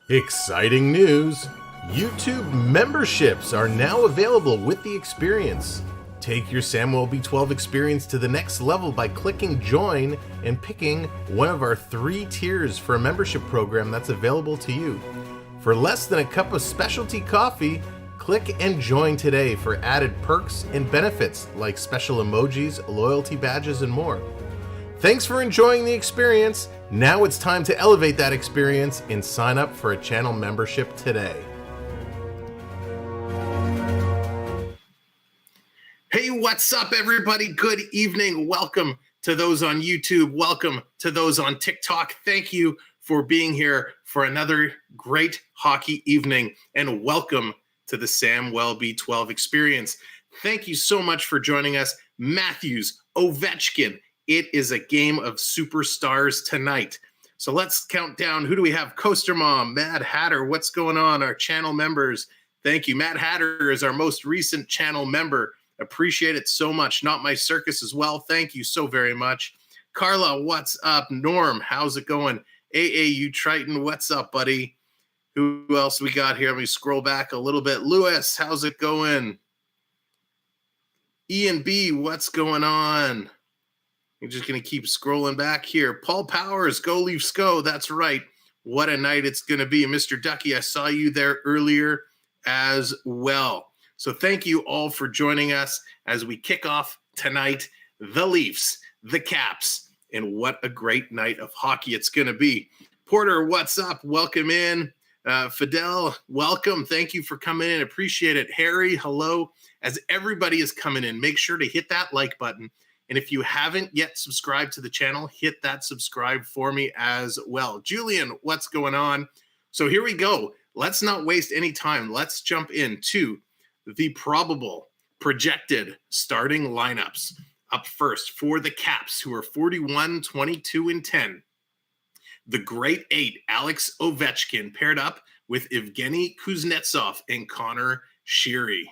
Exciting news! YouTube memberships are now available with the experience. Take your Samwelb12 experience to the next level by clicking join and picking one of our 3 tiers for a membership program that's available to you. For less than a cup of specialty coffee, click and join today for added perks and benefits like special emojis, loyalty badges, and more. Thanks for enjoying the experience. Now it's time to elevate that experience and sign up for a channel membership today. Hey, what's up, everybody? Good evening. Welcome to those on YouTube. Welcome to those on TikTok. Thank you for being here for another great hockey evening, and welcome to the Samwelb12 Experience. Thank you so much for joining us. Matthews, Ovechkin. It is a game of superstars tonight. So let's count down. Who do we have? Coaster Mom, Mad Hatter. What's going on? Our channel members. Thank you. Mad Hatter is our most recent channel member. Appreciate it so much. Not My Circus as well. Thank you so very much. Carla, what's up? Norm, how's it going? AAU Triton, what's up, buddy? Who else we got here? Let me scroll back a little bit. Lewis, how's it going? Ian B, what's going on? I'm just going to keep scrolling back here. Paul Powers, go Leafs go. That's right. What a night it's going to be. Mr. Ducky, I saw you there earlier as well. So thank you all for joining us as we kick off tonight, the Leafs, the Caps, and what a great night of hockey it's going to be. Porter, what's up? Welcome in. Fidel, welcome. Thank you for coming in. Appreciate it. Harry, hello. As everybody is coming in, make sure to hit that like button. And if you haven't yet subscribed to the channel, hit that subscribe for me as well. Julian, what's going on? So here we go. Let's not waste any time. Let's jump into the probable projected starting lineups. Up first for the Caps, who are 41, 22, and 10. The Great Eight, Alex Ovechkin, paired up with Evgeny Kuznetsov and Connor Sheary.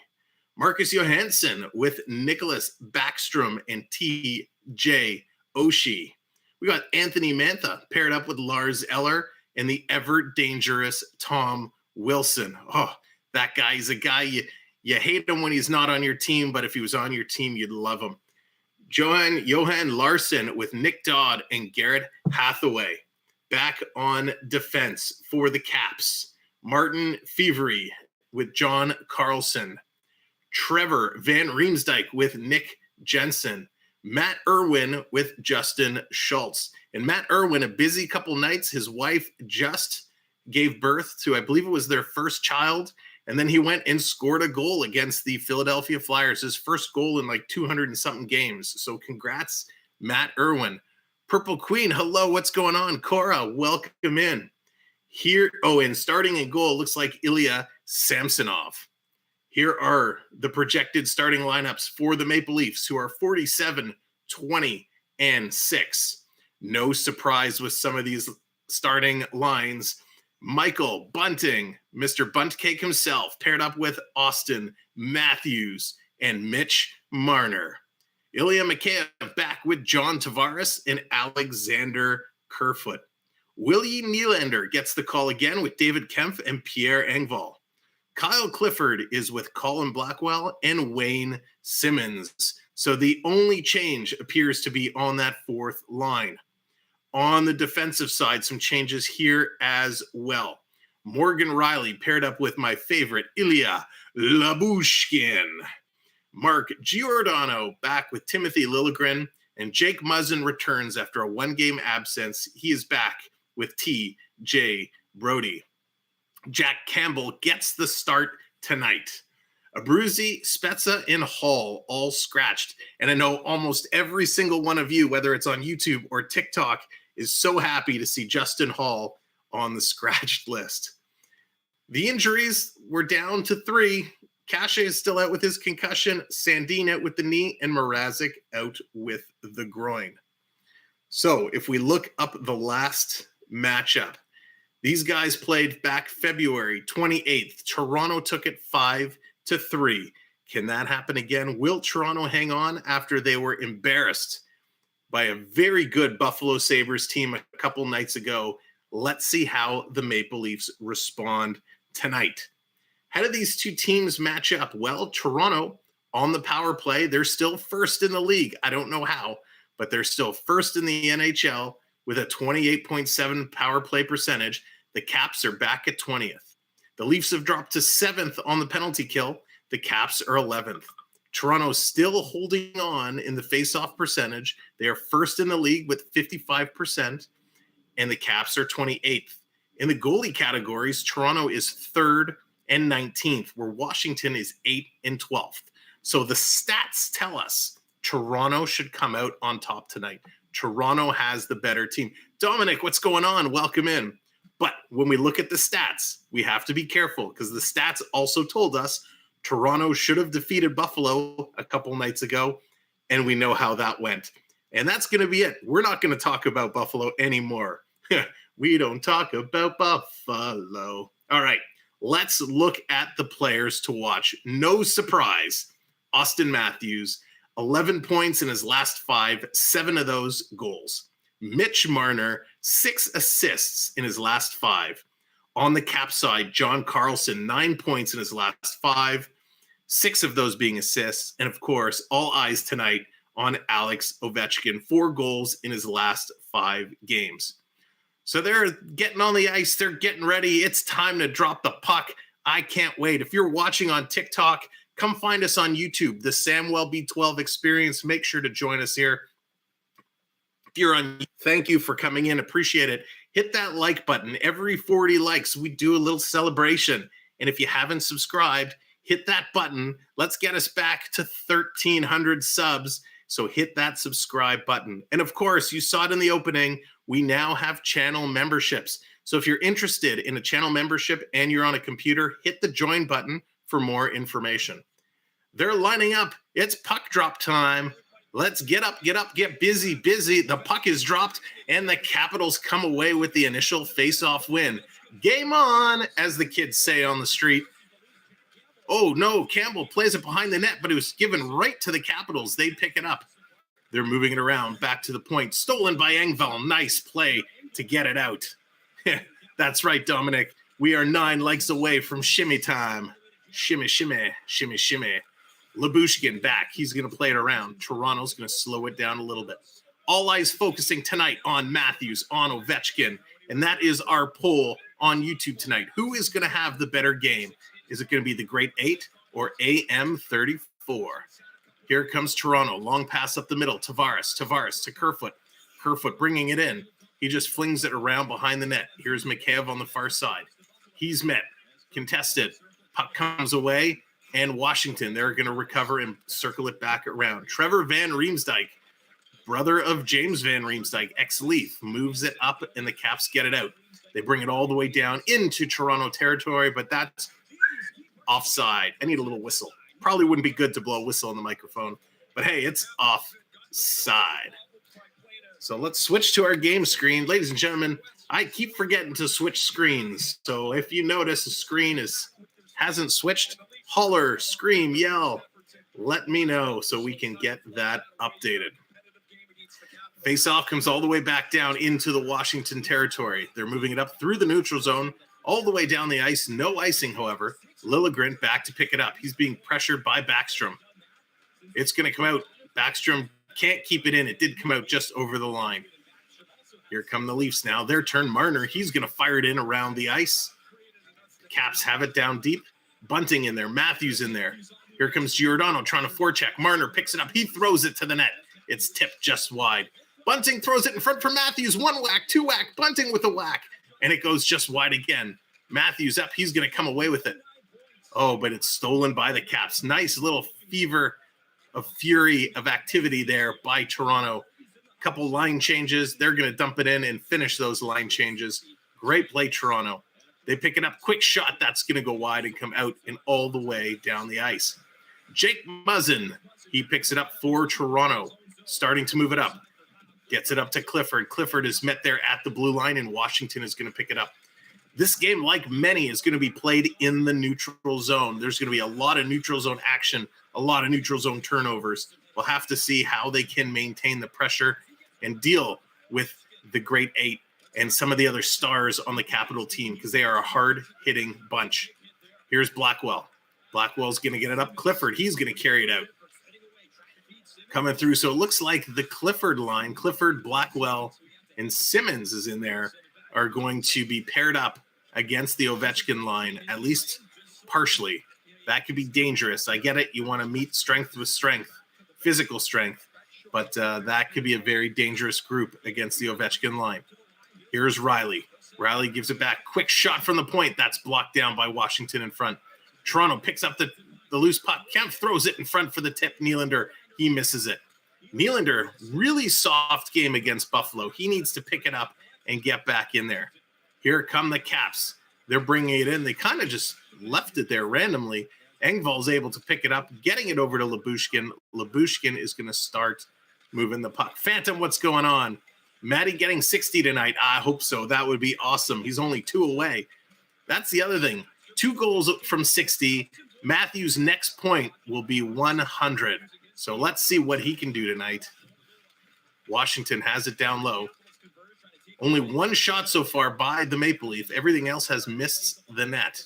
Marcus Johansson with Nicholas Backstrom and TJ Oshie. We got Anthony Mantha paired up with Lars Eller and the ever-dangerous Tom Wilson. Oh, that guy is a guy you hate him when he's not on your team, but if he was on your team, you'd love him. Johan Larsson with Nick Dodd and Garrett Hathaway. Back on defense for the Caps. Martin Fevery with John Carlson. Trevor Van Riemsdyk with Nick Jensen. Matt Irwin with Justin Schultz. And Matt Irwin, a busy couple nights. His wife just gave birth to, I believe it was their first child. And then he went and scored a goal against the Philadelphia Flyers. His first goal in like 200 and something games. So congrats, Matt Irwin. Purple Queen, hello, what's going on? Cora, welcome in. Here, and starting in goal, looks like Ilya Samsonov. Here are the projected starting lineups for the Maple Leafs, who are 47, 20, and 6. No surprise with some of these starting lines. Michael Bunting, Mr. Buntcake himself, paired up with Austin Matthews and Mitch Marner. Ilya Mikheyev back with John Tavares and Alexander Kerfoot. Willie Nylander gets the call again with David Kempf and Pierre Engvall. Kyle Clifford is with Colin Blackwell and Wayne Simmons. So the only change appears to be on that fourth line. On the defensive side, some changes here as well. Morgan Riley paired up with my favorite, Ilya Lyubushkin. Mark Giordano back with Timothy Liljegren, and Jake Muzzin returns after a one-game absence. He is back with T.J. Brody. Jack Campbell gets the start tonight. Abruzzi, Spezza, and Hall all scratched. And I know almost every single one of you, whether it's on YouTube or TikTok, is so happy to see Justin Hall on the scratched list. The injuries were down to 3. Cache is still out with his concussion, Sandin out with the knee, and Mrazek out with the groin. So if we look up the last matchup, these guys played back February 28th. Toronto took it 5-3. Can that happen again? Will Toronto hang on after they were embarrassed by a very good Buffalo Sabres team a couple nights ago? Let's see how the Maple Leafs respond tonight. How do these two teams match up? Well, Toronto on the power play, they're still first in the league. I don't know how, but they're still first in the NHL with a 28.7 power play percentage. The Caps are back at 20th. The Leafs have dropped to 7th on the penalty kill. The Caps are 11th. Toronto's still holding on in the face-off percentage. They are first in the league with 55%, and the Caps are 28th. In the goalie categories, Toronto is 3rd and 19th, where Washington is 8th and 12th. So the stats tell us Toronto should come out on top tonight. Toronto has the better team. Dominic, what's going on? Welcome in. But when we look at the stats, we have to be careful because the stats also told us Toronto should have defeated Buffalo a couple nights ago, and we know how that went. And that's going to be it. We're not going to talk about Buffalo anymore. We don't talk about Buffalo. All right, let's look at the players to watch. No surprise, Austin Matthews, 11 points in his last 5, 7 of those goals. Mitch Marner, 6 assists in his last 5. On the Cap side, John Carlson, 9 points in his last 5, 6 of those being assists. And of course, all eyes tonight on Alex Ovechkin, 4 goals in his last 5 games. So they're getting on the ice. They're getting ready. It's time to drop the puck. I can't wait. If you're watching on TikTok, come find us on YouTube, the Samwelb12 Experience. Make sure to join us here. If you're on, thank you for coming in. Appreciate it. Hit that like button. Every 40 likes, we do a little celebration. And if you haven't subscribed, hit that button. Let's get us back to 1,300 subs. So hit that subscribe button. And of course, you saw it in the opening, we now have channel memberships. So if you're interested in a channel membership and you're on a computer, hit the join button for more information. They're lining up. It's puck drop time. Let's get up, get busy. The puck is dropped, and the Capitals come away with the initial face-off win. Game on, as the kids say on the street. Oh, no, Campbell plays it behind the net, but it was given right to the Capitals. They pick it up. They're moving it around, back to the point. Stolen by Engvall. Nice play to get it out. That's right, Dominic. We are 9 likes away from shimmy time. Shimmy, shimmy, shimmy, shimmy. Lyubushkin back. He's going to play it around. Toronto's going to slow it down a little bit. All eyes focusing tonight on Matthews, on Ovechkin. And that is our poll on YouTube tonight. Who is going to have the better game? Is it going to be the Great 8 or AM34? Here comes Toronto. Long pass up the middle. Tavares to Kerfoot. Kerfoot bringing it in. He just flings it around behind the net. Here's Mikheyev on the far side. He's met. Contested. Puck comes away. And Washington, they're going to recover and circle it back around. Trevor Van Riemsdyk, brother of James Van Riemsdyk, ex-Leaf, moves it up, and the Caps get it out. They bring it all the way down into Toronto territory, but that's offside. I need a little whistle. Probably wouldn't be good to blow a whistle on the microphone, but hey, it's offside. So let's switch to our game screen. Ladies and gentlemen, I keep forgetting to switch screens. So if you notice the screen hasn't switched, holler, scream, yell, let me know so we can get that updated. Face-off comes all the way back down into the Washington territory. They're moving it up through the neutral zone, all the way down the ice. No icing, however. Liljegren back to pick it up. He's being pressured by Backstrom. It's going to come out. Backstrom can't keep it in. It did come out just over the line. Here come the Leafs now. Their turn. Marner, he's going to fire it in around the ice. Caps have it down deep. Bunting in there. Matthews in there. Here comes Giordano trying to forecheck. Marner picks it up. He throws it to the net. It's tipped just wide. Bunting throws it in front for Matthews. 1 whack, 2 whack. Bunting with a whack. And it goes just wide again. Matthews up. He's going to come away with it. Oh, but it's stolen by the Caps. Nice little fever of fury of activity there by Toronto. Couple line changes. They're going to dump it in and finish those line changes. Great play, Toronto. They pick it up. Quick shot. That's going to go wide and come out and all the way down the ice. Jake Muzzin. He picks it up for Toronto. Starting to move it up. Gets it up to Clifford. Clifford is met there at the blue line, and Washington is going to pick it up. This game, like many, is going to be played in the neutral zone. There's going to be a lot of neutral zone action, a lot of neutral zone turnovers. We'll have to see how they can maintain the pressure and deal with the Great 8 and some of the other stars on the Capital team because they are a hard-hitting bunch. Here's Blackwell. Blackwell's going to get it up. Clifford, he's going to carry it out. Coming through, so it looks like the Clifford line, Clifford, Blackwell, and Simmons is in there, are going to be paired up against the Ovechkin line, at least partially. That could be dangerous. I get it. You want to meet strength with strength, physical strength, but that could be a very dangerous group against the Ovechkin line. Here's Riley. Riley gives it back. Quick shot from the point. That's blocked down by Washington in front. Toronto picks up the loose puck. Kemp throws it in front for the tip. Nylander, he misses it. Nylander, really soft game against Buffalo. He needs to pick it up and get back in there. Here come the Caps. They're bringing it in. They kind of just left it there randomly. Engvall's able to pick it up, getting it over to Lyubushkin. Lyubushkin is going to start moving the puck. Phantom, what's going on? Matty getting 60 tonight. I hope so. That would be awesome. He's only 2 away. That's the other thing. 2 goals from 60. Matthews' next point will be 100. So let's see what he can do tonight. Washington has it down low. Only 1 shot so far by the Maple Leaf. Everything else has missed the net.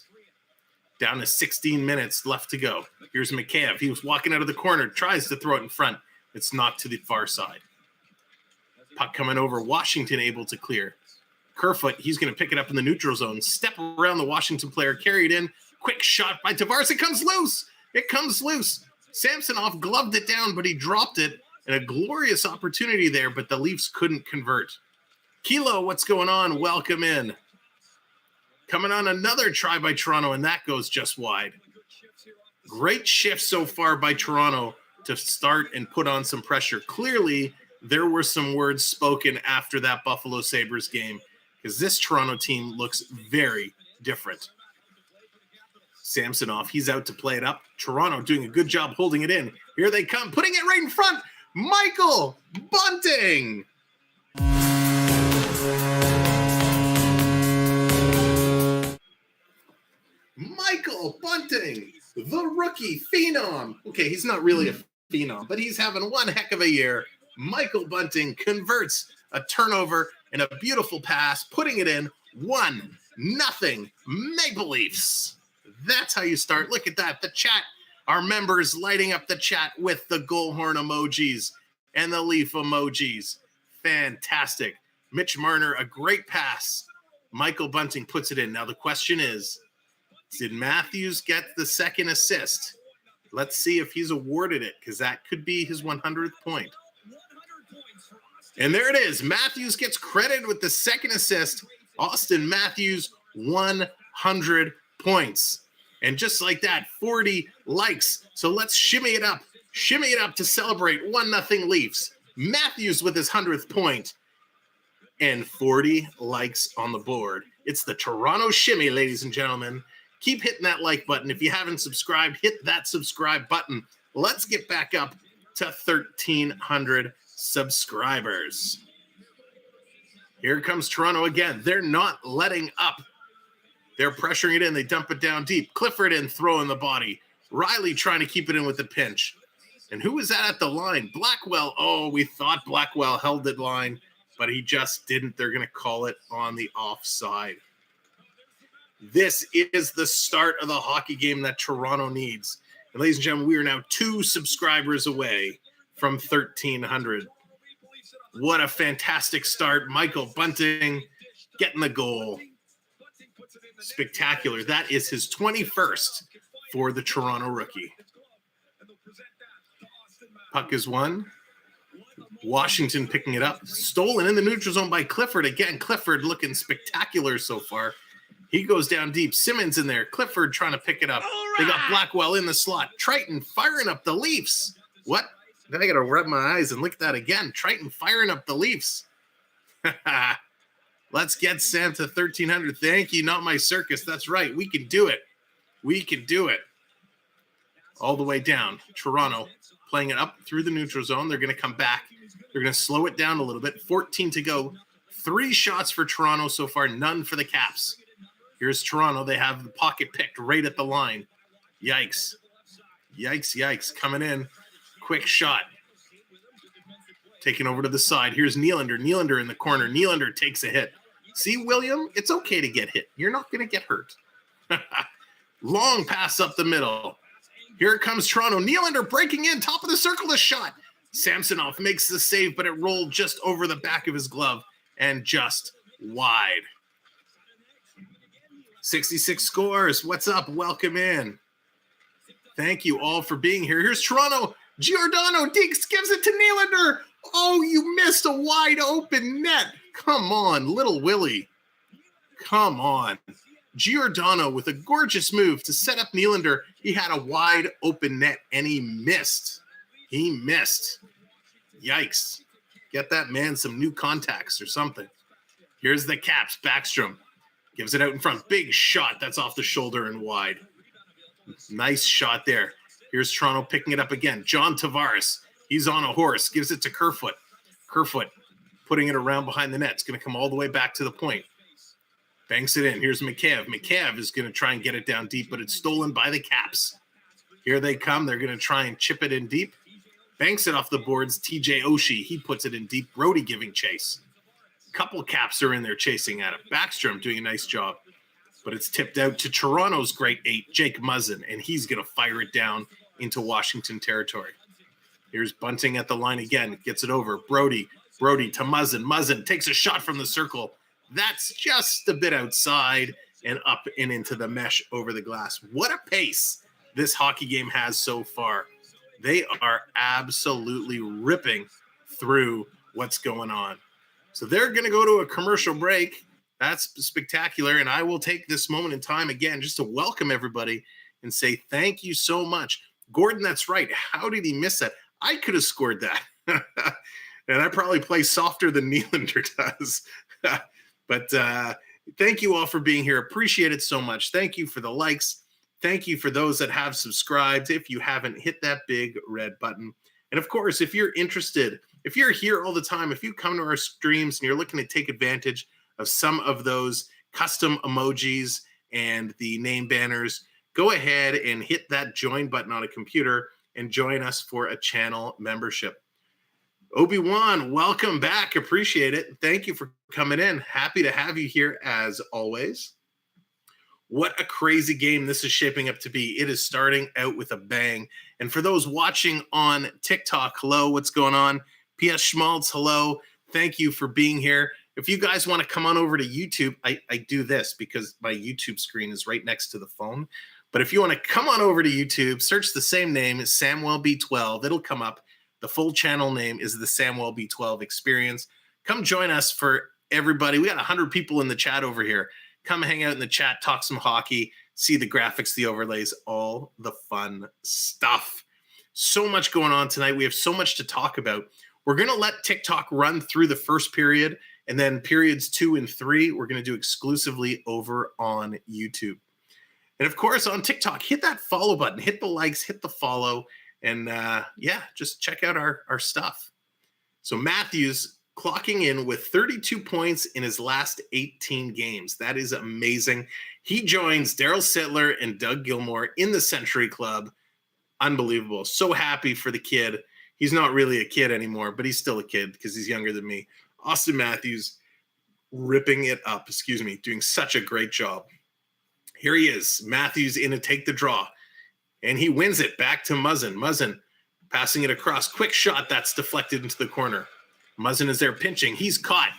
Down to 16 minutes left to go. Here's Mikheyev. He was walking out of the corner, tries to throw it in front. It's knocked to the far side. Puck coming over. Washington able to clear. Kerfoot, he's going to pick it up in the neutral zone. Step around the Washington player. Carry it in. Quick shot by Tavares. It comes loose. It comes loose. Samsonov gloved it down, but he dropped it. And a glorious opportunity there, but the Leafs couldn't convert. Kilo, what's going on? Welcome in. Coming on another try by Toronto, and that goes just wide. Great shift so far by Toronto to start and put on some pressure. Clearly, there were some words spoken after that Buffalo Sabres game because this Toronto team looks very different. Samsonov, he's out to play it up. Toronto doing a good job holding it in. Here they come, putting it right in front. Michael Bunting. Michael Bunting, the rookie phenom. Okay, he's not really a phenom, but he's having one heck of a year. Michael Bunting converts a turnover and a beautiful pass, putting it in 1-0 Maple Leafs. That's how you start. Look at that. The chat, our members lighting up the chat with the goal horn emojis and the Leaf emojis. Fantastic. Mitch Marner, a great pass. Michael Bunting puts it in. Now the question is, did Matthews get the second assist? Let's see if he's awarded it, because that could be his 100th point. And there it is. Matthews gets credited with the second assist. Austin Matthews, 100 points. And just like that, 40 likes. So let's shimmy it up. Shimmy it up to celebrate 1-0 Leafs. Matthews with his 100th point. And 40 likes on the board. It's the Toronto Shimmy, ladies and gentlemen. Keep hitting that like button. If you haven't subscribed, hit that subscribe button. Let's get back up to 1,300 subscribers. Here comes Toronto again. They're not letting up. They're pressuring it in. They dump it down deep. Clifford in, throwing the body. Riley trying to keep it in with the pinch. And who was that at the line? Blackwell. Oh, we thought Blackwell held the line, but he just didn't. They're going to call it on the offside. This is the start of the hockey game that Toronto needs. And ladies and gentlemen, we are now 2 subscribers away from 1,300. What a fantastic start. Michael Bunting getting the goal. Spectacular. That is his 21st for the Toronto rookie. Puck is won. Washington picking it up. Stolen in the neutral zone by Clifford. Again, Clifford looking spectacular so far. He goes down deep. Simmons in there. Clifford trying to pick it up. Right. They got Blackwell in the slot. Triton firing up the Leafs. What? Then I got to rub my eyes and look at that again. Triton firing up the Leafs. Let's get Sam to 1,300. Thank you, not my circus. That's right. We can do it. We can do it. All the way down. Toronto playing it up through the neutral zone. They're going to come back. They're going to slow it down a little bit. 14 to go. 3 shots for Toronto so far. None for the Caps. Here's Toronto. They have the pocket picked right at the line. Yikes. Yikes, yikes. Coming in. Quick shot. Taken over to the side. Here's Nylander. Nylander in the corner. Nylander takes a hit. See, William, it's okay to get hit. You're not going to get hurt. Long pass up the middle. Here comes Toronto. Nylander breaking in, top of the circle, a shot. Samsonov makes the save, but it rolled just over the back of his glove and just wide. 66 scores. What's up? Welcome in. Thank you all for being here. Here's Toronto. Giordano Deeks gives it to Nylander. Oh, you missed a wide open net. Come on, little Willie. Come on. Giordano with a gorgeous move to set up Nylander. He had a wide open net and he missed. He missed. Yikes. Get that man some new contacts or something. Here's the Caps. Backstrom gives it out in front. Big shot. That's off the shoulder and wide. Nice shot there. Here's Toronto picking it up again. John Tavares. He's on a horse. Gives it to Kerfoot. Kerfoot putting it around behind the net. It's going to come all the way back to the point. Banks it in. Here's McCabe. McCabe is going to try and get it down deep, but it's stolen by the Caps. Here they come. They're going to try and chip it in deep. Banks it off the boards. TJ Oshie. He puts it in deep. Brody giving chase. Couple Caps are in there chasing at it. Backstrom doing a nice job. But it's tipped out to Toronto's great 8, Jake Muzzin, and he's going to fire it down into Washington territory. Here's Bunting at the line again. Gets it over. Brody to Muzzin. Muzzin takes a shot from the circle. That's just a bit outside and up and into the mesh over the glass. What a pace this hockey game has so far. They are absolutely ripping through what's going on. So they're going to go to a commercial break. That's spectacular. And I will take this moment in time again just to welcome everybody and say thank you so much. Gordon, that's right. How did he miss that? I could have scored that. And I probably play softer than Nylander does. But thank you all for being here. Appreciate it so much. Thank you for the likes. Thank you for those that have subscribed. If you haven't, hit that big red button. And of course, if you're interested, if you're here all the time, if you come to our streams and you're looking to take advantage of some of those custom emojis and the name banners, go ahead and hit that join button on a computer and join us for a channel membership. Obi-Wan, welcome back. Appreciate it. Thank you for coming in. Happy to have you here as always. What a crazy game this is shaping up to be. It is starting out with a bang. And for those watching on TikTok, hello, what's going on? P.S. Schmaltz, hello. Thank you for being here. If you guys want to come on over to YouTube, I do this because my YouTube screen is right next to the phone. But if you want to come on over to YouTube, search the same name, Samwelb12. It'll come up. The full channel name is the Samwelb12 Experience. Come join us for everybody. We got 100 people in the chat over here. Come hang out in the chat, talk some hockey, see the graphics, the overlays, all the fun stuff. So much going on tonight. We have so much to talk about. We're going to let TikTok run through the first period, and then periods 2 and 3, we're going to do exclusively over on YouTube. And of course, on TikTok, hit that follow button, hit the likes, hit the follow, and yeah, just check out our stuff. So Matthews clocking in with 32 points in his last 18 games. That is amazing. He joins Daryl Sittler and Doug Gilmour in the Century Club. Unbelievable. So happy for the kid. He's not really a kid anymore, but he's still a kid because he's younger than me. Austin Matthews ripping it up, doing such a great job. Here he is. Matthews in to take the draw. And he wins it back to Muzzin. Muzzin passing it across. Quick shot that's deflected into the corner. Muzzin is there pinching. He's caught.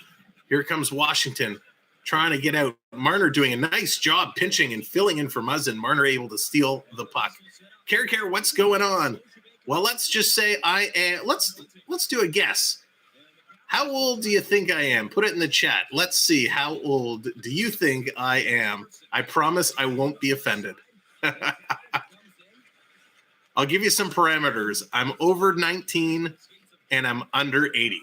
Here comes Washington trying to get out. Marner doing a nice job pinching and filling in for Muzzin. Marner able to steal the puck. Care, what's going on? Well, let's just say I am. Let's do a guess. How old do you think I am? Put it in the chat. Let's see. How old do you think I am? I promise I won't be offended. I'll give you some parameters. I'm over 19 and I'm under 80.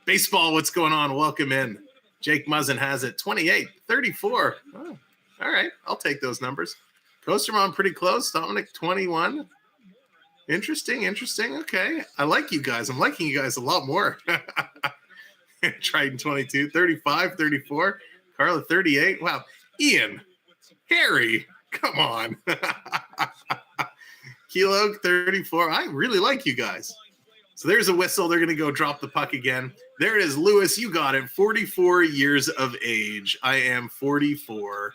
Baseball, what's going on? Welcome in. Jake Muzzin has it. 28, 34. Oh, all right. I'll take those numbers. Kosterman pretty close. Dominic, 21. Interesting. Okay. I like you guys. I'm liking you guys a lot more. Triton, 22. 35, 34. Carla, 38. Wow. Ian. Harry. Come on. Kilo, 34. I really like you guys. So there's a whistle. They're going to go drop the puck again. There it is, Lewis. You got it. 44 years of age. I am 44.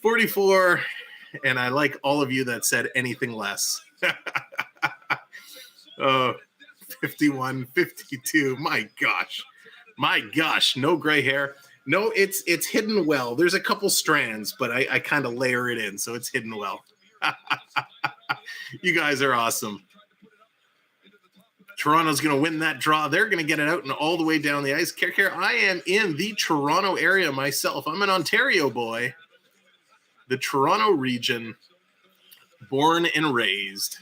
44, and I like all of you that said anything less. 51, 52. My gosh. No gray hair. No, it's hidden well. There's a couple strands, but I kind of layer it in, so it's hidden well. You guys are awesome. Toronto's going to win that draw. They're going to get it out and all the way down the ice. Care. I am in the Toronto area myself. I'm an Ontario boy. The Toronto region, born and raised.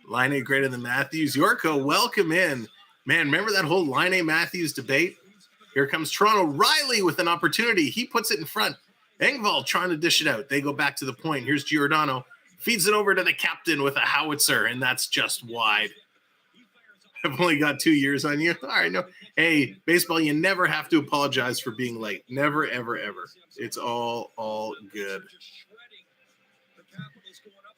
Line greater than Matthews. Yorko, welcome in. Man, remember that whole Line Matthews debate? Here comes Toronto. Riley with an opportunity. He puts it in front. Engvall trying to dish it out. They go back to the point. Here's Giordano. Feeds it over to the captain with a howitzer, and that's just wide. I've only got 2 years on you. All right, no. Hey, baseball, you never have to apologize for being late. Never, ever, ever. It's all good.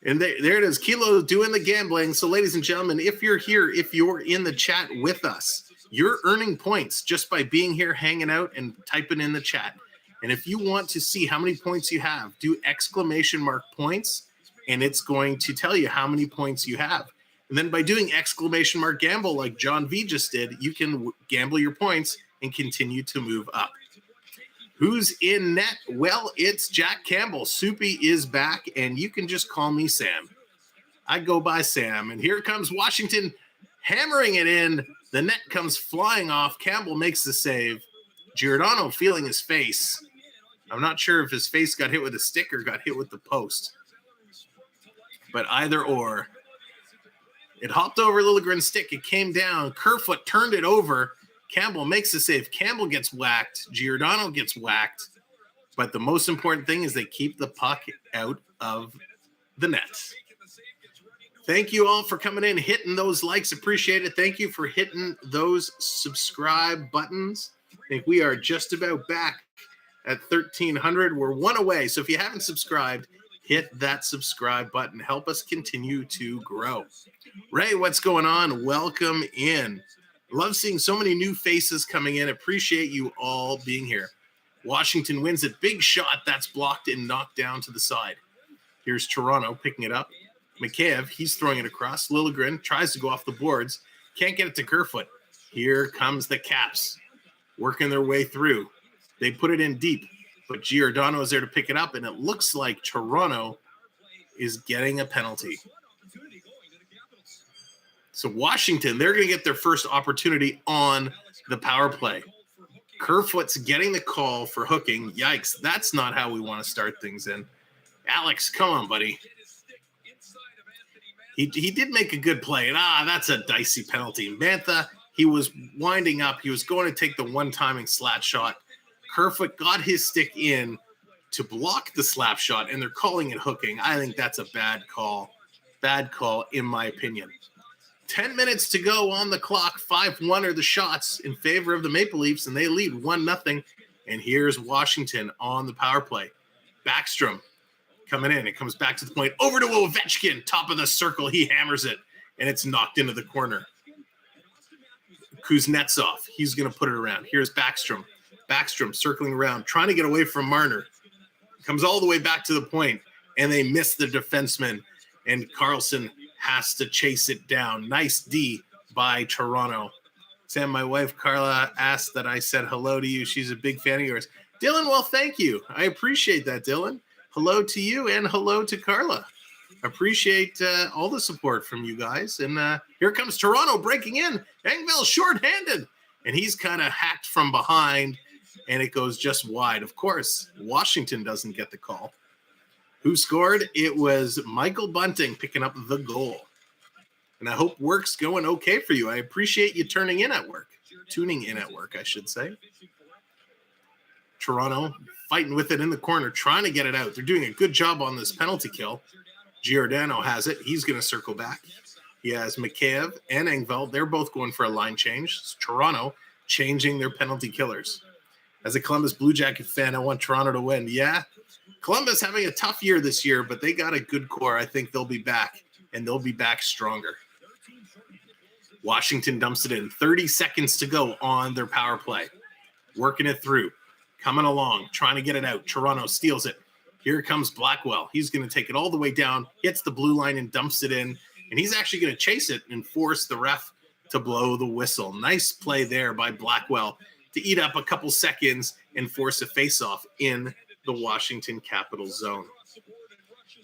And there it is. Kilo doing the gambling. So, ladies and gentlemen, if you're here, if you're in the chat with us, you're earning points just by being here, hanging out, and typing in the chat. And if you want to see how many points you have, do !points, and it's going to tell you how many points you have. And then by doing !gamble like John V just did, you can gamble your points and continue to move up. Who's in net? Well, it's Jack Campbell. Soupy is back, and you can just call me Sam. I go by Sam. And here comes Washington hammering it in. The net comes flying off. Campbell makes the save. Giordano feeling his face. I'm not sure if his face got hit with a stick or got hit with the post. But either or. It hopped over Liljegren's stick. It came down. Kerfoot turned it over. Campbell makes the save. Campbell gets whacked. Giordano gets whacked. But the most important thing is they keep the puck out of the net. Thank you all for coming in, hitting those likes. Appreciate it. Thank you for hitting those subscribe buttons. I think we are just about back at 1,300. We're one away. So if you haven't subscribed, hit that subscribe button. Help us continue to grow. Ray, what's going on? Welcome in. Love seeing so many new faces coming in. Appreciate you all being here. Washington wins it. Big shot. That's blocked and knocked down to the side. Here's Toronto picking it up. Mikheyev, he's throwing it across. Liljegren tries to go off the boards. Can't get it to Kerfoot. Here comes the Caps working their way through. They put it in deep, but Giordano is there to pick it up, and it looks like Toronto is getting a penalty. So Washington, they're going to get their first opportunity on the power play. Kerfoot's getting the call for hooking. Yikes, that's not how we want to start things in. Alex, come on, buddy. He did make a good play, and that's a dicey penalty. Mantha, he was winding up. He was going to take the one-timing slap shot. Kerfoot got his stick in to block the slap shot, and they're calling it hooking. I think that's a bad call. Bad call, in my opinion. 10 minutes to go on the clock. 5-1 are the shots in favor of the Maple Leafs, and they lead 1-0. And here's Washington on the power play. Backstrom coming in. It comes back to the point. Over to Ovechkin. Top of the circle. He hammers it, and it's knocked into the corner. Kuznetsov. He's going to put it around. Here's Backstrom. Backstrom circling around, trying to get away from Marner. Comes all the way back to the point, and they miss the defenseman, and Carlson has to chase it down. Nice D by Toronto. Sam, my wife Carla asked that I said hello to you. She's a big fan of yours. Dylan, well, thank you. I appreciate that, Dylan. Hello to you and hello to Carla. Appreciate all the support from you guys. And here comes Toronto breaking in. Engvall shorthanded, and he's kind of hacked from behind, and it goes just wide. Of course, Washington doesn't get the call. Who scored? It was Michael Bunting picking up the goal. And I hope work's going okay for you. I appreciate you tuning in at work, I should say. Toronto fighting with it in the corner, trying to get it out. They're doing a good job on this penalty kill. Giordano has it. He's going to circle back. He has Mikheyev and Engvall. They're both going for a line change. It's Toronto changing their penalty killers. As a Columbus Blue Jacket fan, I want Toronto to win. Yeah, Columbus having a tough year this year, but they got a good core. I think they'll be back, and they'll be back stronger. Washington dumps it in. 30 seconds to go on their power play. Working it through. Coming along. Trying to get it out. Toronto steals it. Here comes Blackwell. He's going to take it all the way down. Hits the blue line and dumps it in. And he's actually going to chase it and force the ref to blow the whistle. Nice play there by Blackwell to eat up a couple seconds and force a faceoff in the Washington Capitals zone.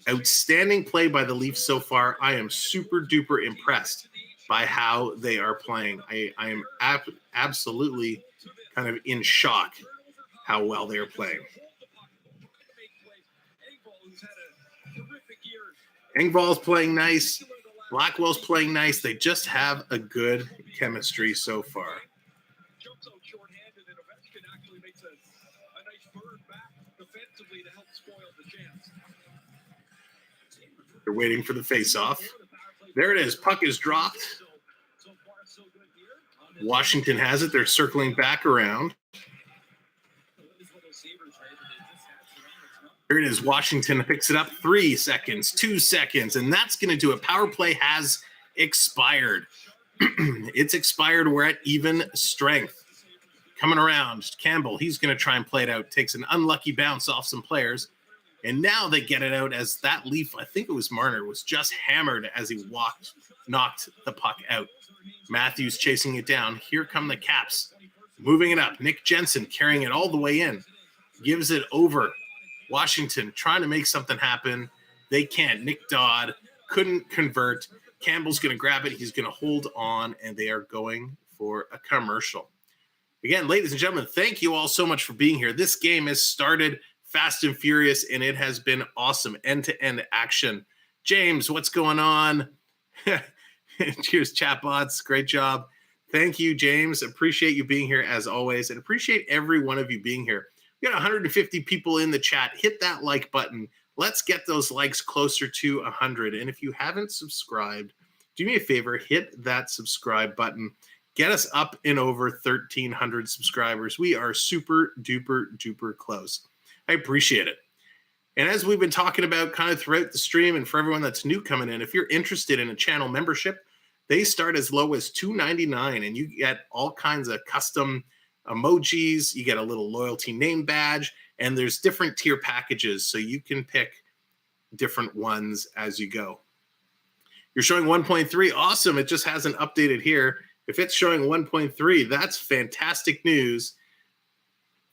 Outstanding play by the Leafs so far. I am super duper impressed by how they are playing. I am absolutely kind of in shock how well they are playing. Engvall's playing nice. Blackwell's playing nice. They just have a good chemistry so far. They're waiting for the face-off. There it is. Puck is dropped. Washington has it. They're circling back around. Here it is. Washington picks it up. 3 seconds, 2 seconds, and that's going to do it. Power play has expired. It's expired. We're at even strength. Coming around, Campbell, he's going to try and play it out. Takes an unlucky bounce off some players. And now they get it out as that Leaf, I think it was Marner, was just hammered as he knocked the puck out. Matthews chasing it down. Here come the Caps. Moving it up. Nick Jensen carrying it all the way in. Gives it over. Washington trying to make something happen. They can't. Nick Dodd couldn't convert. Campbell's going to grab it. He's going to hold on, and they are going for a commercial. Again, ladies and gentlemen, thank you all so much for being here. This game has started fast and furious, and it has been awesome. End-to-end action. James, what's going on? Cheers, chatbots. Great job. Thank you, James. Appreciate you being here as always, and appreciate every one of you being here. We got 150 people in the chat. Hit that like button. Let's get those likes closer to 100. And if you haven't subscribed, do me a favor, hit that subscribe button. Get us up in over 1,300 subscribers. We are super duper duper close. I appreciate it. And as we've been talking about kind of throughout the stream, and for everyone that's new coming in, if you're interested in a channel membership, they start as low as $2.99, and you get all kinds of custom emojis. You get a little loyalty name badge, and there's different tier packages, so you can pick different ones as you go. You're showing 1.3. Awesome. It just hasn't updated here. If it's showing 1.3, that's fantastic news.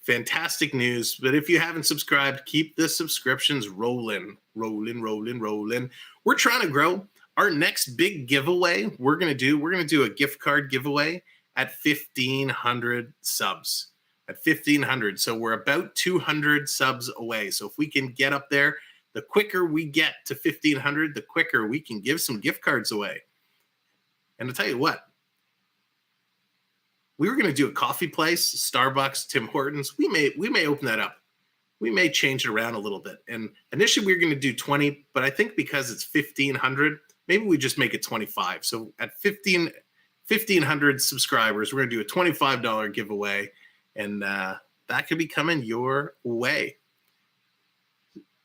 Fantastic news. But if you haven't subscribed, keep the subscriptions rolling. We're trying to grow. Our next big giveaway we're going to do a gift card giveaway at 1,500 subs. At 1,500. So we're about 200 subs away. So if we can get up there, the quicker we get to 1,500, the quicker we can give some gift cards away. And I'll tell you what, we were going to do a coffee place, Starbucks, Tim Hortons. We may open that up. We may change it around a little bit. And initially we were going to do 20, but I think because it's 1,500, maybe we just make it 25. So at 1,500 subscribers, we're going to do a $25 giveaway, and that could be coming your way.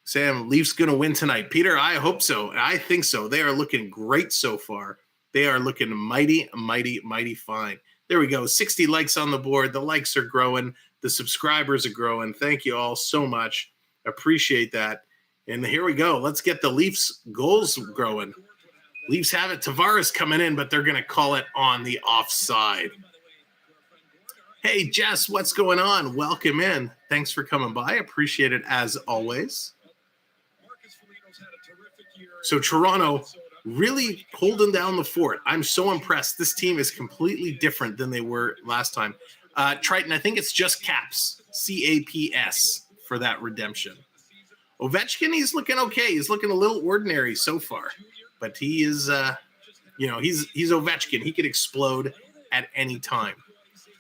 Sam, Leafs going to win tonight. Peter, I hope so. I think so. They are looking great so far. They are looking mighty, mighty, mighty fine. There we go. 60 likes on the board. The likes are growing. The subscribers are growing. Thank you all so much. Appreciate that. And here we go. Let's get the Leafs goals growing. Leafs have it. Tavares coming in, but they're going to call it on the offside. Hey, Jess, what's going on? Welcome in. Thanks for coming by. Appreciate it as always. So Toronto really holding down the fort. I'm so impressed. This team is completely different than they were last time. Triton, I think it's just Caps, C-A-P-S, for that redemption. Ovechkin, he's looking okay. He's looking a little ordinary so far. But he is, he's Ovechkin. He could explode at any time.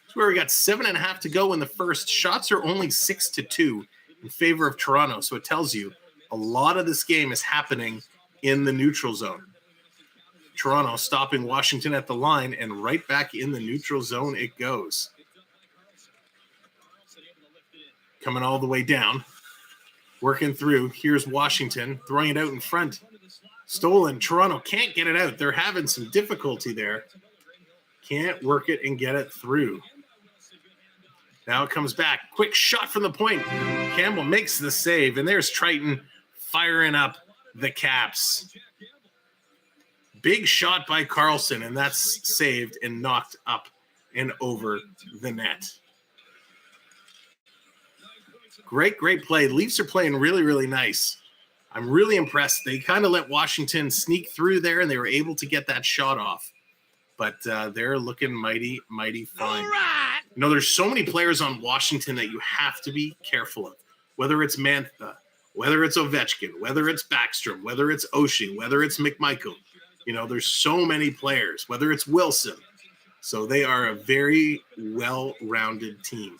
So we got 7.5 to go in the first. Shots are only 6-2 in favor of Toronto. So it tells you a lot of this game is happening in the neutral zone. Toronto stopping Washington at the line, and right back in the neutral zone it goes. Coming all the way down. Working through. Here's Washington throwing it out in front. Stolen. Toronto can't get it out. They're having some difficulty there. Can't work it and get it through. Now it comes back. Quick shot from the point. Campbell makes the save, and there's Triton firing up the Caps. Big shot by Carlson, and that's saved and knocked up and over the net. Great play. Leafs are playing really, really nice. I'm really impressed. They kind of let Washington sneak through there, and they were able to get that shot off. But they're looking mighty, mighty fine. All right. You know, there's so many players on Washington that you have to be careful of. Whether it's Mantha, whether it's Ovechkin, whether it's Backstrom, whether it's Oshie, whether it's McMichael. You know, there's so many players, whether it's Wilson. So they are a very well-rounded team.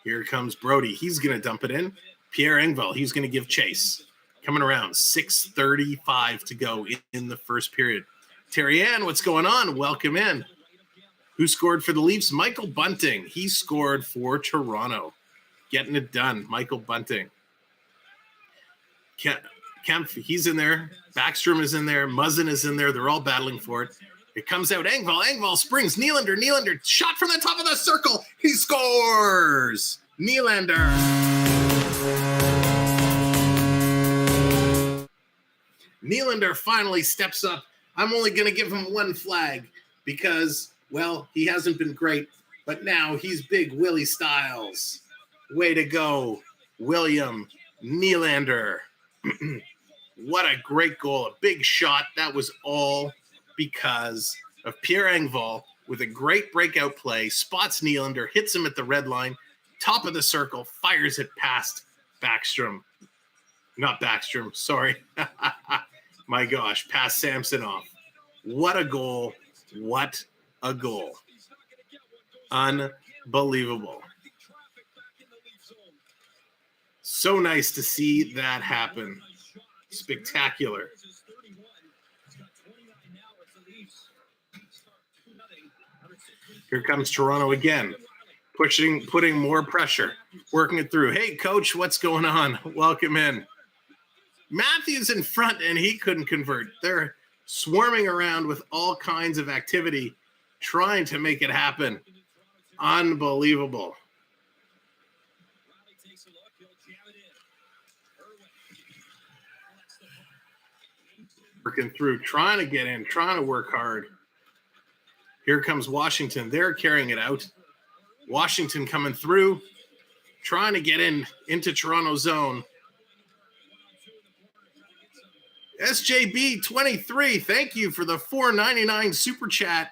Here comes Brody. He's going to dump it in. Pierre Engvall, he's going to give chase. Coming around, 6:35 to go in the first period. Terry Ann, what's going on? Welcome in. Who scored for the Leafs? Michael Bunting. He scored for Toronto. Getting it done. Michael Bunting. Kemp, he's in there. Backstrom is in there. Muzzin is in there. They're all battling for it. It comes out. Engvall springs. Nylander. Shot from the top of the circle. He scores. Nylander. Nylander finally steps up. I'm only going to give him one flag because, well, he hasn't been great, but now he's Big Willie Styles. Way to go, William Nylander. What a great goal. A big shot. That was all because of Pierre Engvall with a great breakout play. Spots Nylander, hits him at the red line, top of the circle, fires it past Backstrom. Not Backstrom, sorry. My gosh, past Samsonov. What a goal. What a goal. Unbelievable. So nice to see that happen. Spectacular. Here comes Toronto again. Putting more pressure. Working it through. Hey, coach, what's going on? Welcome in. Matthews in front, and he couldn't convert. They're swarming around with all kinds of activity, trying to make it happen. Unbelievable. Working through, trying to get in, trying to work hard. Here comes Washington. They're carrying it out. Washington coming through, trying to get into Toronto zone. SJB23, thank you for the $4.99 super chat.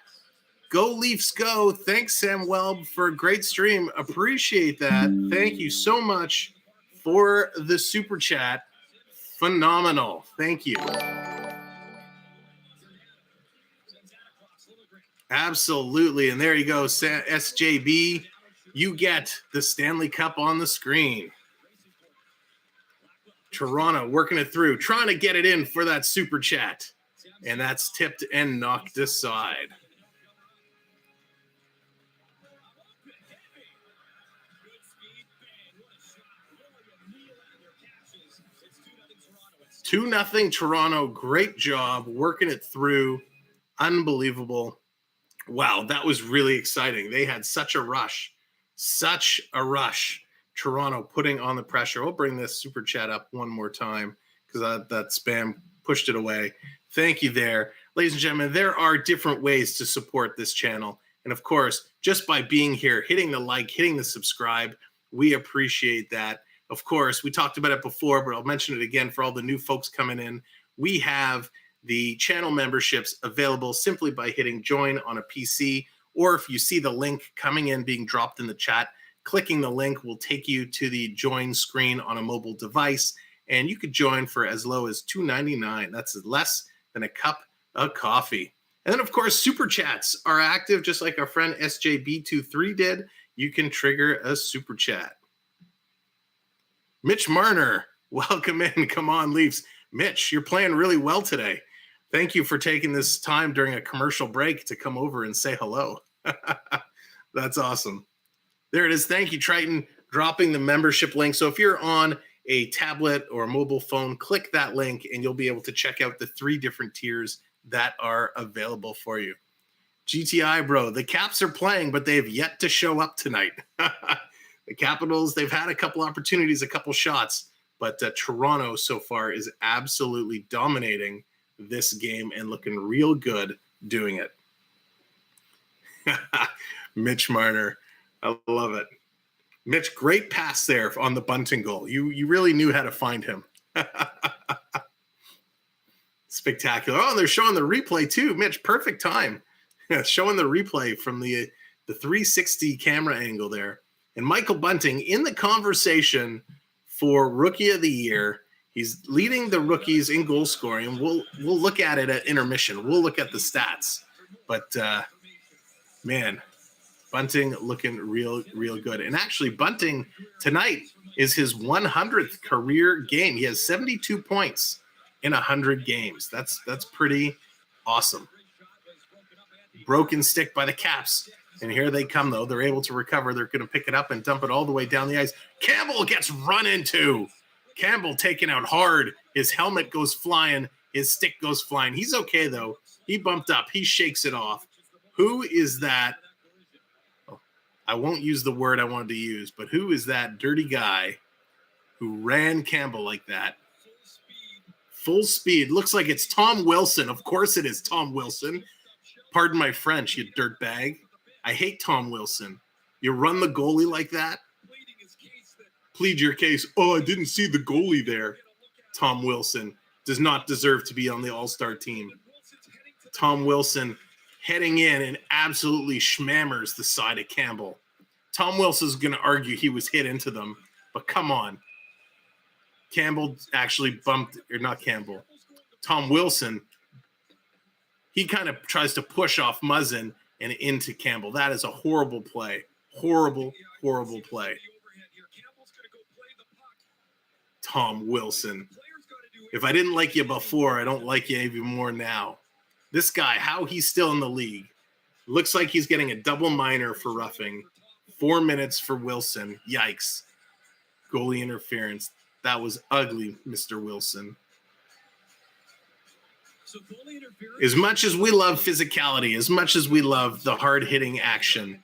Go Leafs go. Thanks, Samwelb, for a great stream. Appreciate that. Thank you so much for the super chat. Phenomenal. Thank you. Absolutely. And there you go, SJB. You get the Stanley Cup on the screen. Toronto working it through, trying to get it in for that super chat. And that's tipped and knocked aside. Two nothing Toronto. Great job working it through. Unbelievable. Wow, that was really exciting. They had such a rush. Toronto putting on the pressure. We'll bring this super chat up one more time because that spam pushed it away. Thank you there. Ladies and gentlemen, there are different ways to support this channel. And of course, just by being here, hitting the like, hitting the subscribe, we appreciate that. Of course, we talked about it before, but I'll mention it again for all the new folks coming in. We have the channel memberships available simply by hitting join on a PC, or if you see the link coming in being dropped in the chat, clicking the link will take you to the join screen on a mobile device, and you could join for as low as $2.99. That's less than a cup of coffee. And then, of course, super chats are active, just like our friend SJB23 did. You can trigger a super chat. Mitch Marner, welcome in. Come on, Leafs. Mitch, you're playing really well today. Thank you for taking this time during a commercial break to come over and say hello. That's awesome. There it is. Thank you, Triton, dropping the membership link. So if you're on a tablet or a mobile phone, click that link and you'll be able to check out the 3 different tiers that are available for you. GTI, bro. The Caps are playing, but they have yet to show up tonight. The Capitals, they've had a couple opportunities, a couple shots, but Toronto so far is absolutely dominating this game and looking real good doing it. Mitch Marner. I love it. Mitch, great pass there on the bunting goal. You really knew how to find him. Spectacular. Oh, they're showing the replay too. Mitch, perfect time. Showing the replay from the 360 camera angle there. And Michael Bunting in the conversation for Rookie of the Year. He's leading the rookies in goal scoring. We'll look at it at intermission. We'll look at the stats. But, man, Bunting looking real good. And actually, Bunting tonight is his 100th career game. He has 72 points in 100 games. That's pretty awesome. Broken stick by the Caps. And here they come, though. They're able to recover. They're going to pick it up and dump it all the way down the ice. Campbell gets run into. Campbell taken out hard. His helmet goes flying. His stick goes flying. He's okay, though. He bumped up. He shakes it off. Who is that? Oh, I won't use the word I wanted to use, but who is that dirty guy who ran Campbell like that? Full speed. Looks like it's Tom Wilson. Of course it is Tom Wilson. Pardon my French, you dirtbag. I hate Tom Wilson. You run the goalie like that? Plead your case. Oh, I didn't see the goalie there. Tom Wilson does not deserve to be on the All-Star team. Tom Wilson heading in and absolutely schmammers the side of Campbell. Tom Wilson's going to argue he was hit into them, but come on. Campbell actually bumped, or not Campbell, Tom Wilson, he kind of tries to push off Muzzin and into Campbell. That is a horrible play. Horrible play. Tom Wilson. If I didn't like you before, I don't like you even more now. This guy, how he's still in the league. Looks like he's getting a double minor for roughing. 4 minutes for Wilson. Yikes. Goalie interference. That was ugly, Mr. Wilson. As much as we love physicality, as much as we love the hard-hitting action,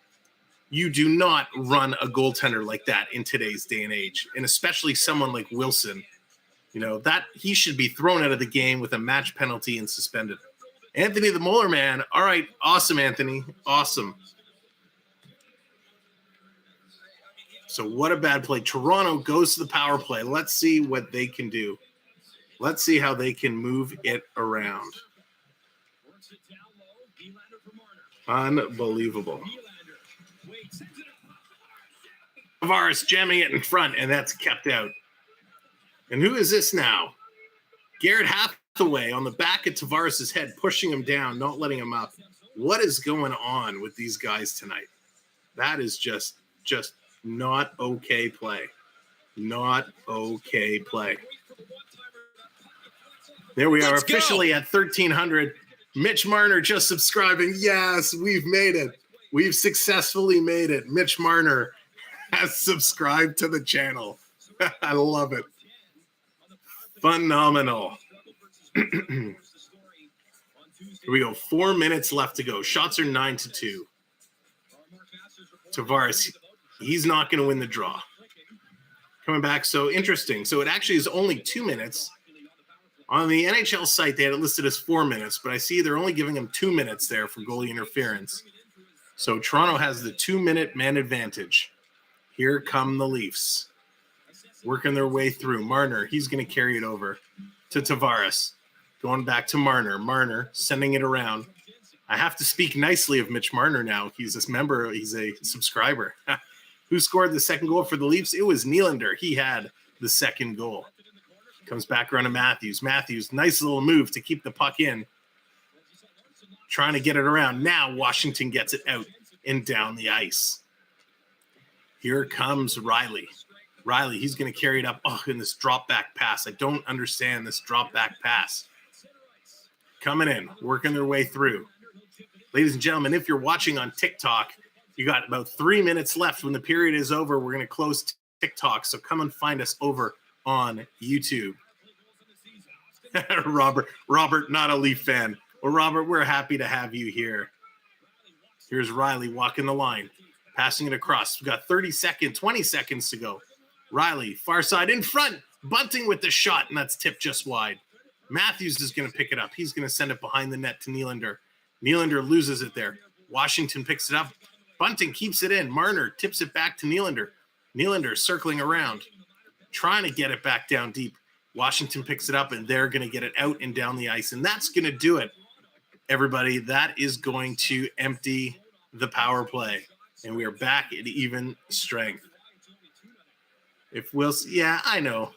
you do not run a goaltender like that in today's day and age, and especially someone like Wilson. You know, that he should be thrown out of the game with a match penalty and suspended. Anthony the Molar Man. All right, awesome, Anthony. Awesome. So what a bad play. Toronto goes to the power play. Let's see what they can do. Let's see how they can move it around. Unbelievable. Tavares jamming it in front, and that's kept out. And who is this now? Garrett Hathaway on the back of Tavares' head, pushing him down, not letting him up. What is going on with these guys tonight? That is just not okay play. Not okay play. There we are, officially at 1,300. Mitch Marner just subscribing. Yes, we've made it. We've successfully made it. Mitch Marner has subscribed to the channel. I love it. Phenomenal. Here we go. 4 minutes left to go. Shots are 9-2. Tavares, he's not going to win the draw. Coming back, so interesting. So it actually is only 2 minutes. On the NHL site, they had it listed as 4 minutes, but I see they're only giving him 2 minutes there for goalie interference. So Toronto has the 2-minute man advantage. Here come the Leafs. Working their way through. Marner, he's going to carry it over to Tavares. Going back to Marner. Marner sending it around. I have to speak nicely of Mitch Marner now. He's a member. He's a subscriber. Who scored the second goal for the Leafs? It was Nylander. He had the second goal. Comes back around to Matthews. Matthews, nice little move to keep the puck in. Trying to get it around. Now Washington gets it out and down the ice. Here comes Riley. Riley, he's going to carry it up. Oh, in this drop back pass. I don't understand this drop back pass. Coming in, working their way through. Ladies and gentlemen, if you're watching on TikTok, you got about 3 minutes left. When the period is over, we're going to close TikTok. So come and find us over on YouTube. Robert, not a Leaf fan. Well, Robert, we're happy to have you here. Here's Riley walking the line, passing it across. We've got 20 seconds to go. Riley, far side in front, Bunting with the shot, and that's tipped just wide. Matthews is going to pick it up. He's going to send it behind the net to Nylander. Nylander loses it there. Washington picks it up. Bunting keeps it in. Marner tips it back to Nylander. Nylander circling around, trying to get it back down deep. Washington picks it up, and they're going to get it out and down the ice, and that's going to do it. Everybody, that is going to empty the power play, and we are back at even strength. If Wilson, yeah, I know.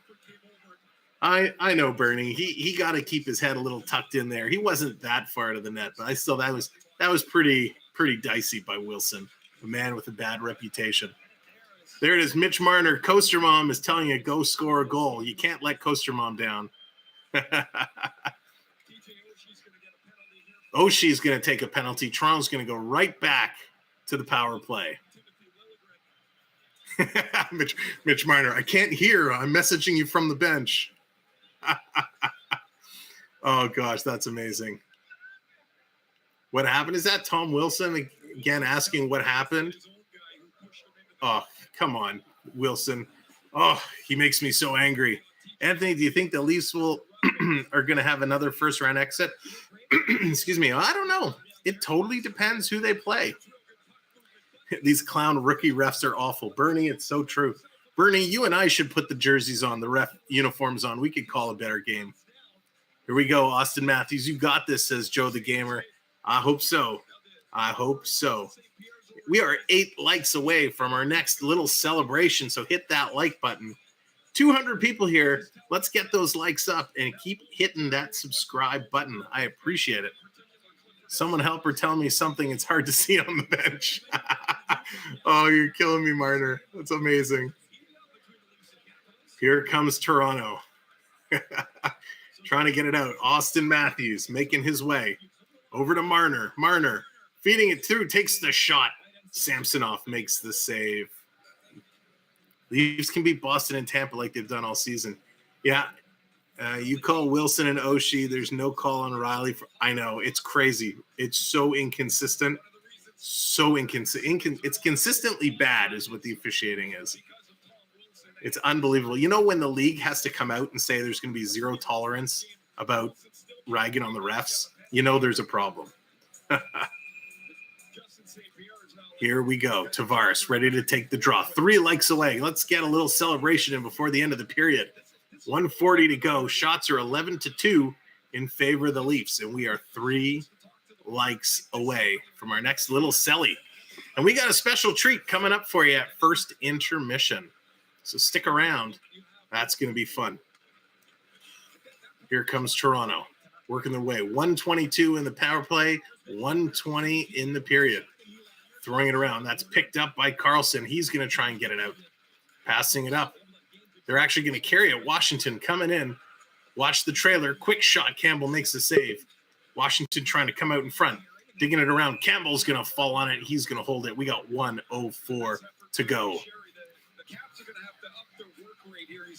I know, Bernie. He got to keep his head a little tucked in there. He wasn't that far to the net, but that was pretty dicey by Wilson, a man with a bad reputation. There it is. Mitch Marner, Coaster Mom is telling you go score a goal. You can't let Coaster Mom down. Oshie's going to take a penalty. Toronto's going to go right back to the power play. Mitch Marner, I can't hear. I'm messaging you from the bench. Oh, gosh, that's amazing. What happened? Is that Tom Wilson again asking what happened? Oh, come on, Wilson. Oh, he makes me so angry. Anthony, do you think the Leafs are going to have another first-round exit? Excuse me. I don't know. It totally depends who they play. These clown rookie refs are awful. Bernie, it's so true. Bernie, you and I should put the jerseys on, the ref uniforms on. We could call a better game. Here we go, Austin Matthews. You got this, says Joe the Gamer. I hope so. I hope so. We are 8 likes away from our next little celebration, so hit that like button. 200 people here. Let's get those likes up and keep hitting that subscribe button. I appreciate it. Someone help her tell me something it's hard to see on the bench. Oh, you're killing me, Marner. That's amazing. Here comes Toronto. Trying to get it out. Austin Matthews making his way over to Marner. Marner feeding it through, takes the shot. Samsonov makes the save. Leafs can beat Boston and Tampa like they've done all season. Yeah, you call Wilson and Oshie. There's no call on Riley. I know. It's crazy. It's so inconsistent. So inconsistent. It's consistently bad is what the officiating is. It's unbelievable. You know when the league has to come out and say there's going to be zero tolerance about ragging on the refs? You know there's a problem. Here we go. Tavares ready to take the draw. 3 likes away. Let's get a little celebration in before the end of the period. 1:40 to go. Shots are 11-2 in favor of the Leafs, and we are 3 likes away from our next little celly. And we got a special treat coming up for you at first intermission. So stick around. That's going to be fun. Here comes Toronto, working their way. 1:22 in the power play, 1:20 in the period. Throwing it around. That's picked up by Carlson. He's going to try and get it out. Passing it up. They're actually going to carry it. Washington coming in. Watch the trailer. Quick shot. Campbell makes the save. Washington trying to come out in front. Digging it around. Campbell's going to fall on it. He's going to hold it. We got 1:04 to go.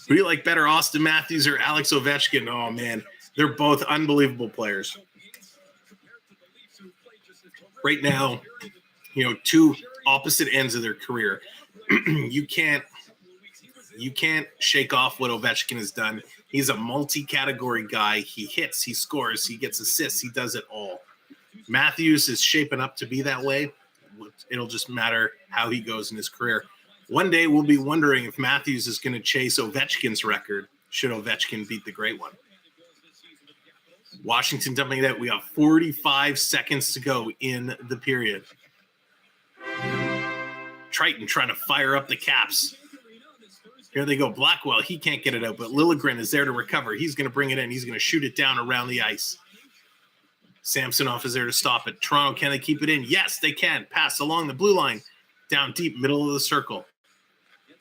Who do you like better, Austin Matthews or Alex Ovechkin? Oh, man. They're both unbelievable players. Right now, two opposite ends of their career. You can't shake off what Ovechkin has done. He's a multi-category guy. He hits, he scores, he gets assists, he does it all. Matthews is shaping up to be that way. It'll just matter how he goes in his career. One day we'll be wondering if Matthews is going to chase Ovechkin's record should Ovechkin beat the great one. Washington dumping it out. We got 45 seconds to go in the period. Triton trying to fire up the Caps. Here they go. Blackwell, he can't get it out, but Liljegren is there to recover. He's going to bring it in. He's going to shoot it down around the ice. Samsonov is there to stop it. Toronto, can they keep it in? Yes, they can. Pass along the blue line. Down deep, middle of the circle.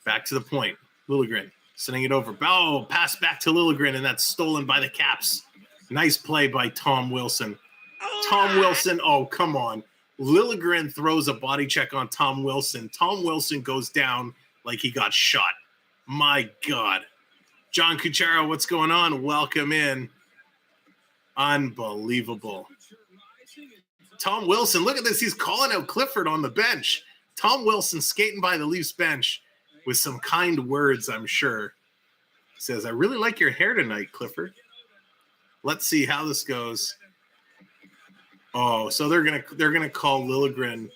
Back to the point. Liljegren sending it over. Oh, pass back to Liljegren, and that's stolen by the Caps. Nice play by Tom Wilson. Tom Wilson, oh, come on. Liljegren throws a body check on Tom Wilson. Tom Wilson goes down like he got shot. My God. John Cucharo, what's going on? Welcome in. Unbelievable. Tom Wilson, look at this. He's calling out Clifford on the bench. Tom Wilson skating by the Leafs bench with some kind words, I'm sure. He says, I really like your hair tonight, Clifford. Let's see how this goes. Oh, so they're gonna call Liljegren.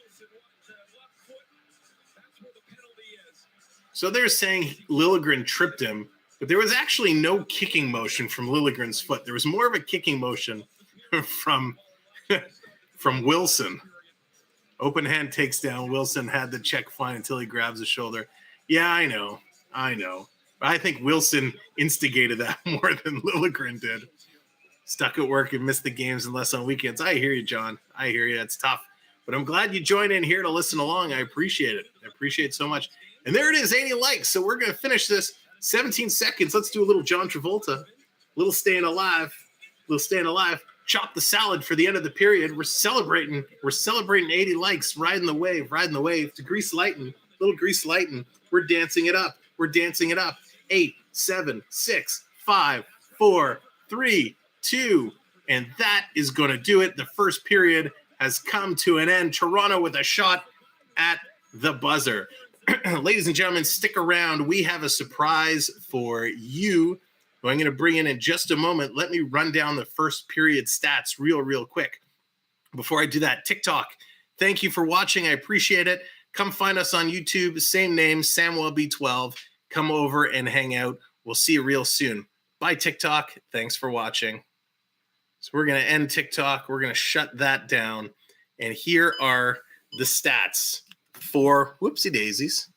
So they're saying Liljegren tripped him, but there was actually no kicking motion from Liljegren's foot. There was more of a kicking motion from Wilson. Open hand takes down. Wilson had the check fine until he grabs the shoulder. Yeah, I know. I think Wilson instigated that more than Liljegren did. Stuck at work and missed the games unless on weekends. I hear you, John. I hear you. It's tough. But I'm glad you joined in here to listen along. I appreciate it. I appreciate it so much. And there it is, 80 likes. So we're going to finish this 17 seconds. Let's do a little John Travolta. Little staying alive. Chop the salad for the end of the period. We're celebrating 80 likes. Riding the wave. To Grease Lighten. Little Grease Lighten. We're dancing it up. 8, 7, 6, 5, 4, 3, 2, and that is going to do it. The first period has come to an end. Toronto with a shot at the buzzer. Ladies and gentlemen, stick around. We have a surprise for you, who I'm going to bring in just a moment. Let me run down the first period stats real quick. Before I do that, TikTok, thank you for watching. I appreciate it. Come find us on YouTube. Same name, Samwelb12. Come over and hang out. We'll see you real soon. Bye, TikTok. Thanks for watching. So we're going to end TikTok. We're going to shut that down. And here are the stats for whoopsie daisies.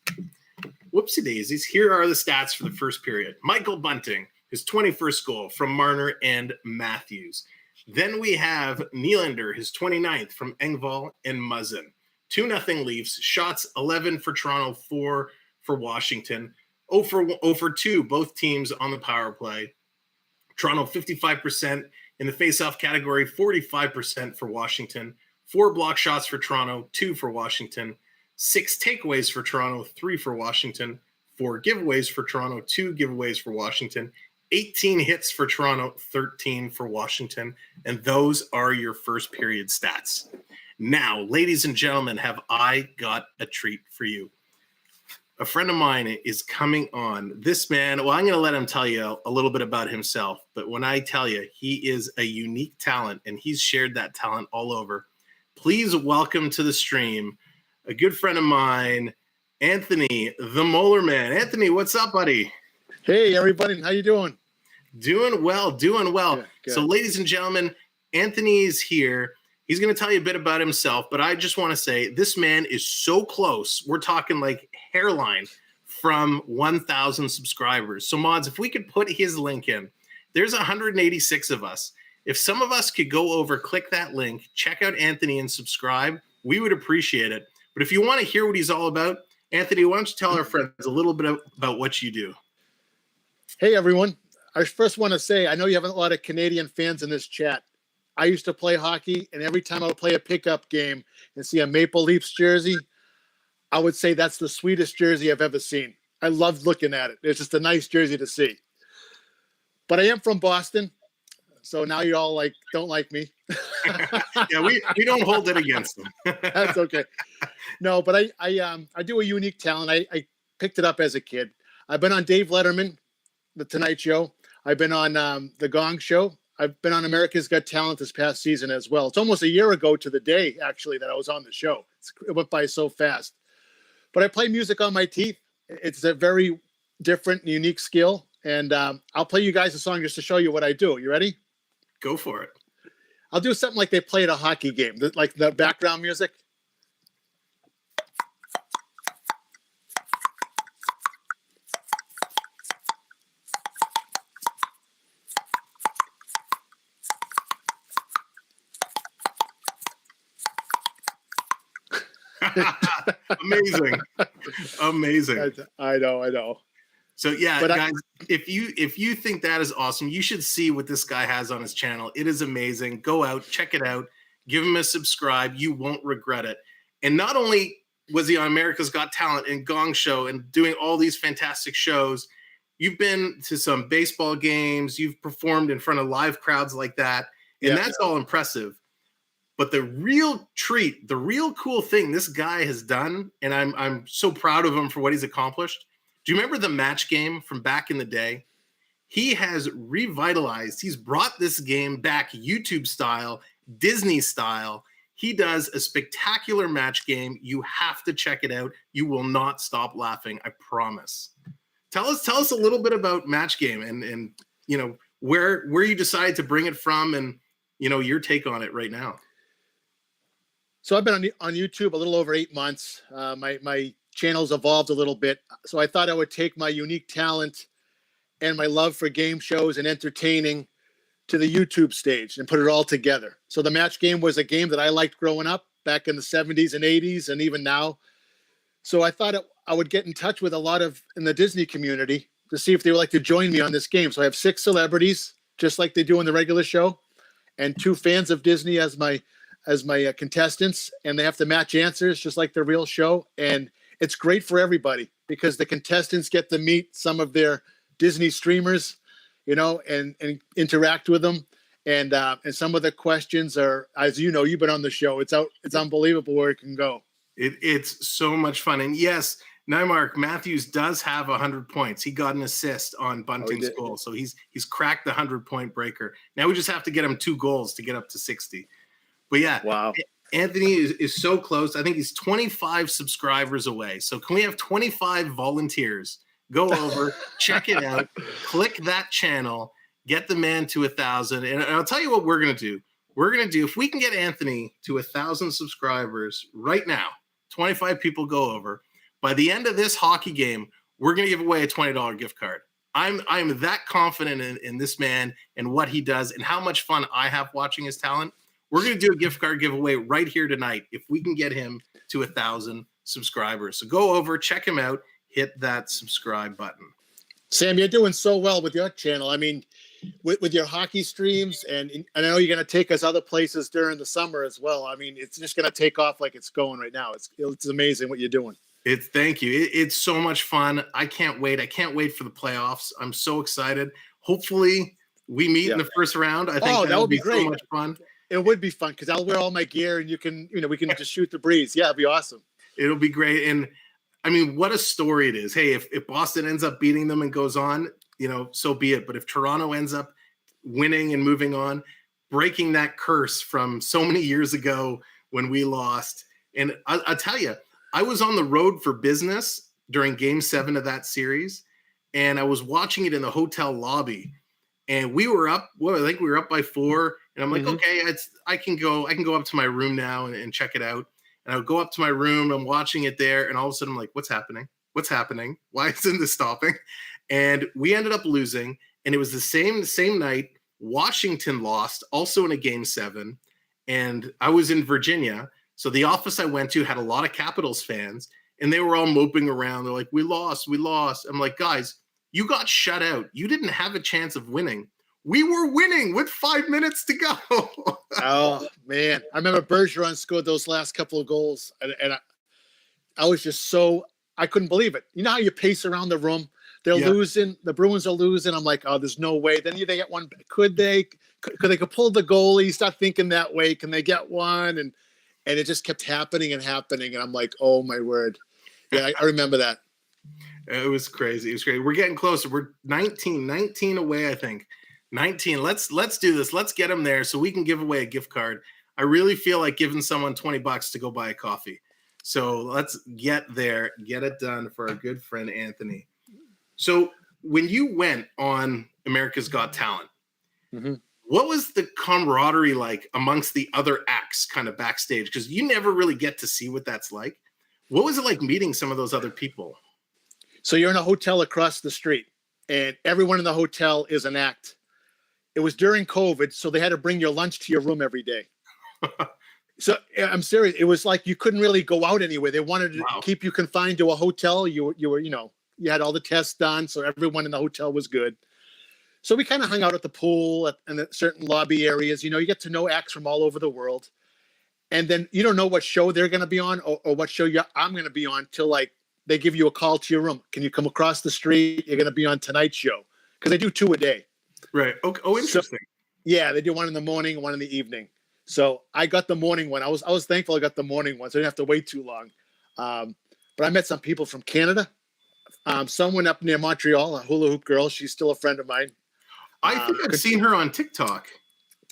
Here are the stats for the first period. Michael Bunting, his 21st goal from Marner and Matthews. Then we have Nylander, his 29th from Engvall and Muzzin. 2-0 Leafs. Shots 11 for Toronto, 4 for Washington. 0 for 2, both teams on the power play. Toronto 55% in the faceoff category, 45% for Washington. 4 block shots for Toronto, 2 for Washington. 6 takeaways for Toronto, 3 for Washington. 4 giveaways for Toronto, 2 giveaways for Washington. 18 hits for Toronto, 13 for Washington. And those are your first period stats. Now, ladies and gentlemen, have I got a treat for you. A friend of mine is coming on. This man, well, I'm going to let him tell you a little bit about himself. But when I tell you, he is a unique talent, and he's shared that talent all over. Please welcome to the stream a good friend of mine, Anthony, the Molar Man. Anthony, what's up, buddy? Hey, everybody. How you doing? Doing well. Good. So, ladies and gentlemen, Anthony is here. He's going to tell you a bit about himself, but I just want to say this man is so close. We're talking like hairline from 1,000 subscribers. So, mods, if we could put his link in, there's 186 of us. If some of us could go over, click that link, check out Anthony and subscribe, we would appreciate it. But if you want to hear what he's all about, Anthony, why don't you tell our friends a little bit about what you do? Hey, everyone. I first want to say, I know you have a lot of Canadian fans in this chat. I used to play hockey, and every time I would play a pickup game and see a Maple Leafs jersey, I would say that's the sweetest jersey I've ever seen. I loved looking at it. It's just a nice jersey to see. But I am from Boston, so now you all don't like me. Yeah, we don't hold it against them. That's okay. No, but I do a unique talent. I picked it up as a kid. I've been on Dave Letterman, The Tonight Show. I've been on The Gong Show. I've been on America's Got Talent this past season as well. It's almost a year ago to the day, actually, that I was on the show. It went by so fast. But I play music on my teeth. It's a very different and unique skill. And I'll play you guys a song just to show you what I do. You ready? Go for it. I'll do something like they play at a hockey game, like the background music. Amazing. I know. So yeah, guys, if you think that is awesome, you should see what this guy has on his channel. It is amazing. Go out, check it out, give him a subscribe. You won't regret it. And not only was he on America's Got Talent and Gong Show and doing all these fantastic shows, you've been to some baseball games, you've performed in front of live crowds like that, and that's all impressive. But the real treat, the real cool thing this guy has done, and I'm so proud of him for what he's accomplished. Do you remember the match game from back in the day? He has revitalized. He's brought this game back YouTube style, Disney style. He does a spectacular match game. You have to check it out. You will not stop laughing, I promise. Tell us a little bit about match game and you know where you decided to bring it from and you know your take on it right now. So I've been on YouTube a little over 8 months. My channel's evolved a little bit. So I thought I would take my unique talent and my love for game shows and entertaining to the YouTube stage and put it all together. So the match game was a game that I liked growing up back in the 70s and 80s and even now. So I thought I would get in touch with a lot of in the Disney community to see if they would like to join me on this game. So I have 6 celebrities, just like they do in the regular show, and 2 fans of Disney as my contestants, and they have to match answers just like the real show. And it's great for everybody because the contestants get to meet some of their Disney streamers, you know, and interact with them. And some of the questions are, as you know, you've been on the show. It's unbelievable where it can go. It's so much fun. And yes, Nymark Matthews does have 100 points. He got an assist on Bunting's goal. So he's cracked the 100-point breaker. Now we just have to get him 2 goals to get up to 60. But yeah, wow. Anthony is so close. I think he's 25 subscribers away. So can we have 25 volunteers go over, check it out, click that channel, get the man to 1,000. And I'll tell you what we're going to do. We're going to do, if we can get Anthony to 1,000 subscribers right now, 25 people go over. By the end of this hockey game, we're going to give away a $20 gift card. I'm that confident in this man and what he does and how much fun I have watching his talent. We're going to do a gift card giveaway right here tonight if we can get him to 1,000 subscribers. So go over, check him out, hit that subscribe button. Sam, you're doing so well with your channel. I mean, with your hockey streams, and I know you're going to take us other places during the summer as well. I mean, it's just going to take off like it's going right now. It's amazing what you're doing. Thank you. It's so much fun. I can't wait. I can't wait for the playoffs. I'm so excited. Hopefully we meet in the first round. I think that would be great. So much fun. It would be fun because I'll wear all my gear and we can just shoot the breeze. Yeah, it'd be awesome. It'll be great. And I mean, what a story it is. Hey, if Boston ends up beating them and goes on, you know, so be it. But if Toronto ends up winning and moving on, breaking that curse from so many years ago when we lost. And I'll tell you, I was on the road for business during Game 7 of that series, and I was watching it in the hotel lobby. And we were up. Well, I think we were up by 4. And I'm like, okay, I can go up to my room now and check it out. And I'll go up to my room. I'm watching it there, and all of a sudden I'm like, what's happening? What's happening? Why isn't this stopping? And we ended up losing. And it was the same night. Washington lost, also in a Game 7. And I was in Virginia. So the office I went to had a lot of Capitals fans, and they were all moping around. They're like, we lost. I'm like, guys, you got shut out. You didn't have a chance of winning. We were winning with 5 minutes to go. Oh, man. I remember Bergeron scored those last couple of goals, and I was just I couldn't believe it. You know how you pace around the room? They're losing. The Bruins are losing. I'm like, oh, there's no way. Then they get one. Could they pull the goalie? Start thinking that way. Can they get one? And it just kept happening. And I'm like, oh, my word. Yeah, I remember that. It was crazy. It was great. We're getting closer. We're 19 away, I think. 19. Let's do this. Let's get them there so we can give away a gift card. I really feel like giving someone $20 to go buy a coffee. So let's get there, get it done for our good friend Anthony. So when you went on America's Got Talent, what was the camaraderie like amongst the other acts kind of backstage? Because you never really get to see what that's like. What was it like meeting some of those other people? So you're in a hotel across the street, and everyone in the hotel is an act. It was during COVID, so they had to bring your lunch to your room every day. So I'm serious. It was like you couldn't really go out anywhere. They wanted to keep you confined to a hotel. You were, you had all the tests done, so everyone in the hotel was good. So we kind of hung out at the pool and at certain lobby areas. You get to know acts from all over the world. And then you don't know what show they're going to be on or what show I'm going to be on till like they give you a call to your room. Can you come across the street? You're going to be on tonight's show. Because they do 2 a day. Right. Oh, interesting. So, yeah, they do one in the morning, one in the evening. So I got the morning one. I was thankful I got the morning one, so I didn't have to wait too long. But I met some people from Canada. Someone up near Montreal, a hula hoop girl. She's still a friend of mine. I think I've seen her on TikTok.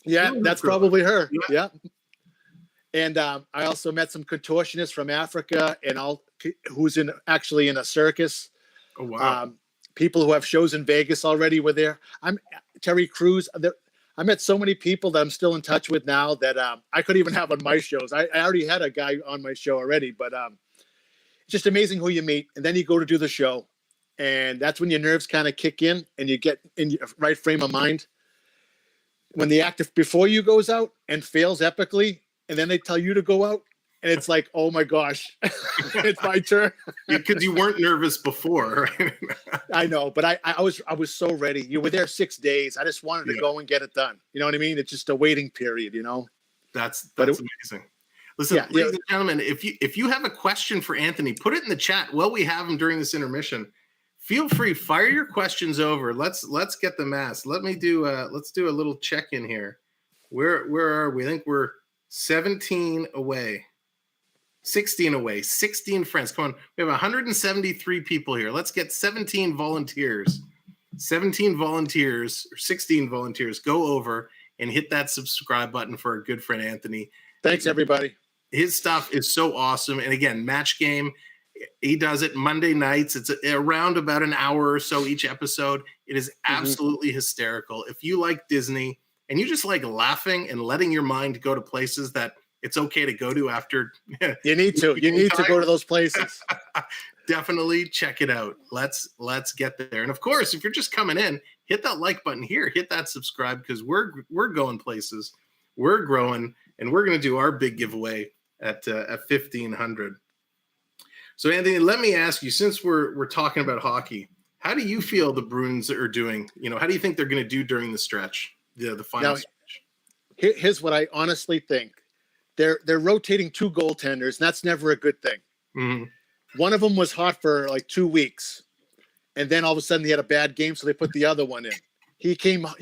Yeah, that's probably her. Yeah. And I also met some contortionists from Africa and who's actually in a circus. Oh, wow. People who have shows in Vegas already were there. Terry Crews. I met so many people that I'm still in touch with now that I could even have on my shows. I already had a guy on my show already, but it's just amazing who you meet. And then you go to do the show. And that's when your nerves kind of kick in and you get in your right frame of mind. When the actor before you goes out and fails epically, and then they tell you to go out, and it's like, oh my gosh, it's my turn. Because you weren't nervous before, right? I know, but I was so ready. You were there 6 days. I just wanted to go and get it done. You know what I mean? It's just a waiting period, you know? That's amazing. Listen, ladies and gentlemen, if you have a question for Anthony, put it in the chat while we have him during this intermission. Feel free, fire your questions over. Let's get the mass. Let's do a little check-in here. Where are we? I think we're 17 away. 16 away. 16 friends. Come on. We have 173 people here. Let's get 17 volunteers. 17 volunteers or 16 volunteers. Go over and hit that subscribe button for our good friend Anthony. Thanks, everybody. His stuff is so awesome. And again, Match Game. He does it Monday nights. It's around about an hour or so each episode. It is absolutely hysterical. If you like Disney and you just like laughing and letting your mind go to places that it's okay to go to after. You need to go to those places. Definitely check it out. Let's get there. And of course, if you're just coming in, hit that like button here, hit that subscribe, because we're going places. We're growing, and we're going to do our big giveaway at 1,500. So, Anthony, let me ask you, since we're talking about hockey, how do you feel the Bruins are doing? You know, how do you think they're going to do during the stretch, the final stretch? Here's what I honestly think. They're rotating 2 goaltenders, and that's never a good thing. Mm-hmm. One of them was hot for like 2 weeks, and then all of a sudden he had a bad game, so they put the other one in. He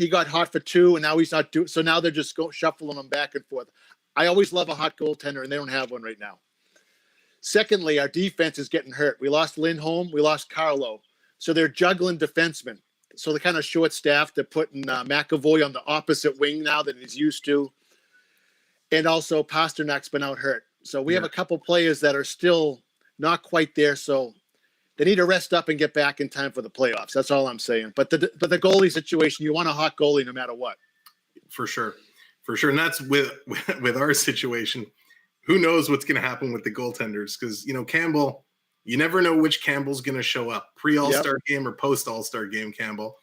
got hot for 2, and now he's not doing. So now they're just shuffling them back and forth. I always love a hot goaltender, and they don't have one right now. Secondly, our defense is getting hurt. We lost Lindholm. We lost Carlo. So they're juggling defensemen. So they're kind of short-staffed. They're putting McAvoy on the opposite wing now than he's used to. And also Pasternak's been out hurt. So we have a couple players that are still not quite there. So they need to rest up and get back in time for the playoffs. That's all I'm saying. But the goalie situation, you want a hot goalie no matter what. For sure. And that's with our situation. Who knows what's going to happen with the goaltenders? Because, you know, Campbell, you never know which Campbell's going to show up, pre-All-Star game or post-All-Star game Campbell.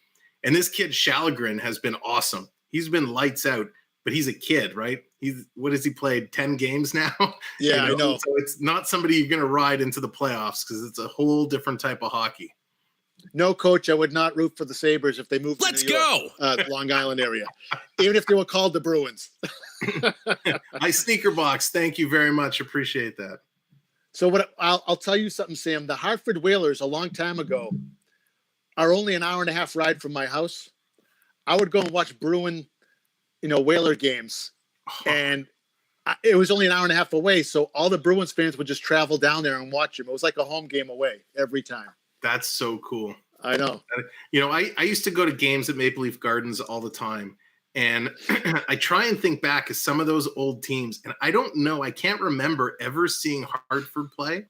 And this kid, Shalgren, has been awesome. He's been lights out, but he's a kid, right? What has he played, 10 games now? Yeah, I know. So it's not somebody you're going to ride into the playoffs because it's a whole different type of hockey. No, coach, I would not root for the Sabres if they moved to New York, Long Island area, even if they were called the Bruins. Hi, Sneaker Box. Thank you very much. Appreciate that. So I'll tell you something, Sam. The Hartford Whalers a long time ago are only an hour and a half ride from my house. I would go and watch Bruin, Whaler games, and it was only an hour and a half away. So all the Bruins fans would just travel down there and watch them. It was like a home game away every time. That's so cool. I know. I used to go to games at Maple Leaf Gardens all the time. And I try and think back of some of those old teams. And I don't know. I can't remember ever seeing Hartford play.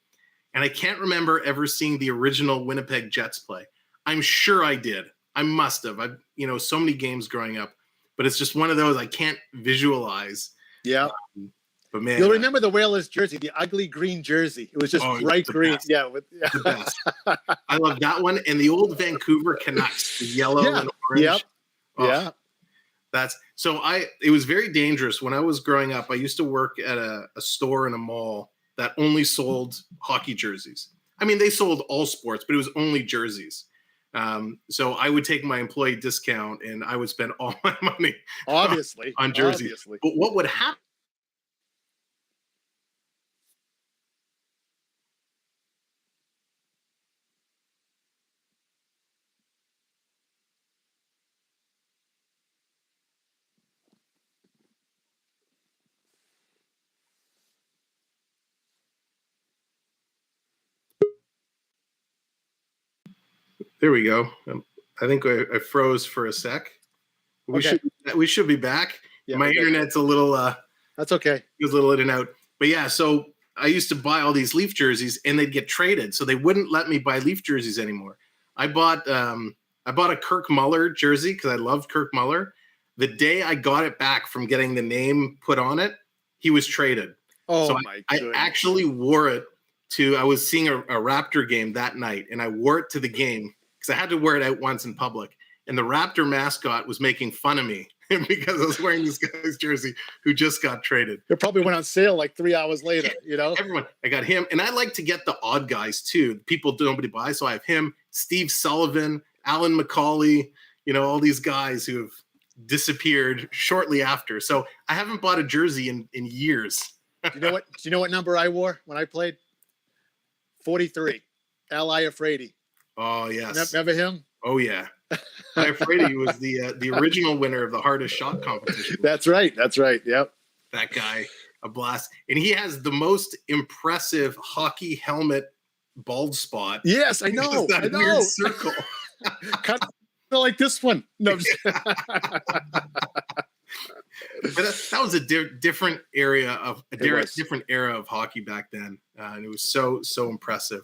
And I can't remember ever seeing the original Winnipeg Jets play. I'm sure I did. I must have. I've, so many games growing up. But it's just one of those I can't visualize. Yeah. But man, you'll remember the Whalers jersey, the ugly green jersey. It was just bright green. Best. The best. I love that one. And the old Vancouver Canucks, the yellow and orange. Yep. Oh, yeah. It was very dangerous when I was growing up. I used to work at a store in a mall that only sold hockey jerseys. I mean, they sold all sports, but it was only jerseys. So I would take my employee discount and I would spend all my money on jerseys. Obviously. But what would happen? There we go. I think I froze for a sec. We should be back. Yeah, my internet's a little that's okay. It was a little in and out. But yeah, so I used to buy all these Leaf jerseys and they'd get traded. So they wouldn't let me buy Leaf jerseys anymore. I bought a Kirk Muller jersey because I loved Kirk Muller. The day I got it back from getting the name put on it, he was traded. Oh, so my I actually wore it I was seeing a Raptor game that night, and I wore it to the game because I had to wear it out once in public. And the Raptor mascot was making fun of me because I was wearing this guy's jersey who just got traded. It probably went on sale like 3 hours later, you know? Everyone. I got him. And I like to get the odd guys too. People nobody buys. So I have him, Steve Sullivan, Alan McCauley, all these guys who have disappeared shortly after. So I haven't bought a jersey in years. Do you know what number I wore when I played? 43. Al Iafrate. Oh, yes. Remember him? Oh, yeah. Iafrate was the original winner of the hardest shot competition. That's right. Yep. That guy, a blast. And he has the most impressive hockey helmet bald spot. Yes, I know. That weird circle. Kind of like this one. No, that was a different era of different era of hockey back then, and it was so impressive.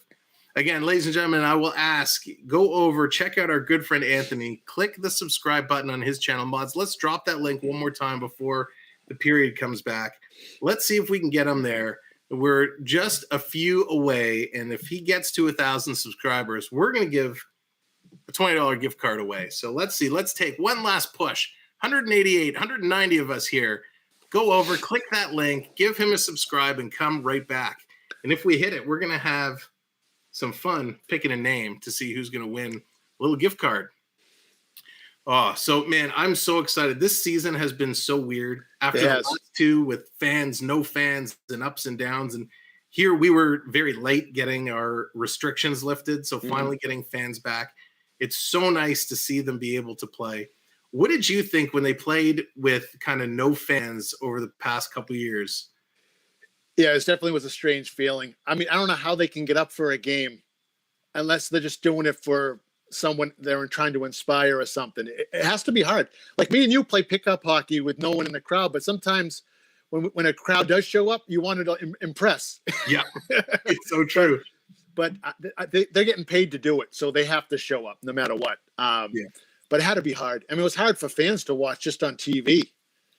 Again, ladies and gentlemen, I will ask, go over, check out our good friend Anthony, click the subscribe button on his channel. Mods, let's drop that link one more time before the period comes back. Let's see if we can get him there. We're just a few away, and if he gets to 1,000 subscribers, we're going to give a $20 gift card away. So let's see. Let's take one last push. 188, 190 of us here. Go over, click that link, give him a subscribe, and come right back. And if we hit it, we're going to have some fun picking a name to see who's going to win a little gift card. Oh, so, man, I'm so excited. This season has been so weird. After the last two with fans, no fans, and ups and downs. And here we were very late getting our restrictions lifted, so finally getting fans back. It's so nice to see them be able to play. What did you think when they played with kind of no fans over the past couple of years? Yeah, it definitely was a strange feeling. I mean, I don't know how they can get up for a game unless they're just doing it for someone they're trying to inspire or something. It has to be hard. Like me and you play pickup hockey with no one in the crowd, but sometimes when a crowd does show up, you want to impress. Yeah, it's so true. But they're getting paid to do it, so they have to show up no matter what. But it had to be hard. I mean, it was hard for fans to watch just on TV.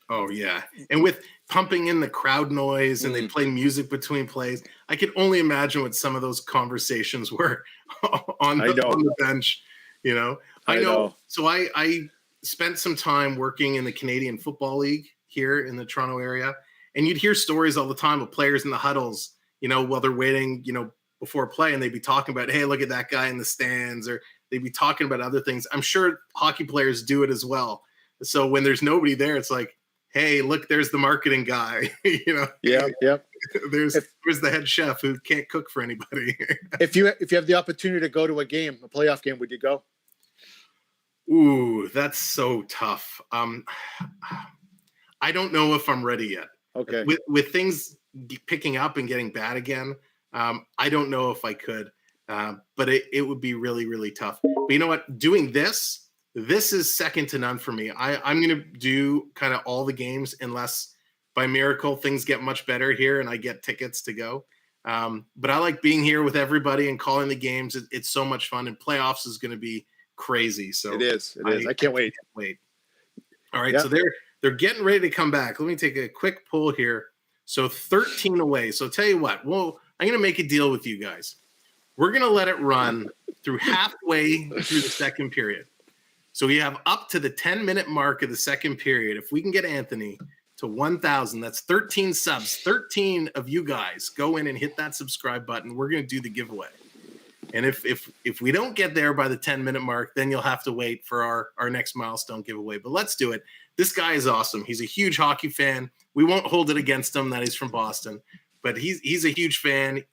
Oh, yeah. And with pumping in the crowd noise and they play music between plays, I could only imagine what some of those conversations were on the bench. I know. So I spent some time working in the Canadian Football League here in the Toronto area. And you'd hear stories all the time of players in the huddles, while they're waiting, before play, and they'd be talking about, hey, look at that guy in the stands, or they'd be talking about other things. I'm sure hockey players do it as well. So when there's nobody there, it's like, hey, look, there's the marketing guy. Yeah. There's the head chef who can't cook for anybody. If you have the opportunity to go to a playoff game, would you go? Ooh, that's so tough. I don't know if I'm ready yet. Okay. With things picking up and getting bad again, I don't know if I could. But it would be really, really tough. But you know what? Doing this is second to none for me. I'm going to do kind of all the games unless by miracle things get much better here and I get tickets to go. But I like being here with everybody and calling the games. It's so much fun, and playoffs is going to be crazy. So it is. I can't wait. All right. Yeah. So they're getting ready to come back. Let me take a quick pull here. So 13 away. So tell you what, well, I'm going to make a deal with you guys. We're going to let it run through halfway through the second period. So we have up to the 10-minute mark of the second period. If we can get Anthony to 1,000, that's 13 subs. 13 of you guys go in and hit that subscribe button. We're going to do the giveaway. And if we don't get there by the 10-minute mark, then you'll have to wait for our next milestone giveaway. But let's do it. This guy is awesome. He's a huge hockey fan. We won't hold it against him that he's from Boston, but he's a huge fan.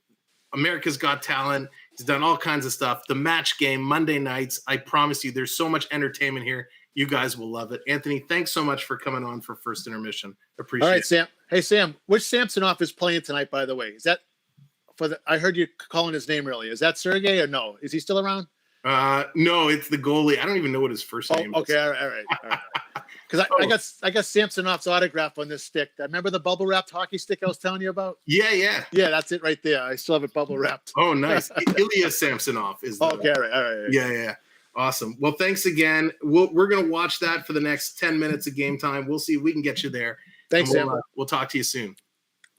America's Got Talent. He's done all kinds of stuff. The Match Game, Monday nights. I promise you, there's so much entertainment here. You guys will love it. Anthony, thanks so much for coming on for First Intermission. Appreciate it. All right, Sam. Hey, Sam, which Samsonov is playing tonight, by the way? Is that I heard you calling his name earlier. Is that Sergey or no? Is he still around? No, it's the goalie. I don't even know what his first name is. Okay, all right. Because I got Samsonov's autograph on this stick. Remember the bubble wrapped hockey stick I was telling you about? Yeah. Yeah, that's it right there. I still have it bubble wrapped. Oh, nice. Ilya Samsonov is the Okay, all right. Yeah. Awesome. Well, thanks again. We're going to watch that for the next 10 minutes of game time. We'll see if we can get you there. Thanks, Sam. We'll talk to you soon.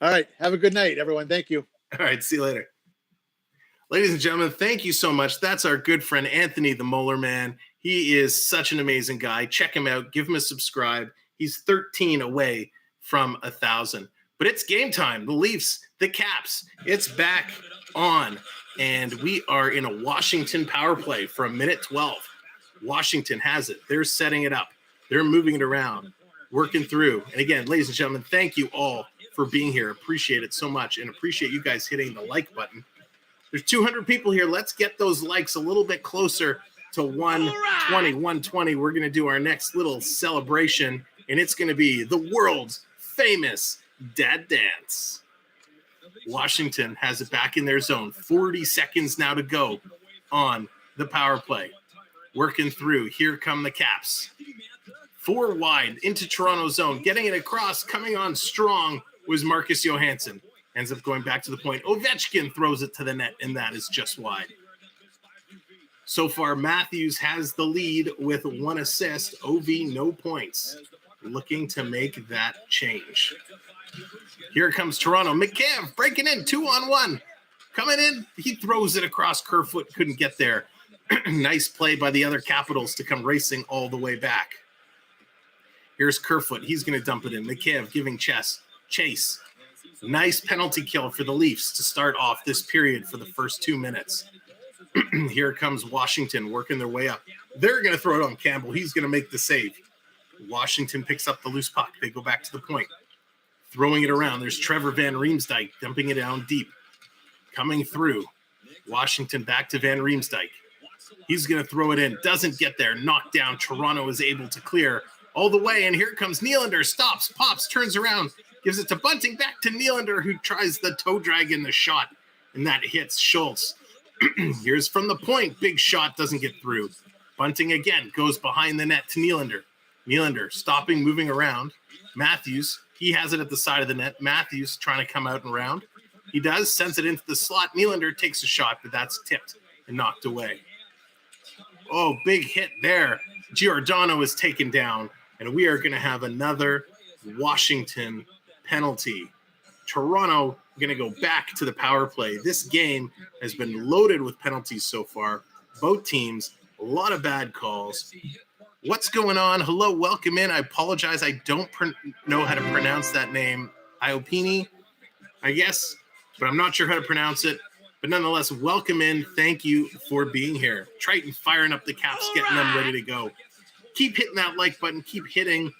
All right. Have a good night, everyone. Thank you. All right. See you later. Ladies and gentlemen, thank you so much. That's our good friend, Anthony the Molar Man. He is such an amazing guy. Check him out. Give him a subscribe. He's 13 away from 1,000. But it's game time. The Leafs, the Caps, it's back on. And we are in a Washington power play for a minute 12. Washington has it. They're setting it up. They're moving it around, working through. And again, ladies and gentlemen, thank you all for being here. Appreciate it so much, and appreciate you guys hitting the like button. There's 200 people here. Let's get those likes a little bit closer to 120. We're going to do our next little celebration, and it's going to be the world's famous dad dance. Washington has it back in their zone. 40 seconds now to go on the power play. Working through. Here come the Caps. 4 wide into Toronto zone. Getting it across. Coming on strong was Marcus Johansson. Ends up going back to the point. Ovechkin throws it to the net, and that is just wide. So far, Matthews has the lead with 1 assist. OV, no points. Looking to make that change. Here comes Toronto. McCabe breaking in, 2-on-1. Coming in, he throws it across. Kerfoot couldn't get there. Nice play by the other Capitals to come racing all the way back. Here's Kerfoot. He's going to dump it in. McCabe giving Chase. Nice penalty kill for the Leafs to start off this period for the first 2 minutes. Here comes Washington working their way up. They're going to throw it on Campbell. He's going to make the save. Washington picks up the loose puck. They go back to the point. Throwing it around. There's Trevor Van Riemsdyk dumping it down deep. Coming through. Washington back to Van Riemsdyk. He's going to throw it in. Doesn't get there. Knocked down. Toronto is able to clear all the way. And here comes Nylander. Stops, pops, turns around. Gives it to Bunting, back to Nylander, who tries the toe drag in the shot. And that hits Schultz. Here's from the point. Big shot, doesn't get through. Bunting again goes behind the net to Nylander. Nylander stopping, moving around. Matthews, he has it at the side of the net. Matthews trying to come out and around. He does, sends it into the slot. Nylander takes a shot, but that's tipped and knocked away. Oh, big hit there. Giordano is taken down, and we are going to have another Washington penalty. Toronto going to go back to the power play. This game has been loaded with penalties so far. Both teams, a lot of bad calls. What's going on? Hello, welcome in. I apologize. I don't know how to pronounce that name. Iopini, I guess, but I'm not sure how to pronounce it. But nonetheless, welcome in. Thank you for being here. Triton firing up the Caps, getting them ready to go. Keep hitting that like button. Keep hitting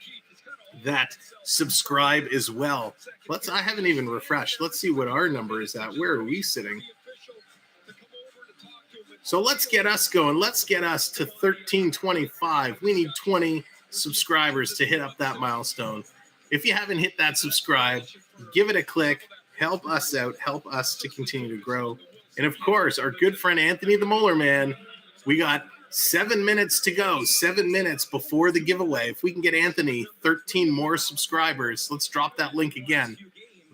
that subscribe as well. I haven't even refreshed. Let's see what our number is at. Where are we sitting? So let's get us going. Let's get us to 1325. We need 20 subscribers to hit up that milestone. If you haven't hit that subscribe, give it a click. Help us out. Help us to continue to grow. And of course, our good friend Anthony the Molar Man, we got 7 minutes to go, 7 minutes before the giveaway. If we can get Anthony 13 more subscribers, let's drop that link again.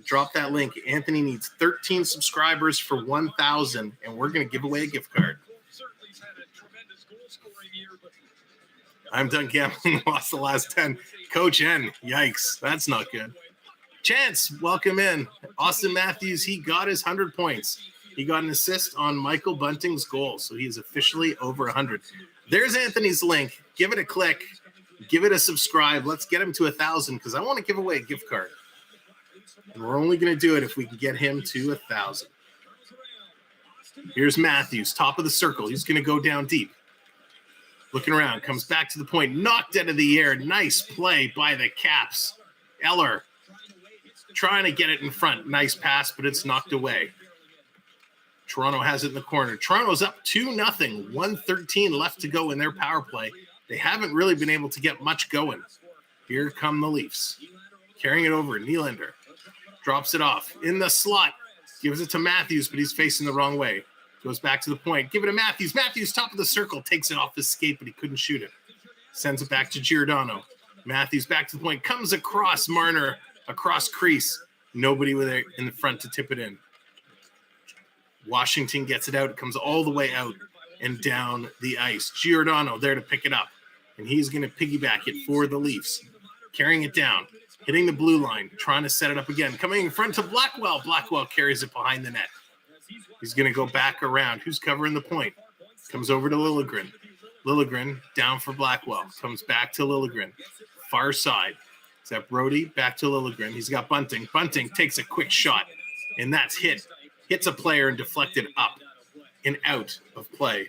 Drop that link. Anthony needs 13 subscribers for 1,000, and we're going to give away a gift card. I'm done gambling. Lost the last 10. Coach N. Yikes. That's not good. Chance, welcome in. Austin Matthews, he got his 100 points. He got an assist on Michael Bunting's goal, so he is officially over 100. There's Anthony's link. Give it a click. Give it a subscribe. Let's get him to 1,000 because I want to give away a gift card. And we're only going to do it if we can get him to 1,000. Here's Matthews, top of the circle. He's going to go down deep. Looking around, comes back to the point, knocked out of the air. Nice play by the Caps. Eller trying to get it in front. Nice pass, but it's knocked away. Toronto has it in the corner. Toronto's up 2-0. 1:13 left to go in their power play. They haven't really been able to get much going. Here come the Leafs. Carrying it over. Nylander drops it off in the slot. Gives it to Matthews, but he's facing the wrong way. Goes back to the point. Give it to Matthews. Matthews, top of the circle, takes it off his skate, but he couldn't shoot it. Sends it back to Giordano. Matthews back to the point. Comes across Marner, across crease. Nobody there in the front to tip it in. Washington gets it out. It comes all the way out and down the ice. Giordano there to pick it up. And he's going to piggyback it for the Leafs. Carrying it down. Hitting the blue line. Trying to set it up again. Coming in front to Blackwell. Blackwell carries it behind the net. He's going to go back around. Who's covering the point? Comes over to Liljegren. Liljegren down for Blackwell. Comes back to Liljegren. Far side. Is that Brody? Back to Liljegren. He's got Bunting. Bunting takes a quick shot. And that's hit. Hits a player and deflected up and out of play.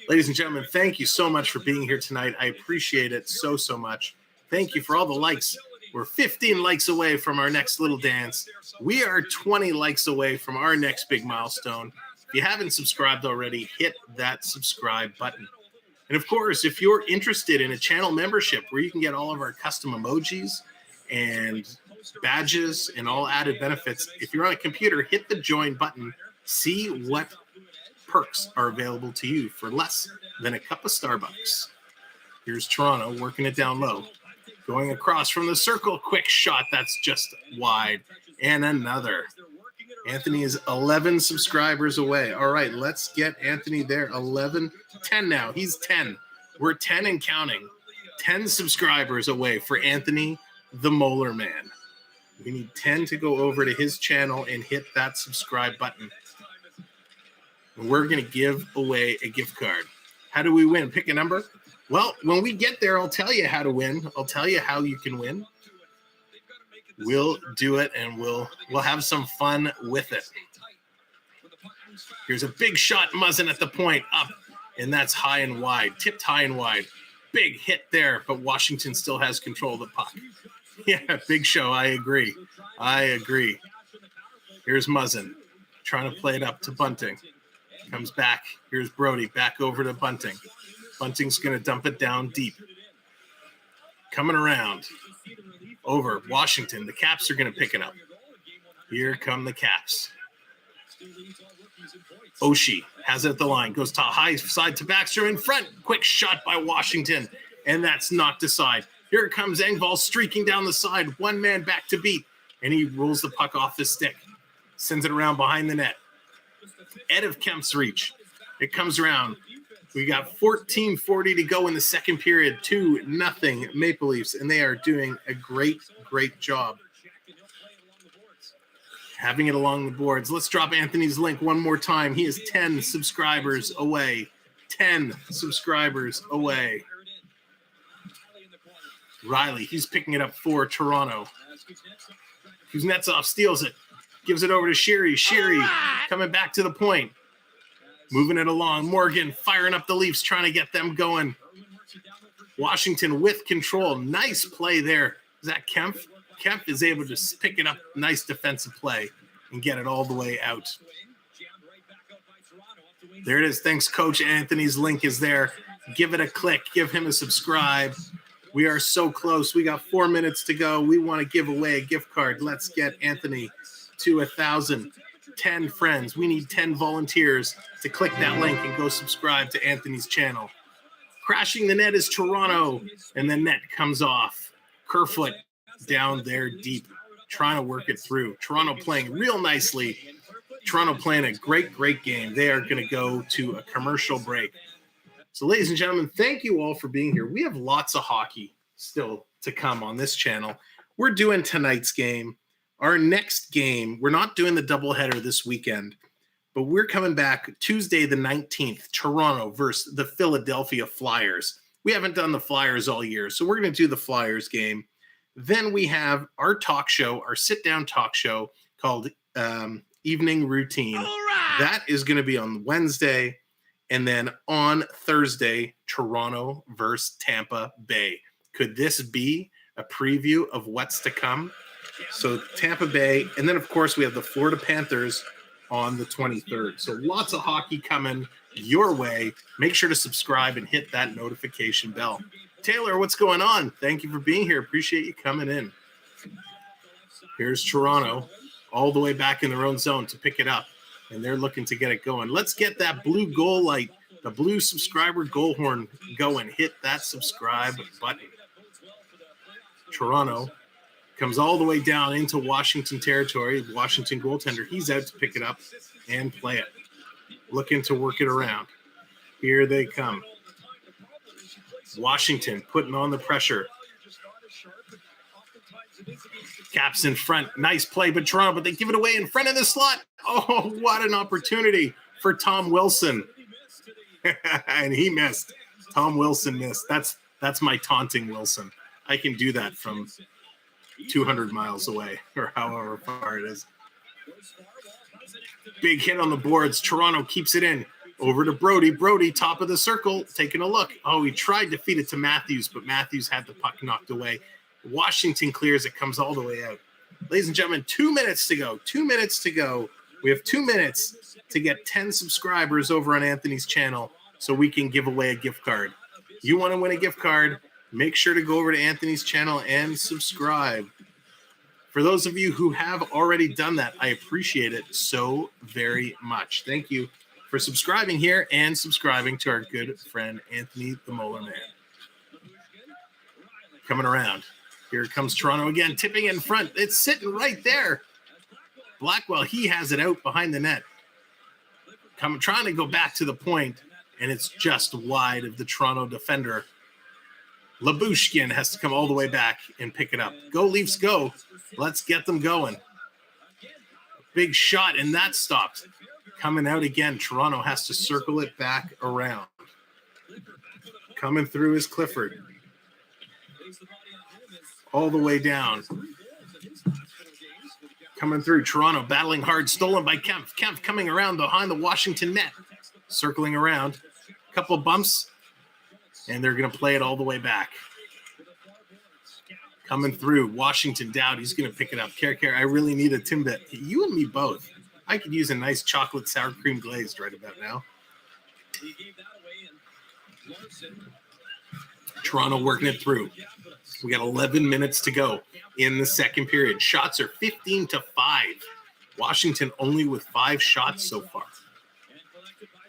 Ladies and gentlemen, thank you so much for being here tonight. I appreciate it so much. Thank you for all the likes. We're 15 likes away from our next little dance. We are 20 likes away from our next big milestone. If you haven't subscribed already, hit that subscribe button. And of course, if you're interested in a channel membership where you can get all of our custom emojis and badges and all added benefits, if you're on a computer, hit the join button. See what perks are available to you for less than a cup of Starbucks. Here's Toronto working it down low. Going across from the circle, quick shot. That's just wide. And another. Anthony is 11 subscribers away. All right, let's get Anthony there. 11, 10 now. He's 10. We're 10 and counting. 10 subscribers away for Anthony, the Molar Man. We need 10 to go over to his channel and hit that subscribe button. And we're going to give away a gift card. How do we win? Pick a number. Well, when we get there, I'll tell you how to win. I'll tell you how you can win. We'll do it, and we'll have some fun with it. Here's a big shot, Muzzin at the point, up, and that's high and wide, tipped high and wide. Big hit there, but Washington still has control of the puck. Yeah, big show. I agree. Here's Muzzin trying to play it up to Bunting. Comes back. Here's Brody back over to Bunting. Bunting's going to dump it down deep. Coming around. Over Washington. The Caps are going to pick it up. Here come the Caps. Oshie has it at the line. Goes to high side to Baxter in front. Quick shot by Washington. And that's knocked aside. Here comes Engvall streaking down the side. One man back to beat. And he rolls the puck off his stick. Sends it around behind the net. Ed of Kemp's reach. It comes around. We got 14:40 to go in the second period. 2-0 Maple Leafs. And they are doing a great job having it along the boards. Let's drop Anthony's link one more time. He is 10 subscribers away. 10 subscribers away. Riley, he's picking it up for Toronto. Kuznetsov steals it. Gives it over to Sheary. Sheary coming back to the point. Moving it along. Morgan firing up the Leafs, trying to get them going. Washington with control. Nice play there. Is that Kemp? Kemp is able to pick it up. Nice defensive play and get it all the way out. There it is. Thanks, Coach. Anthony's link is there. Give it a click. Give him a subscribe. We are so close. We got 4 minutes to go. We want to give away a gift card. Let's get Anthony to 1,000. 10 friends. We need 10 volunteers to click that link and go subscribe to Anthony's channel. Crashing the net is Toronto, and the net comes off. Kerfoot down there deep, trying to work it through. Toronto playing real nicely. Toronto playing a great game. They are going to go to a commercial break. So, ladies and gentlemen, thank you all for being here. We have lots of hockey still to come on this channel. We're doing tonight's game. Our next game, we're not doing the doubleheader this weekend, but we're coming back Tuesday the 19th, Toronto versus the Philadelphia Flyers. We haven't done the Flyers all year, so we're going to do the Flyers game. Then we have our talk show, our sit-down talk show called Evening Routine. All right. That is going to be on Wednesday. And then on Thursday, Toronto versus Tampa Bay. Could this be a preview of what's to come? So Tampa Bay, and then, of course, we have the Florida Panthers on the 23rd. So lots of hockey coming your way. Make sure to subscribe and hit that notification bell. Taylor, what's going on? Thank you for being here. Appreciate you coming in. Here's Toronto all the way back in their own zone to pick it up. and they're looking to get it going. Let's get that blue goal light, the blue subscriber goal horn going. Hit that subscribe button. Toronto comes all the way down into Washington territory. Washington goaltender, he's out to pick it up and play it. Looking to work it around. Here they come. Washington putting on the pressure. Caps in front. Nice play by Toronto, but they give it away in front of the slot. Oh, what an opportunity for Tom Wilson. And he missed. Tom Wilson missed. That's my taunting Wilson. I can do that from 200 miles away or however far it is. Big hit on the boards. Toronto keeps it in. Over to Brody. Brody, top of the circle, taking a look. Oh, he tried to feed it to Matthews, but Matthews had the puck knocked away. Washington clears it, comes all the way out. Ladies and gentlemen, 2 minutes to go. 2 minutes to go. We have 2 minutes to get 10 subscribers over on Anthony's channel so we can give away a gift card. You want to win a gift card, make sure to go over to Anthony's channel and subscribe. For those of you who have already done that, I appreciate it so very much. Thank you for subscribing here and subscribing to our good friend Anthony the Molar Man. Coming around. Here comes Toronto again, tipping in front. It's sitting right there. Blackwell, he has it out behind the net. Trying to go back to the point, and it's just wide of the Toronto defender. Lyubushkin has to come all the way back and pick it up. Go, Leafs, go. Let's get them going. Big shot, and that stopped. Coming out again. Toronto has to circle it back around. Coming through is Clifford. All the way down. Coming through. Toronto battling hard. Stolen by Kempf. Kempf coming around behind the Washington net. Circling around. Couple bumps. And they're going to play it all the way back. Coming through. Washington down. He's going to pick it up. Care. I really need a Timbit. You and me both. I could use a nice chocolate sour cream glazed right about now. Toronto working it through. We got 11 minutes to go in the second period. Shots are 15-5. Washington only with 5 shots so far.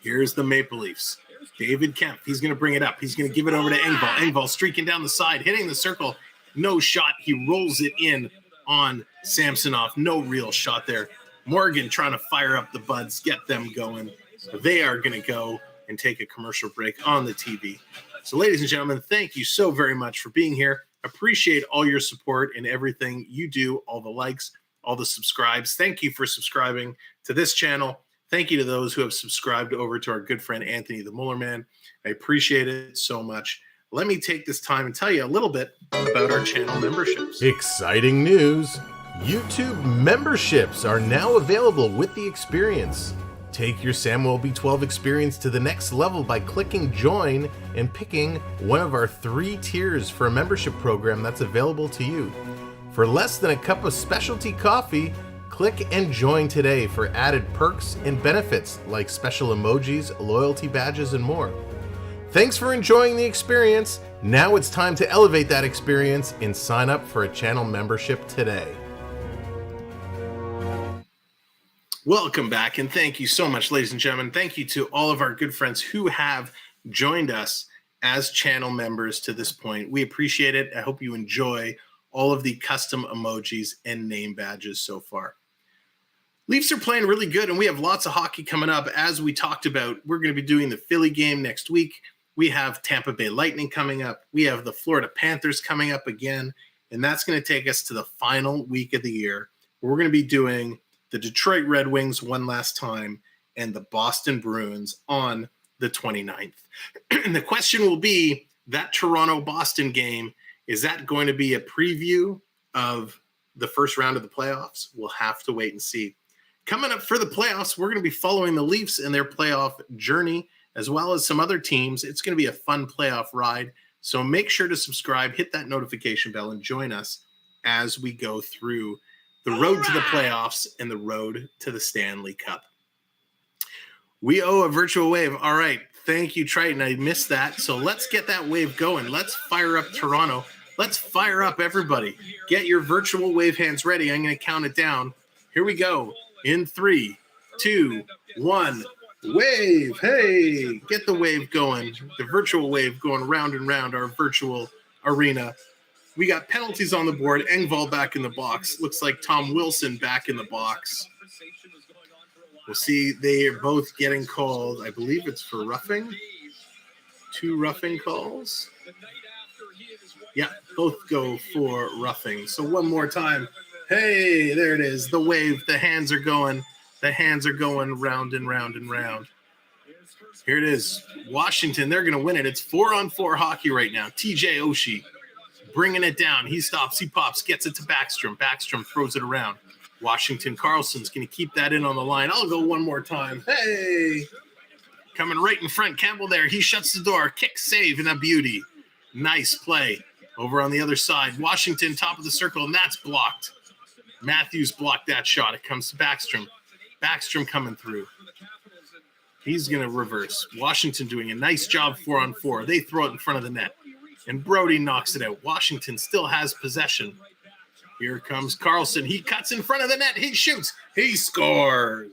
Here's the Maple Leafs. David Kempf, he's going to bring it up. He's going to give it over to Engvall. Engvall streaking down the side, hitting the circle. No shot. He rolls it in on Samsonov. No real shot there. Morgan trying to fire up the buds, get them going. They are going to go and take a commercial break on the TV. So, ladies and gentlemen, thank you so very much for being here. Appreciate all your support and everything you do, all the likes, all the subscribes. Thank you for subscribing to this channel. Thank you to those who have subscribed over to our good friend Anthony the Molar Man. I appreciate it so much. Let me take this time and tell you a little bit about our channel memberships. Exciting news! YouTube memberships are now available with the experience. Take your Samwelb12 experience to the next level by clicking join and picking one of our 3 tiers for a membership program that's available to you. For less than a cup of specialty coffee, click and join today for added perks and benefits like special emojis, loyalty badges, and more. Thanks for enjoying the experience. Now it's time to elevate that experience and sign up for a channel membership today. Welcome back, and thank you so much, ladies and gentlemen. Thank you to all of our good friends who have joined us as channel members to this point. We appreciate it. I hope you enjoy all of the custom emojis and name badges so far. Leafs are playing really good, and we have lots of hockey coming up. As we talked about, we're going to be doing the Philly game next week. We have Tampa Bay Lightning coming up. We have the Florida Panthers coming up again, and that's going to take us to the final week of the year. We're going to be doing the Detroit Red Wings one last time and the Boston Bruins on the 29th. And the question will be, that Toronto-Boston game, is that going to be a preview of the first round of the playoffs? We'll have to wait and see. Coming up for the playoffs, we're going to be following the Leafs and their playoff journey, as well as some other teams. It's going to be a fun playoff ride. So make sure to subscribe, hit that notification bell, and join us as we go through the road to the playoffs and the road to the Stanley Cup. We owe a virtual wave. All right. Thank you, Triton. I missed that. So let's get that wave going. Let's fire up Toronto. Let's fire up everybody. Get your virtual wave hands ready. I'm going to count it down. Here we go. In 3, 2, 1. Wave. Hey, get the wave going. The virtual wave going round and round our virtual arena. We got penalties on the board. Engvall back in the box. Looks like Tom Wilson back in the box. We'll see. They are both getting called. I believe it's for roughing. 2 roughing calls. Yeah, both go for roughing. So one more time. Hey, there it is. The wave. The hands are going. The hands are going round and round and round. Here it is. Washington, they're going to win it. It's 4-on-4 hockey right now. TJ Oshie bringing it down. He stops, he pops, gets it to Backstrom. Backstrom throws it around. Washington Carlson's going to keep that in on the line. I'll go one more time. Hey! Coming right in front. Campbell there. He shuts the door. Kick save and a beauty. Nice play. Over on the other side. Washington, top of the circle, and that's blocked. Matthews blocked that shot. It comes to Backstrom. Backstrom coming through. He's going to reverse. Washington doing a nice job 4-on-4. They throw it in front of the net. And Brody knocks it out. Washington still has possession. Here comes Carlson. He cuts in front of the net. He shoots. He scores.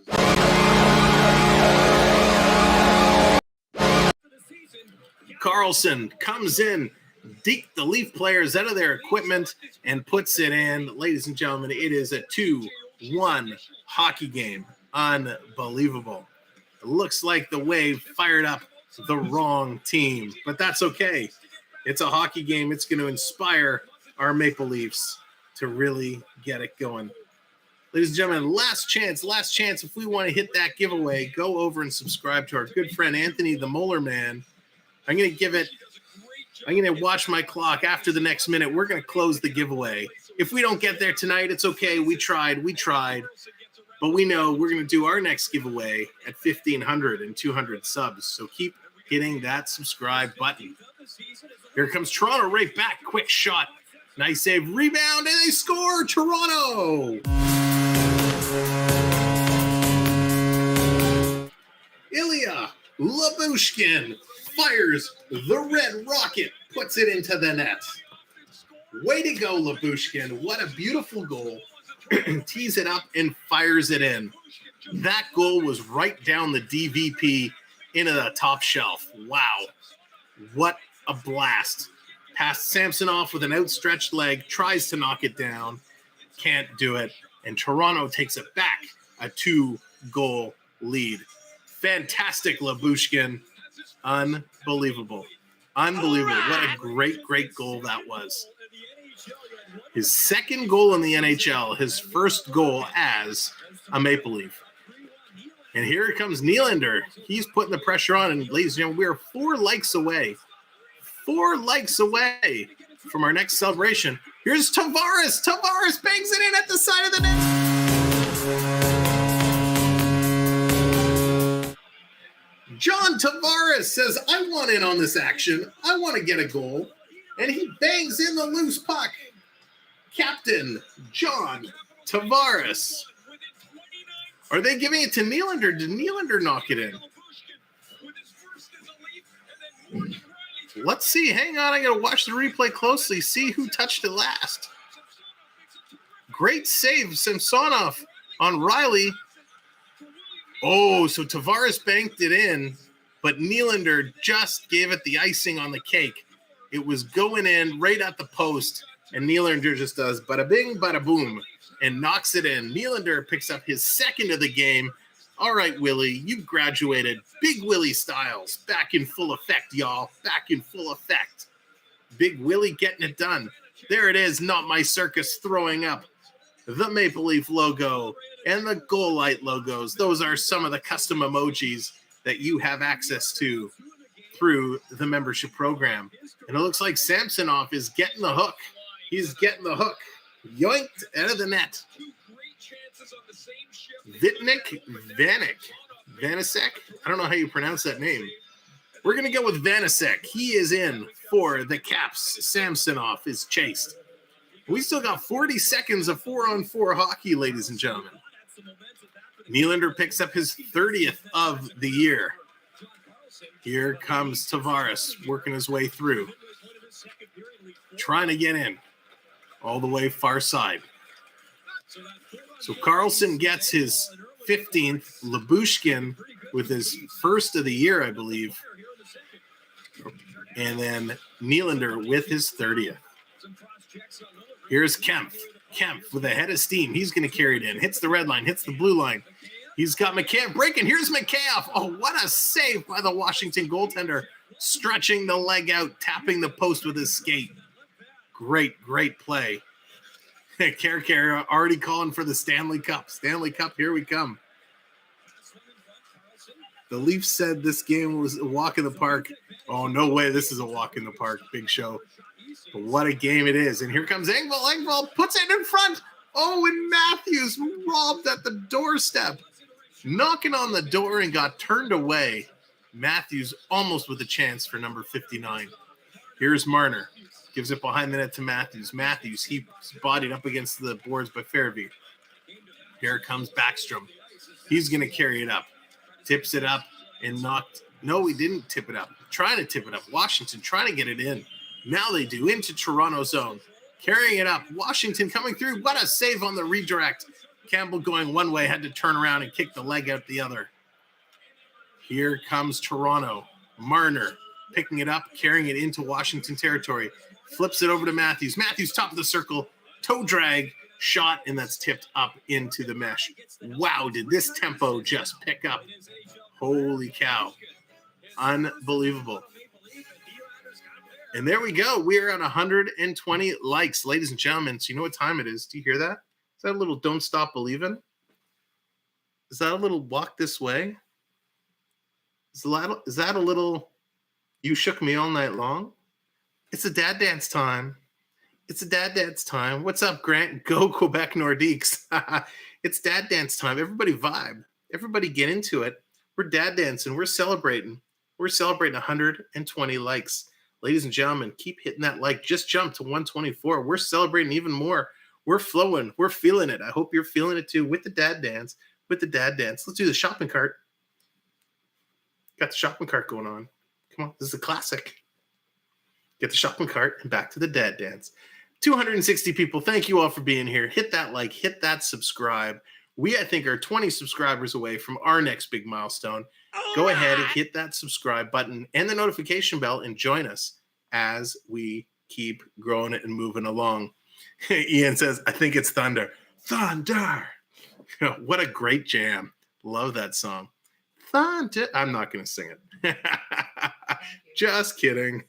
Carlson comes in, deked the Leaf players out of their equipment, and puts it in. Ladies and gentlemen, it is a 2-1 hockey game. Unbelievable. It looks like the Wave fired up the wrong team, but that's okay. It's a hockey game. It's going to inspire our Maple Leafs to really get it going. Ladies and gentlemen, last chance. If we want to hit that giveaway, go over and subscribe to our good friend Anthony the Molar Man. I'm going to watch my clock after the next minute. We're going to close the giveaway. If we don't get there tonight, it's okay. We tried. But we know we're going to do our next giveaway at 1,500 and 200 subs. So keep hitting that subscribe button. Here comes Toronto right back. Quick shot. Nice save. Rebound, and they score. Toronto. Ilya Lyubushkin fires the red rocket. Puts it into the net. Way to go, Lyubushkin. What a beautiful goal. Tees it up and fires it in. That goal was right down the DVP into the top shelf. Wow. What a blast. Past Samsonov with an outstretched leg, tries to knock it down, can't do it, and Toronto takes it back, a 2-goal lead. Fantastic, Lyubushkin. Unbelievable. What a great goal that was. His second goal in the NHL, his first goal as a Maple Leaf. And here comes Nylander. He's putting the pressure on, and ladies and gentlemen, we are 4 likes away. 4 likes away from our next celebration. Here's Tavares. Tavares bangs it in at the side of the net. John Tavares says, I want in on this action. I want to get a goal. And he bangs in the loose puck. Captain John Tavares. Are they giving it to Nylander? Did Nylander knock it in? Let's see. Hang on. I got to watch the replay closely. See who touched it last. Great save, Samsonov on Riley. Oh, so Tavares banked it in, but Nylander just gave it the icing on the cake. It was going in right at the post, and Nylander just does bada bing, bada boom, and knocks it in. Nylander picks up his second of the game. All right, Willie, you graduated. Big Willie Styles, back in full effect, y'all. Back in full effect. Big Willie getting it done. There it is, Not My Circus throwing up the Maple Leaf logo and the Goal Light logos. Those are some of the custom emojis that you have access to through the membership program. And it looks like Samsonov is getting the hook. He's getting the hook. Yoinked out of the net. Vanasek? I don't know how you pronounce that name. We're going to go with Vanasek. He is in for the Caps. Samsonov is chased. We still got 40 seconds of 4-on-4 hockey, ladies and gentlemen. Nylander picks up his 30th of the year. Here comes Tavares working his way through. Trying to get in. All the way far side. So Carlson gets his 15th. Lyubushkin with his first of the year, I believe. And then Nylander with his 30th. Here's Kempf. Kempf with a head of steam. He's going to carry it in. Hits the red line. Hits the blue line. He's got McCann breaking. Here's McCann. Oh, what a save by the Washington goaltender. Stretching the leg out, tapping the post with his skate. Great, great play. Care already calling for the Stanley Cup. Stanley Cup, here we come. The Leafs said this game was a walk in the park. Oh, no way this is a walk in the park. Big show. But what a game it is. And here comes Engvall. Engvall puts it in front. Oh, and Matthews robbed at the doorstep. Knocking on the door and got turned away. Matthews almost with a chance for number 59. Here's Marner. Gives it behind the net to Matthews. Matthews, he's bodied up against the boards by Fairview. Here comes Backstrom. He's going to carry it up. Tips it up and knocked. No, he didn't tip it up. Trying to tip it up. Washington trying to get it in. Now they do into Toronto zone. Carrying it up. Washington coming through. What a save on the redirect. Campbell going one way, had to turn around and kick the leg out the other. Here comes Toronto. Marner picking it up, carrying it into Washington territory. Flips it over to Matthews. Matthews top of the circle. Toe drag. Shot, and that's tipped up into the mesh. Wow, did this tempo just pick up. Holy cow. Unbelievable. And there we go. We are at 120 likes, ladies and gentlemen. So you know what time it is. Do you hear that? Is that a little Don't Stop Believin'? Is that a little Walk This Way? Is that a little You Shook Me All Night Long? It's a dad dance time. It's a dad dance time. What's up, Grant? Go Quebec Nordiques. It's dad dance time. Everybody vibe. Everybody get into it. We're dad dancing. We're celebrating. We're celebrating 120 likes. Ladies and gentlemen, keep hitting that like. Just jump to 124. We're celebrating even more. We're flowing. We're feeling it. I hope you're feeling it too with the dad dance. With the dad dance. Let's do the shopping cart. Got the shopping cart going on. Come on. This is a classic. Get the shopping cart and back to the dad dance. 260 people. Thank you all for being here. Hit that like. Hit that subscribe. We, I think, are 20 subscribers away from our next big milestone. Go ahead and hit that subscribe button and the notification bell and join us as we keep growing it and moving along. Ian says, I think it's Thunder. Thunder. What a great jam. Love that song. Thunder. I'm not going to sing it. Just kidding.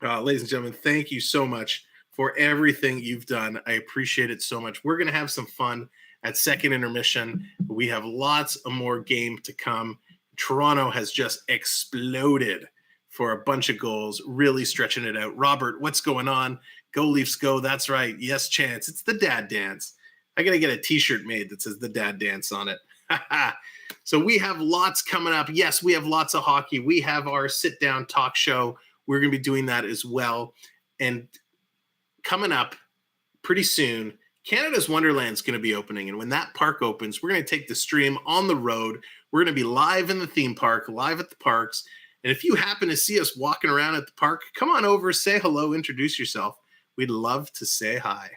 Ladies and gentlemen, thank you so much for everything you've done. I appreciate it so much. We're going to have some fun at second intermission. We have lots of more game to come. Toronto has just exploded for a bunch of goals, really stretching it out. Robert, what's going on? Go Leafs, go. That's right. Yes, Chance. It's the dad dance. I got to get a t-shirt made that says the dad dance on it. So we have lots coming up. Yes, we have lots of hockey. We have our sit-down talk show. We're going to be doing that as well. And coming up pretty soon, Canada's Wonderland is going to be opening. And when that park opens, we're going to take the stream on the road. We're going to be live in the theme park, live at the parks. And if you happen to see us walking around at the park, come on over, say hello, introduce yourself. We'd love to say hi.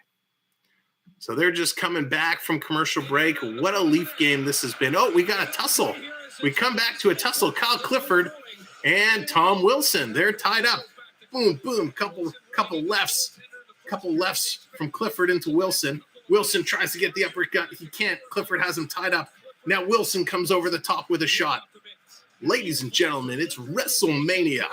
So they're just coming back from commercial break. What a Leaf game this has been. Oh, we got a tussle. We come back to a tussle. Kyle Clifford and Tom Wilson. They're tied up. Boom, boom. Couple lefts. Couple lefts from Clifford into Wilson. Wilson tries to get the uppercut. He can't. Clifford has him tied up. Now Wilson comes over the top with a shot. Ladies and gentlemen, it's WrestleMania.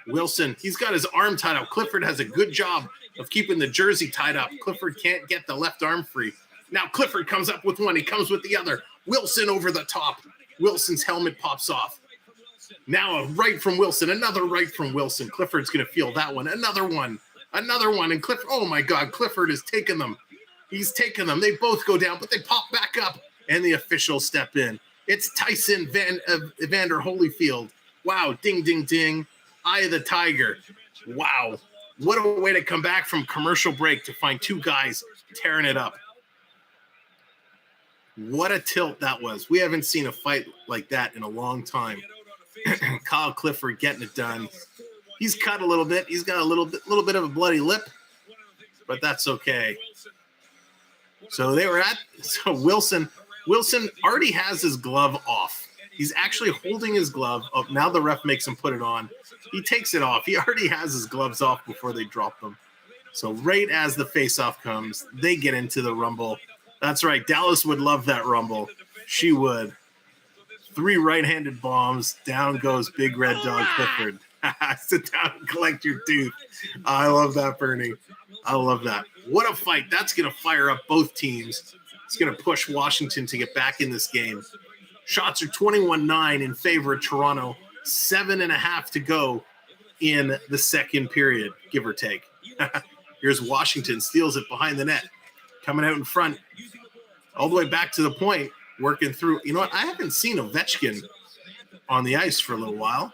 Wilson, he's got his arm tied up. Clifford has a good job of keeping the jersey tied up. Clifford can't get the left arm free. Now Clifford comes up with one. He comes with the other. Wilson over the top. Wilson's helmet pops off. Now a right from Wilson. Another right from Wilson. Clifford's going to feel that one. Another one. And Clifford, oh my God, Clifford is taking them. He's taking them. They both go down, but they pop back up, and the officials step in. It's Tyson Evander Holyfield. Wow, ding, ding, ding. Eye of the Tiger. Wow. What a way to come back from commercial break to find two guys tearing it up. What a tilt that was. We haven't seen a fight like that in a long time. Kyle Clifford getting it done. He's cut a little bit. He's got a little bit of a bloody lip, but that's okay. So Wilson already has his glove off. He's actually holding his glove up. Now the ref makes him put it on. He takes it off. He already has his gloves off before they drop them. So right as the face-off comes, they get into the rumble. That's right. Dallas would love that rumble. She would. 3 right-handed bombs. Down goes Big Red Dog Clifford. Sit down and collect your tooth. I love that, Bernie. I love that. What a fight. That's going to fire up both teams. It's going to push Washington to get back in this game. Shots are 21-9 in favor of Toronto. 7.5 to go in the second period, give or take. Here's Washington, steals it behind the net. Coming out in front, all the way back to the point, working through. You know what? I haven't seen Ovechkin on the ice for a little while.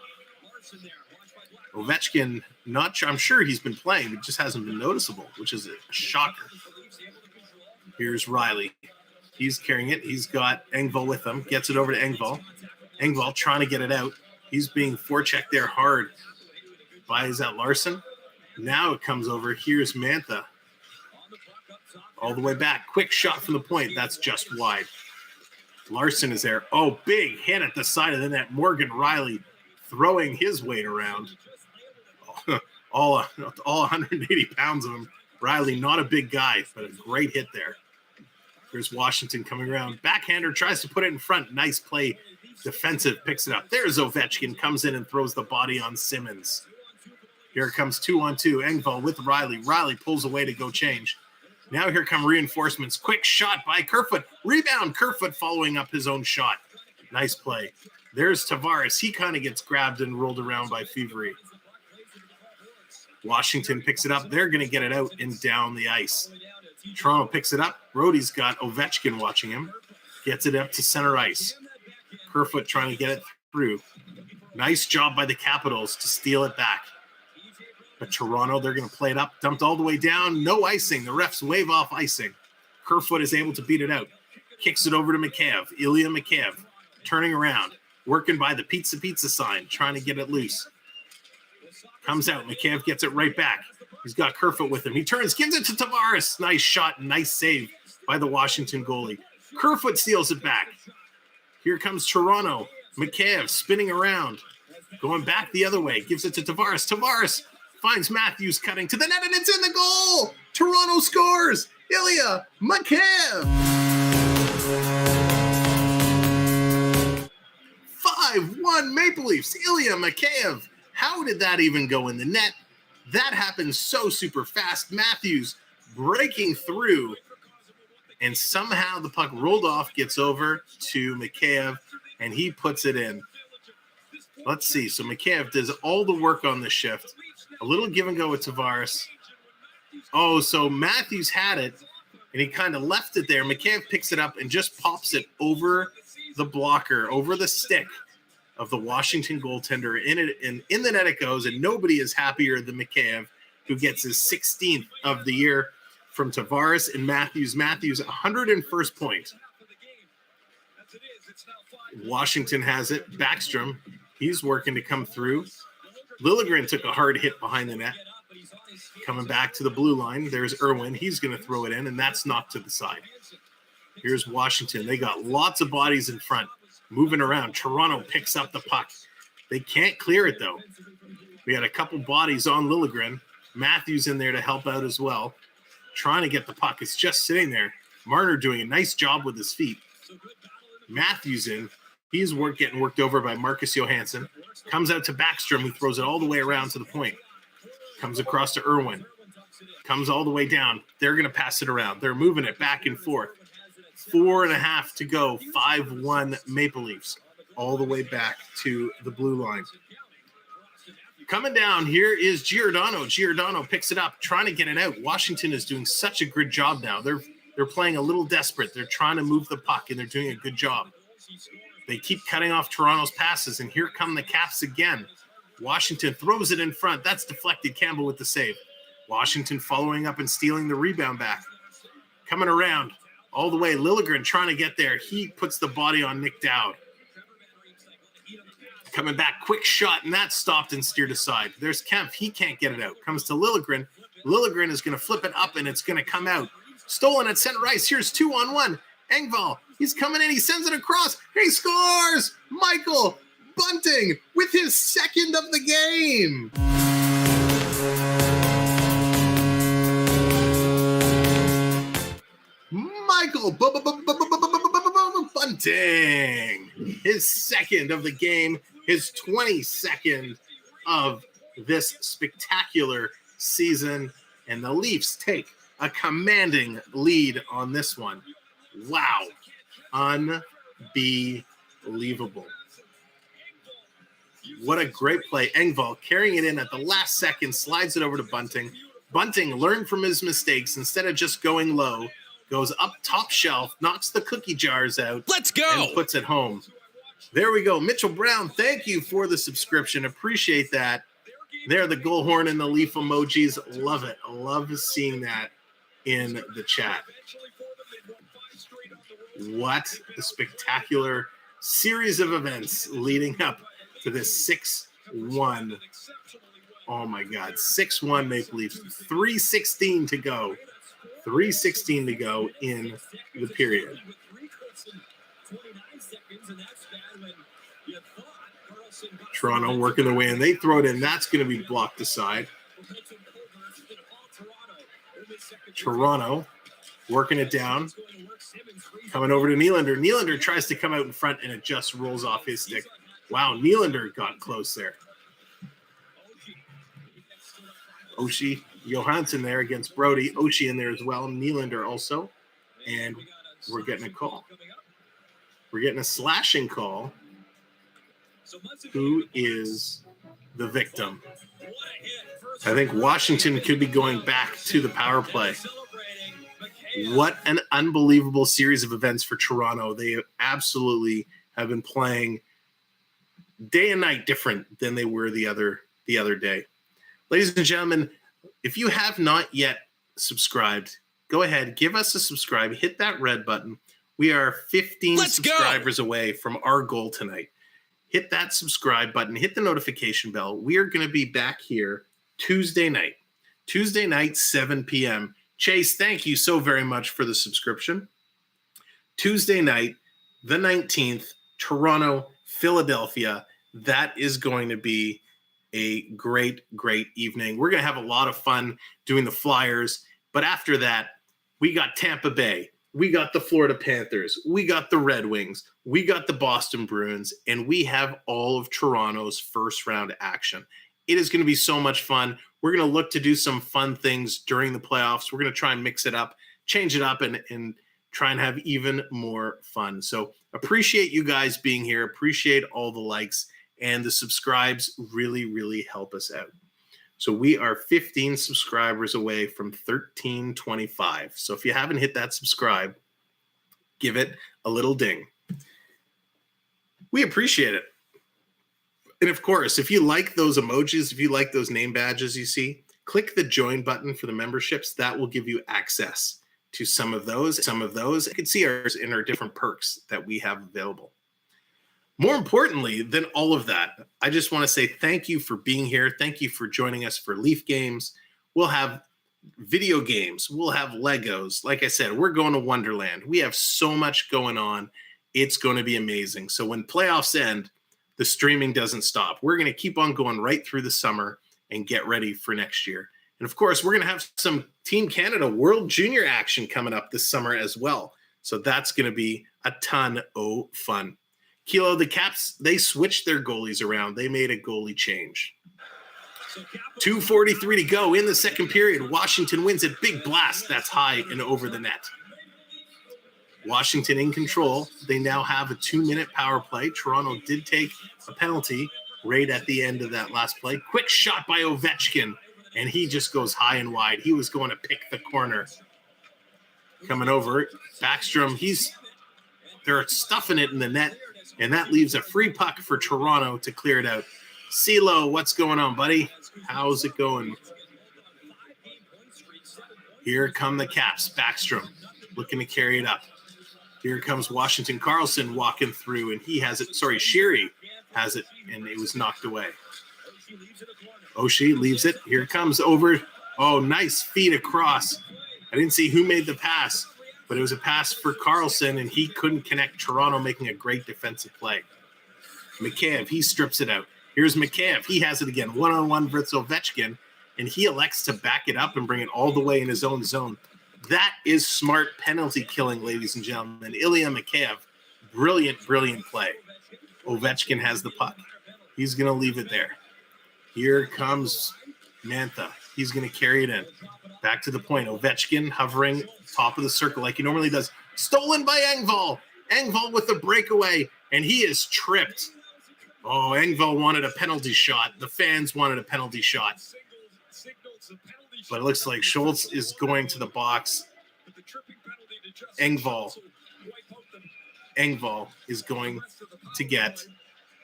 Ovechkin, I'm sure he's been playing, but just hasn't been noticeable, which is a shocker. Here's Riley. He's carrying it. He's got Engvall with him. Gets it over to Engvall. Engvall trying to get it out. He's being forechecked there hard by, is that Larson? Now it comes over. Here's Mantha. All the way back. Quick shot from the point. That's just wide. Larson is there. Oh, big hit at the side of the net. Morgan Riley throwing his weight around. All 180 pounds of him. Riley, not a big guy, but a great hit there. There's Washington coming around. Backhander tries to put it in front. Nice play. Defensive picks it up. There's Ovechkin. Comes in and throws the body on Simmons. Here it comes 2-on-2. Engvall with Riley. Riley pulls away to go change. Now here come reinforcements. Quick shot by Kerfoot. Rebound. Kerfoot following up his own shot. Nice play. There's Tavares. He kind of gets grabbed and rolled around by Fevery. Washington picks it up. They're going to get it out and down the ice. Toronto picks it up. Brody's got Ovechkin watching him. Gets it up to center ice. Kerfoot trying to get it through. Nice job by the Capitals to steal it back. But Toronto, they're going to play it up. Dumped all the way down. No icing. The refs wave off icing. Kerfoot is able to beat it out. Kicks it over to Mikheyev. Ilya Mikheyev turning around. Working by the pizza sign. Trying to get it loose. Comes out. Mikheyev gets it right back. He's got Kerfoot with him. He turns, gives it to Tavares. Nice shot. Nice save by the Washington goalie. Kerfoot steals it back. Here comes Toronto. Mikheyev spinning around. Going back the other way. Gives it to Tavares. Tavares finds Matthews cutting to the net, and it's in the goal. Toronto scores. Ilya Mikheyev. 5-1 Maple Leafs. Ilya Mikheyev. How did that even go in the net? That happened so super fast. Matthews breaking through, and somehow the puck rolled off, gets over to Mikheyev, and he puts it in. Let's see. So Mikheyev does all the work on the shift. A little give and go with Tavares. Oh, so Matthews had it, and he kind of left it there. Mikheyev picks it up and just pops it over the blocker, over the stick of the Washington goaltender. In the net it goes, and nobody is happier than Mikheyev, who gets his 16th of the year from Tavares and Matthews. Matthews, 101st point. Washington has it. Backstrom, he's working to come through. Liljegren took a hard hit behind the net. Coming back to the blue line, there's Irwin. He's going to throw it in, and that's knocked to the side. Here's Washington. They got lots of bodies in front, moving around. Toronto picks up the puck. They can't clear it, though. We had a couple bodies on Liljegren. Matthews in there to help out as well. Trying to get the puck. It's just sitting there. Marner doing a nice job with his feet. Matthews in. He's getting worked over by Marcus Johansson. Comes out to Backstrom, who throws it all the way around to the point. Comes across to Irwin. Comes all the way down. They're going to pass it around. They're moving it back and forth. 4.5 to go. 5-1 Maple Leafs. All the way back to the blue line. Coming down, here is Giordano. Giordano picks it up, trying to get it out. Washington is doing such a good job now. They're playing a little desperate. They're trying to move the puck, and they're doing a good job. They keep cutting off Toronto's passes, and here come the Caps again. Washington throws it in front. That's deflected. Campbell with the save. Washington following up and stealing the rebound back. Coming around all the way. Liljegren trying to get there. He puts the body on Nick Dowd. Coming back, quick shot, and that's stopped and steered aside. There's Kempf. He can't get it out. Comes to Liljegren. Liljegren is going to flip it up, and it's going to come out Stolen at center ice. Here's 2-on-1. Engvall, he's coming in. He sends it across. He scores! Michael Bunting with his second of the game. Michael Bunting, his second of the game, his 22nd of this spectacular season, and the Leafs take a commanding lead on this one. Wow. Unbelievable. What a great play. Engvall carrying it in at the last second, slides it over to Bunting. Bunting learned from his mistakes. Instead of just going low, goes up top shelf, knocks the cookie jars out. Let's go. And puts it home. There we go. Mitchell Brown, thank you for the subscription. Appreciate that. There, the goal horn and the Leaf emojis. Love it. I love seeing that in the chat. What a spectacular series of events leading up to this 6-1. Oh my God, 6-1 Maple Leafs. 3:16 to go. 3:16 to go in the period. Toronto working their way in. They throw it in. That's going to be blocked aside. Toronto working it down. Coming over to Nylander. Nylander tries to come out in front, and it just rolls off his stick. Wow, Nylander got close there. Oshie, Johansson there against Brody. Oshie in there as well. Nylander also. And we're getting a call. We're getting a slashing call. Who is the victim? I think Washington could be going back to the power play. What an unbelievable series of events for Toronto. They absolutely have been playing day and night different than they were the other day. Ladies and gentlemen, if you have not yet subscribed, go ahead, give us a subscribe, hit that red button. We are 15 subscribers away from our goal tonight. Hit that subscribe button, hit the notification bell. We are going to be back here Tuesday night, 7 p.m. Chase, thank you so very much for the subscription. Tuesday night, the 19th, Toronto, Philadelphia. That is going to be a great, great evening. We're going to have a lot of fun doing the Flyers. But after that, we got Tampa Bay. We got the Florida Panthers. We got the Red Wings. We got the Boston Bruins. And we have all of Toronto's first round action. It is going to be so much fun. We're going to look to do some fun things during the playoffs. We're going to try and mix it up, change it up, and try and have even more fun. So appreciate you guys being here. Appreciate all the likes, and the subscribes really, really help us out. So we are 15 subscribers away from 1325. So if you haven't hit that subscribe, give it a little ding. We appreciate it. And of course, if you like those emojis, if you like those name badges you see, click the join button for the memberships. That will give you access to some of those. You can see ours in our different perks that we have available. More importantly than all of that, I just want to say thank you for being here. Thank you for joining us for Leaf games. We'll have video games. We'll have Legos. Like I said, we're going to Wonderland. We have so much going on. It's going to be amazing. So when playoffs end, the streaming doesn't stop. We're going to keep on going right through the summer and get ready for next year. And of course, we're going to have some Team Canada World Junior action coming up this summer as well. So that's going to be a ton of fun. Kilo, the Caps, they switched their goalies around. They made a goalie change. 2:43 to go in the second period. Washington wins it. Big blast. That's high and over the net. Washington in control. They now have a 2-minute power play. Toronto did take a penalty right at the end of that last play. Quick shot by Ovechkin, and he just goes high and wide. He was going to pick the corner. Coming over, Backstrom, they're stuffing it in the net, and that leaves a free puck for Toronto to clear it out. CeeLo, what's going on, buddy? How's it going? Here come the Caps. Backstrom looking to carry it up. Here comes Washington. Karlsson walking through, and he has it. Sorry, Sherry has it, and it was knocked away. Oshie leaves it. Here it comes over. Oh, nice feed across. I didn't see who made the pass, but it was a pass for Karlsson, and he couldn't connect. Toronto making a great defensive play. Mikheyev, he strips it out. Here's Mikheyev. He has it again, one-on-one versus Ovechkin, and he elects to back it up and bring it all the way in his own zone. That is smart penalty killing, ladies and gentlemen. Ilya Mikheyev, brilliant, brilliant play. Ovechkin has the puck. He's going to leave it there. Here comes Mantha. He's going to carry it in. Back to the point. Ovechkin hovering top of the circle like he normally does. Stolen by Engvall. Engvall with the breakaway, and he is tripped. Oh, Engvall wanted a penalty shot. The fans wanted a penalty shot. But it looks like Schultz is going to the box. Engvall is going to get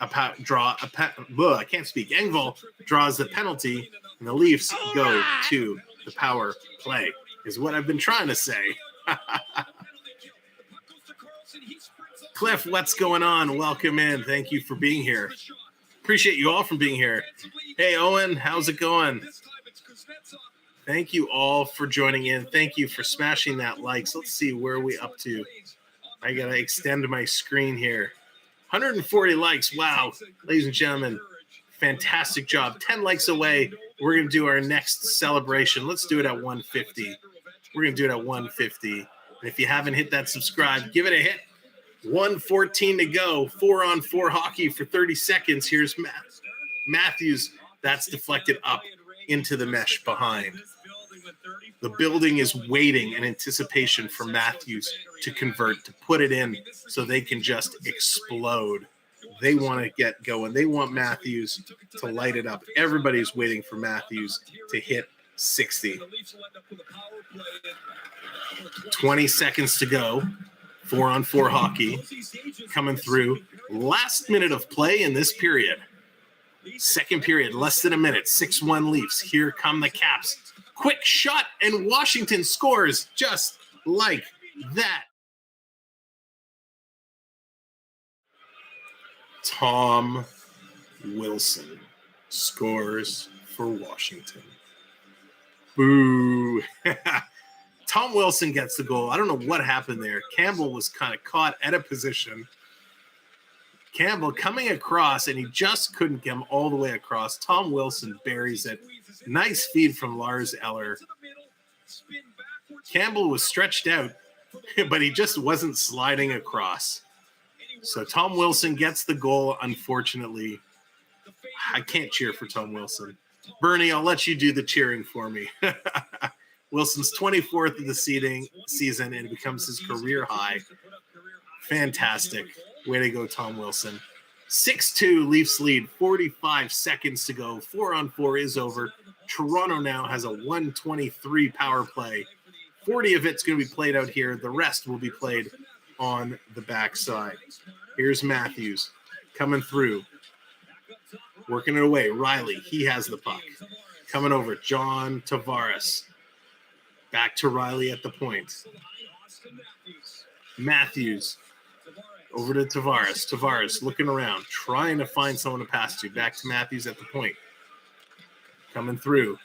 I can't speak. Engvall draws the penalty, and the Leafs go to the power play, is what I've been trying to say. Cliff, what's going on? Welcome in. Thank you for being here. Appreciate you all for being here. Hey, Owen, how's it going? Thank you all for joining in. Thank you for smashing that likes. Let's see where we up to. I got to extend my screen here. 140 likes. Wow. Ladies and gentlemen, fantastic job. 10 likes away. We're going to do our next celebration. Let's do it at 150. We're going to do it at 150. And if you haven't hit that subscribe, give it a hit. 1:14 to go. 4-on-4 hockey for 30 seconds. Here's Matthews. That's deflected up into the mesh behind. The building is waiting in anticipation for Matthews to convert, to put it in so they can just explode. They want to get going. They want Matthews to light it up. Everybody's waiting for Matthews to hit 60. 20 seconds to go. 4-on-4 hockey coming through. Last minute of play in this period. Second period, less than a minute. 6-1 Leafs. Here come the Caps. Quick shot, and Washington scores just like that. Tom Wilson scores for Washington. Boo. Tom Wilson gets the goal. I don't know what happened there. Campbell was kind of caught at a position. Campbell coming across, and he just couldn't get him all the way across. Tom Wilson buries it. Nice feed from Lars Eller. Campbell was stretched out, but he just wasn't sliding across. So Tom Wilson gets the goal, unfortunately. I can't cheer for Tom Wilson. Bernie, I'll let you do the cheering for me. Wilson's 24th of the season, and it becomes his career high. Fantastic. Way to go, Tom Wilson. 6-2, Leafs lead, 45 seconds to go. 4-on-4 is over. Toronto now has a 123 power play. 40 of it's going to be played out here. The rest will be played on the backside. Here's Matthews coming through. Working it away. Riley, he has the puck. Coming over, John Tavares. Back to Riley at the point. Matthews. Over to Tavares. Tavares looking around, trying to find someone to pass to. Back to Matthews at the point. Coming through.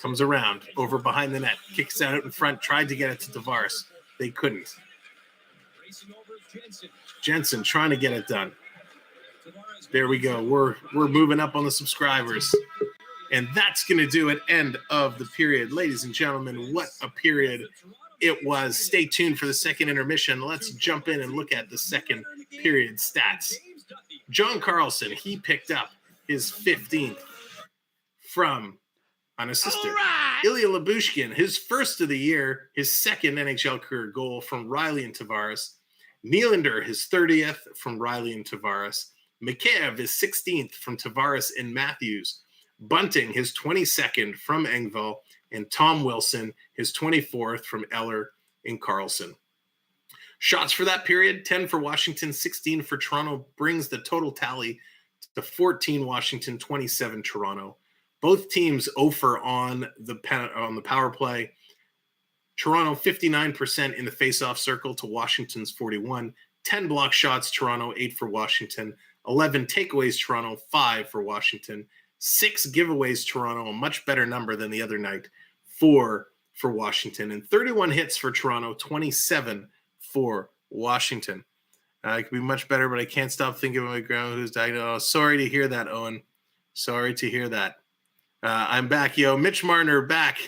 Comes around. Over behind the net. Kicks out in front. Tried to get it to Tavares. They couldn't. Jensen trying to get it done. There we go. We're moving up on the subscribers. And that's going to do it. End of the period. Ladies and gentlemen, what a period it was. Stay tuned for the second intermission. Let's jump in and look at the second period stats. John Karlsson, he picked up his 15th from unassisted. Right. Ilya Lyubushkin, his first of the year, his second NHL career goal from Riley and Tavares. Nylander, his 30th from Riley and Tavares. Mikheyev, his 16th from Tavares and Matthews. Bunting, his 22nd from Engvall. And Tom Wilson, his 24th from Eller and Karlsson. Shots for that period, 10 for Washington, 16 for Toronto, brings the total tally to 14 Washington, 27 Toronto. Both teams 0 on the power play. Toronto 59% in the faceoff circle to Washington's 41. 10 block shots, Toronto, 8 for Washington. 11 takeaways, Toronto, 5 for Washington. 6 giveaways, Toronto, a much better number than the other night, 4 for Washington and 31 hits for Toronto, 27 for Washington. It could be much better, but I can't stop thinking of my grandma who's diagnosed. Oh, sorry to hear that, Owen. Sorry to hear that. I'm back, yo. Mitch Marner back.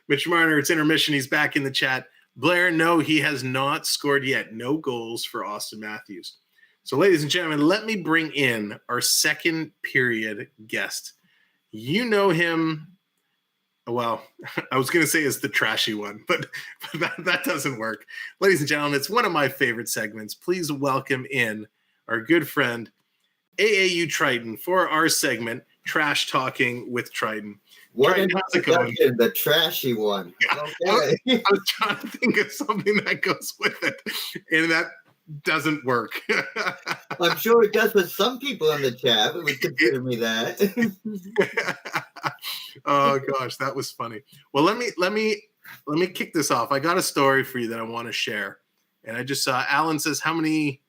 Mitch Marner, it's intermission. He's back in the chat. Blair, no, he has not scored yet. No goals for Austin Matthews. So, ladies and gentlemen, let me bring in our second period guest. You know him. Well, I was going to say it's the trashy one, but that doesn't work. Ladies and gentlemen, it's one of my favorite segments. Please welcome in our good friend, AAU Triton, for our segment, Trash Talking with Triton. What Triton, an how's it going? introduction, the trashy one. Yeah, Okay. I was trying to think of something that goes with it, and that doesn't work. I'm sure it does with some people in the chat. It would consider me that. Oh gosh, that was funny. Well, let me kick this off. I got a story for you that I want to share, and I just saw Alan says how many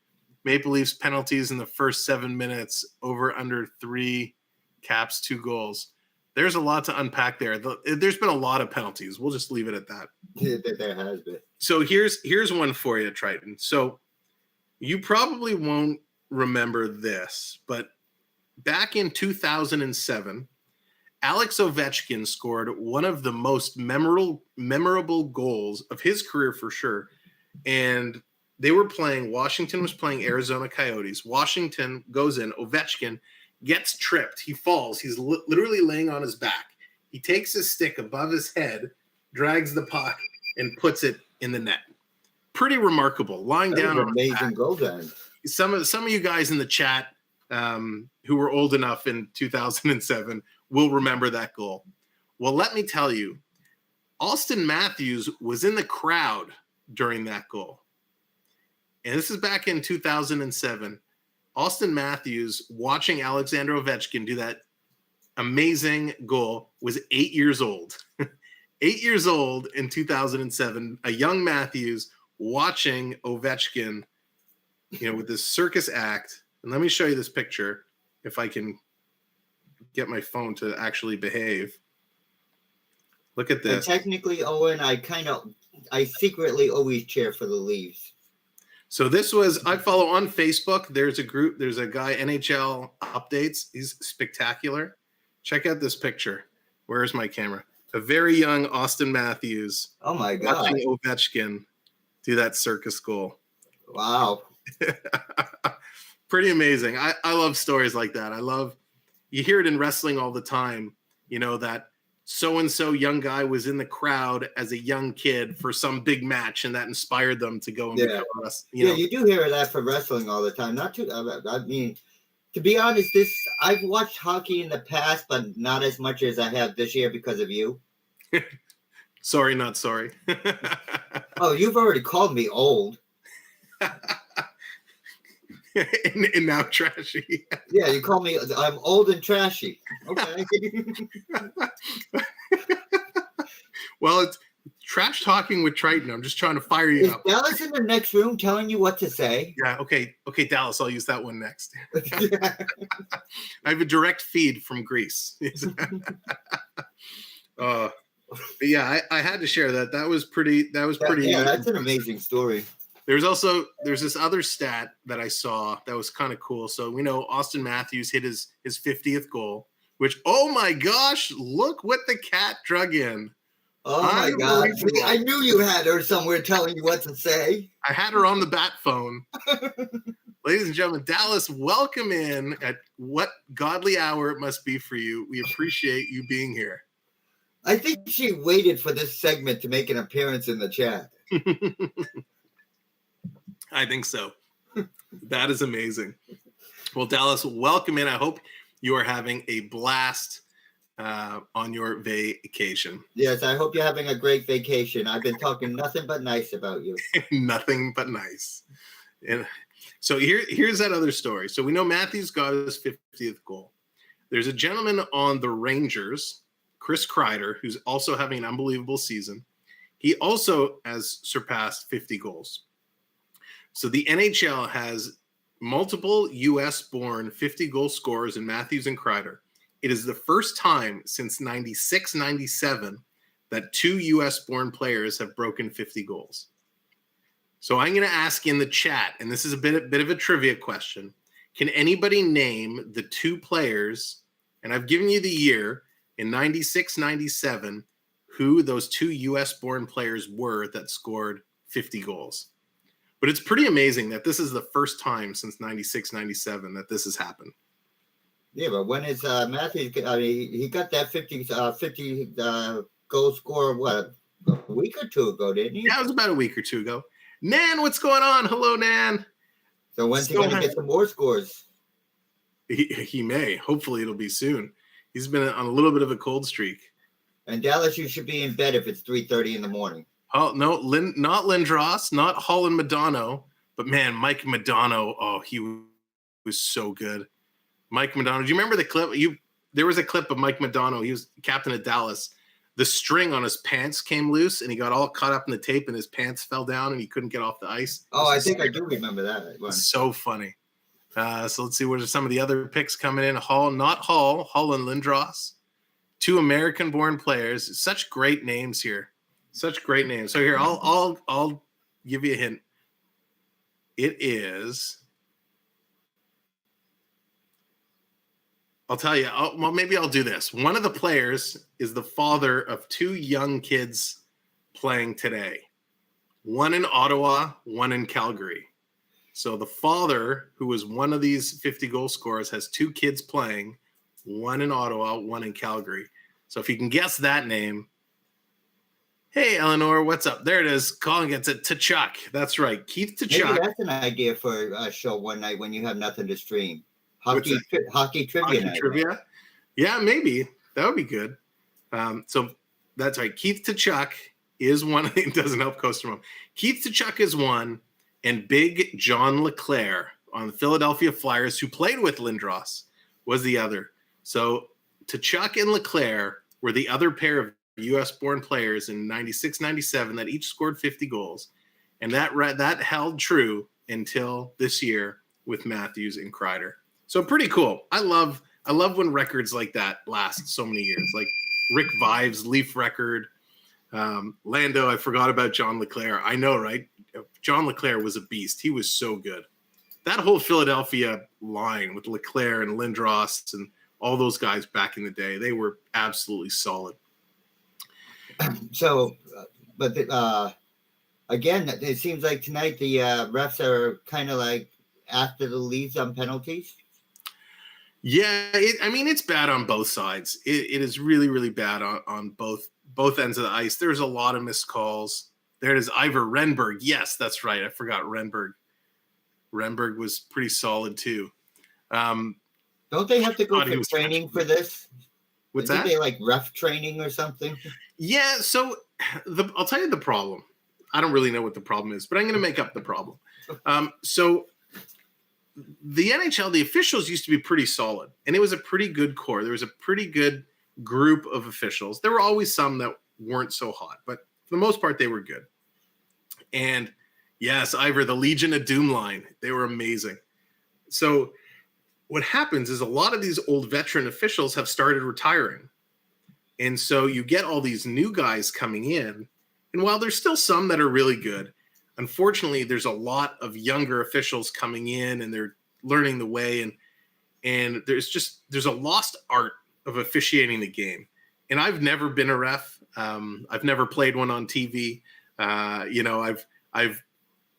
Maple Leafs penalties in the first 7 minutes, over under 3 caps, 2 goals. There's a lot to unpack there. There's been a lot of penalties. We'll just leave it at that. There has been. So here's one for you, Triton. So you probably won't remember this, but back in 2007, Alex Ovechkin scored one of the most memorable goals of his career for sure. And they were playing, Washington was playing Arizona Coyotes. Washington goes in, Ovechkin gets tripped. He falls. He's literally laying on his back. He takes his stick above his head, drags the puck, and puts it in the net. Pretty remarkable. Lying That down was on an his amazing back. goal then. Some of you guys in the chat who were old enough in 2007 will remember that goal. Well, let me tell you, Austin Matthews was in the crowd during that goal. And this is back in 2007. Austin Matthews, watching Alexander Ovechkin do that amazing goal, was 8 years old. 8 years old in 2007, a young Matthews watching Ovechkin, with this circus act. And let me show you this picture, if I can get my phone to actually behave. Look at And this. technically, Owen, I secretly always cheer for the Leafs. So this was, I follow on Facebook. There's a group, there's a guy, NHL Updates. He's spectacular. Check out this picture. Where's my camera? A very young Austin Matthews Oh my God. watching Ovechkin do that circus goal. Wow. Pretty amazing. I love stories like that. You hear it in wrestling all the time, that so-and-so young guy was in the crowd as a young kid for some big match, and that inspired them to go and become a wrestler. You do hear that for wrestling all the time. Not too. I mean, to be honest, I've watched hockey in the past, but not as much as I have this year because of you. Sorry, not sorry. Oh, you've already called me old. and now trashy. Yeah, you call me. I'm old and trashy. Okay. Well, it's trash talking with Triton. I'm just trying to fire you Is up. Dallas in the next room telling you what to say? Yeah, okay, Dallas, I'll use that one next. I have a direct feed from Greece. But yeah, I had to share that. That was pretty. Yeah, that's an amazing story. There's this other stat that I saw that was kind of cool. So we know Austin Matthews hit his 50th goal, which, oh my gosh, look what the cat drug in. Oh my God. See, I knew you had her somewhere telling you what to say. I had her on the bat phone. Ladies and gentlemen, Dallas, welcome in at what godly hour it must be for you. We appreciate you being here. I think she waited for this segment to make an appearance in the chat. I think so. That is amazing. Well, Dallas, welcome in. I hope you are having a blast on your vacation. Yes, I hope you're having a great vacation. I've been talking nothing but nice about you. Nothing but nice. And so here's that other story. So we know Matthews got his 50th goal. There's a gentleman on the Rangers, Chris Kreider, who's also having an unbelievable season. He also has surpassed 50 goals. So the NHL has multiple U.S.-born 50-goal scorers in Matthews and Kreider. It is the first time since 96-97 that 2 U.S.-born players have broken 50 goals. So I'm going to ask in the chat, and this is a bit of a trivia question. Can anybody name the 2 players, and I've given you the year, in 96, 97, who those 2 U.S.-born players were that scored 50 goals? But it's pretty amazing that this is the first time since 96, 97 that this has happened. Yeah, but when is Matthews? I mean, he got that 50 goal score, what, a week or two ago, didn't he? Yeah, it was about a week or two ago. Nan, what's going on? Hello, Nan. So when's he going to get some more scores? He may. Hopefully it'll be soon. He's been on a little bit of a cold streak. And Dallas, you should be in bed if it's 3:30 in the morning. Oh, no, not Lindros, not Holland Madonna, but man, Mike Madonna. Oh, he was so good. Mike Madonna. Do you remember the clip? There was a clip of Mike Madonna. He was captain of Dallas. The string on his pants came loose, and he got all caught up in the tape, and his pants fell down, and he couldn't get off the ice. Oh, I think I do remember that one. So funny. So let's see, what are some of the other picks coming in? Holland and Lindros. 2 American-born players. Such great names here. Such great names. So here, I'll give you a hint. It is. I'll tell you. Well, maybe I'll do this. One of the players is the father of 2 young kids playing today. One in Ottawa, one in Calgary. So the father, who was one of these 50 goal scorers, has 2 kids playing, one in Ottawa, one in Calgary. So if you can guess that name. Hey, Eleanor, what's up? There it is. Colin gets it. Tkachuk. That's right. Keith Tkachuk. Maybe that's an idea for a show one night when you have nothing to stream. Hockey trivia night. Trivia? Yeah, maybe. That would be good. So that's right. Keith Tkachuk is one. It doesn't help Coaster Mom. Keith Tkachuk is one, and Big John LeClair on the Philadelphia Flyers, who played with Lindros, was the other. So Tkachuk and LeClair were the other pair of U.S.-born players in 96, 97 that each scored 50 goals. And that held true until this year with Matthews and Kreider. So pretty cool. I love when records like that last so many years. Like Rick Vive's Leaf record. Lando, I forgot about John LeClair. I know, right? John LeClair was a beast. He was so good. That whole Philadelphia line with LeClair and Lindros and all those guys back in the day, they were absolutely solid. So, but again, it seems like tonight the refs are kind of like after the Leafs on penalties. Yeah, it's bad on both sides. It is really, really bad on both ends of the ice. There's a lot of missed calls. There it is, Ivor Renberg. Yes, that's right. I forgot Renberg. Renberg was pretty solid too. Don't they have to go for training for this? What's that? They like ref training or something? Yeah, so I'll tell you the problem. I don't really know what the problem is, but I'm going to make up the problem. So the NHL, the officials used to be pretty solid, and it was a pretty good core. There was a pretty good group of officials. There were always some that weren't so hot, but for the most part, they were good. And yes, Ivor, the Legion of Doom line, they were amazing. So what happens is a lot of these old veteran officials have started retiring. And so you get all these new guys coming in. And while there's still some that are really good, unfortunately, there's a lot of younger officials coming in and they're learning the way. And there's a lost art of officiating the game. And I've never been a ref. I've never played one on TV. I've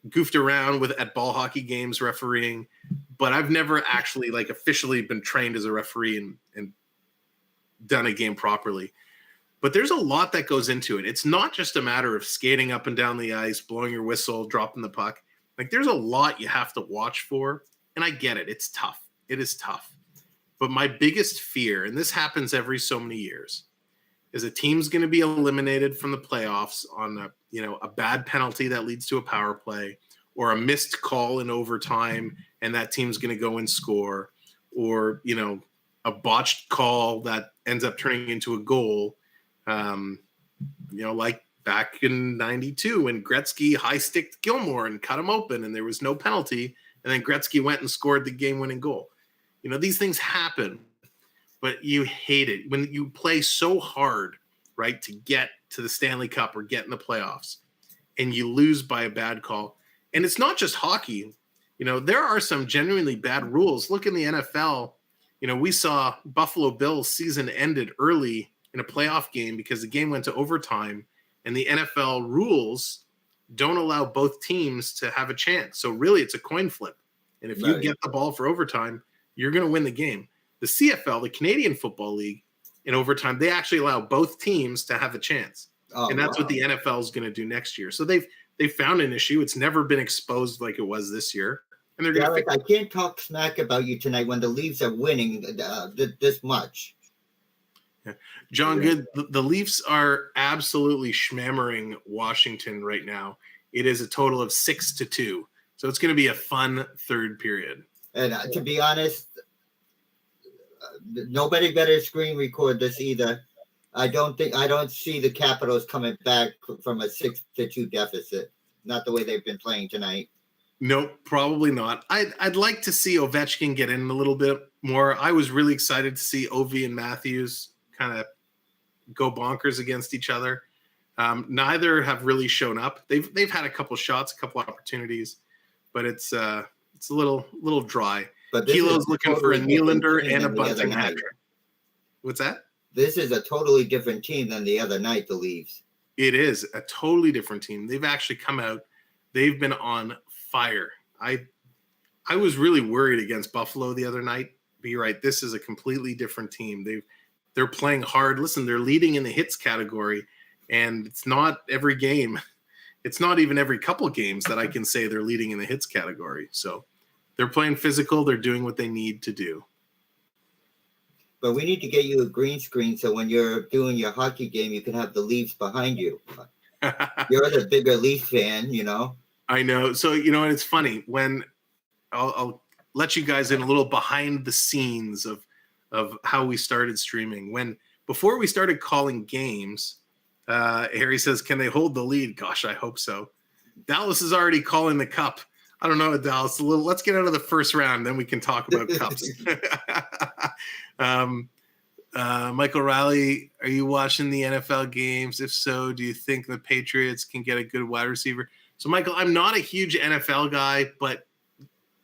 goofed around at ball hockey games refereeing, but I've never actually officially been trained as a referee and done a game properly. But there's a lot that goes into it. It's not just a matter of skating up and down the ice, blowing your whistle, dropping the puck. There's a lot you have to watch for. And I get it. It's tough. It is tough. But my biggest fear, and this happens every so many years, is a team's going to be eliminated from the playoffs on a bad penalty that leads to a power play, or a missed call in overtime, and that team's going to go and score, or a botched call that ends up turning into a goal. Like back in 92 when Gretzky high-sticked Gilmore and cut him open and there was no penalty, and then Gretzky went and scored the game-winning goal. These things happen, but you hate it. When you play so hard right, to get to the Stanley Cup or get in the playoffs, and you lose by a bad call. And it's not just hockey. There are some genuinely bad rules. Look in the NFL. We saw Buffalo Bills season ended early in a playoff game because the game went to overtime, and the NFL rules don't allow both teams to have a chance. So really it's a coin flip. And if you get the ball for overtime, you're going to win the game. The CFL, the Canadian Football League, in overtime, they actually allow both teams to have a chance. And that's what the NFL is going to do next year. So they've found an issue. It's never been exposed like it was this year. And they're going to I can't talk smack about you tonight when the Leafs are winning this much. Yeah. John Good, the Leafs are absolutely schmammering Washington right now. It is a total of 6-2. So it's going to be a fun third period. And to be honest, nobody better screen record this either. I don't see the Capitals coming back from a 6-2 deficit. Not the way they've been playing tonight. Nope, probably not. I'd like to see Ovechkin get in a little bit more. I was really excited to see Ovi and Matthews kind of go bonkers against each other. Neither have really shown up. They've had a couple shots, a couple opportunities, but it's a little dry. But Kilo's looking for a Nylander and a Bunting hat trick. What's that? This is a totally different team than the other night, the Leafs. It is a totally different team. They've actually come out. They've been on fire. I was really worried against Buffalo the other night. But you're right. This is a completely different team. They're playing hard. Listen, they're leading in the hits category, and it's not every game. It's not even every couple games that I can say they're leading in the hits category. So they're playing physical. They're doing what they need to do. But we need to get you a green screen so when you're doing your hockey game, you can have the Leafs behind you. You're the bigger Leafs fan, I know. So, and it's funny when I'll let you guys in a little behind the scenes of how we started streaming. Before we started calling games, Harry says, can they hold the lead? Gosh, I hope so. Dallas is already calling the cup. I don't know, Dallas. Let's get out of the first round, then we can talk about cups. Michael Riley, are you watching the NFL games? If so, do you think the Patriots can get a good wide receiver? So, Michael, I'm not a huge NFL guy, but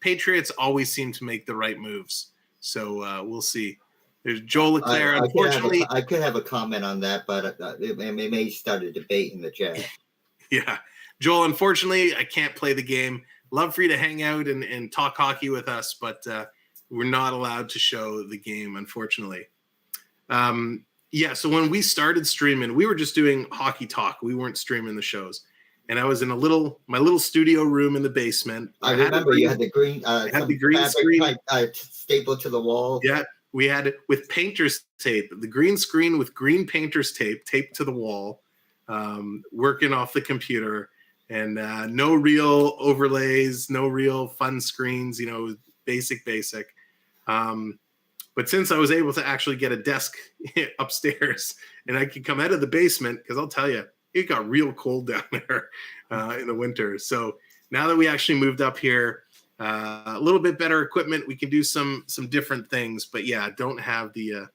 Patriots always seem to make the right moves. So we'll see. There's Joel Leclerc. Unfortunately, I could have a comment on that, but it may start a debate in the chat. Yeah. Joel, unfortunately, I can't play the game. Love for you to hang out and talk hockey with us, but we're not allowed to show the game, unfortunately. So when we started streaming, we were just doing hockey talk. We weren't streaming the shows. And I was in my little studio room in the basement. I remember you had the green, screen stapled to the wall. Yeah, we had it with painter's tape, the green screen with green painter's tape taped to the wall, working off the computer, and no real overlays, no real fun screens, basic. But since I was able to actually get a desk upstairs and I could come out of the basement, because I'll tell you, it got real cold down there in the winter. So now that we actually moved up here, a little bit better equipment, we can do some different things. But yeah, don't have the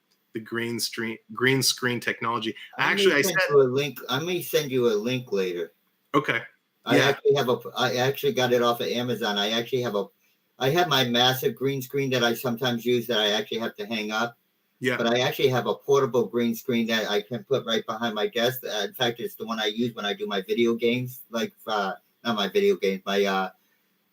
green screen technology. I may send you a link later. Okay. I actually got it off of Amazon. I have my massive green screen that I sometimes use that I actually have to hang up. Yeah. But I actually have a portable green screen that I can put right behind my desk. In fact, it's the one I use when I do my video games, like not my video games, my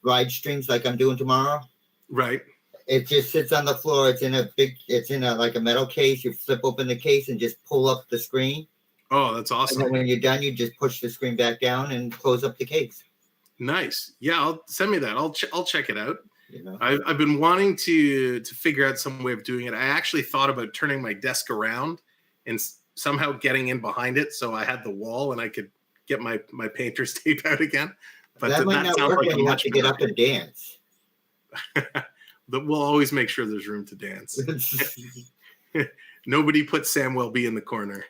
ride streams like I'm doing tomorrow. Right. It just sits on the floor. It's in a metal case. You flip open the case and just pull up the screen. Oh, that's awesome. And then when you're done, you just push the screen back down and close up the case. Nice. Yeah, send me that. I'll check it out. I've been wanting to figure out some way of doing it. I actually thought about turning my desk around and somehow getting in behind it so I had the wall and I could get my painter's tape out again. But that might not work when you have to get up and dance. But we'll always make sure there's room to dance. Nobody put Samwelb in the corner.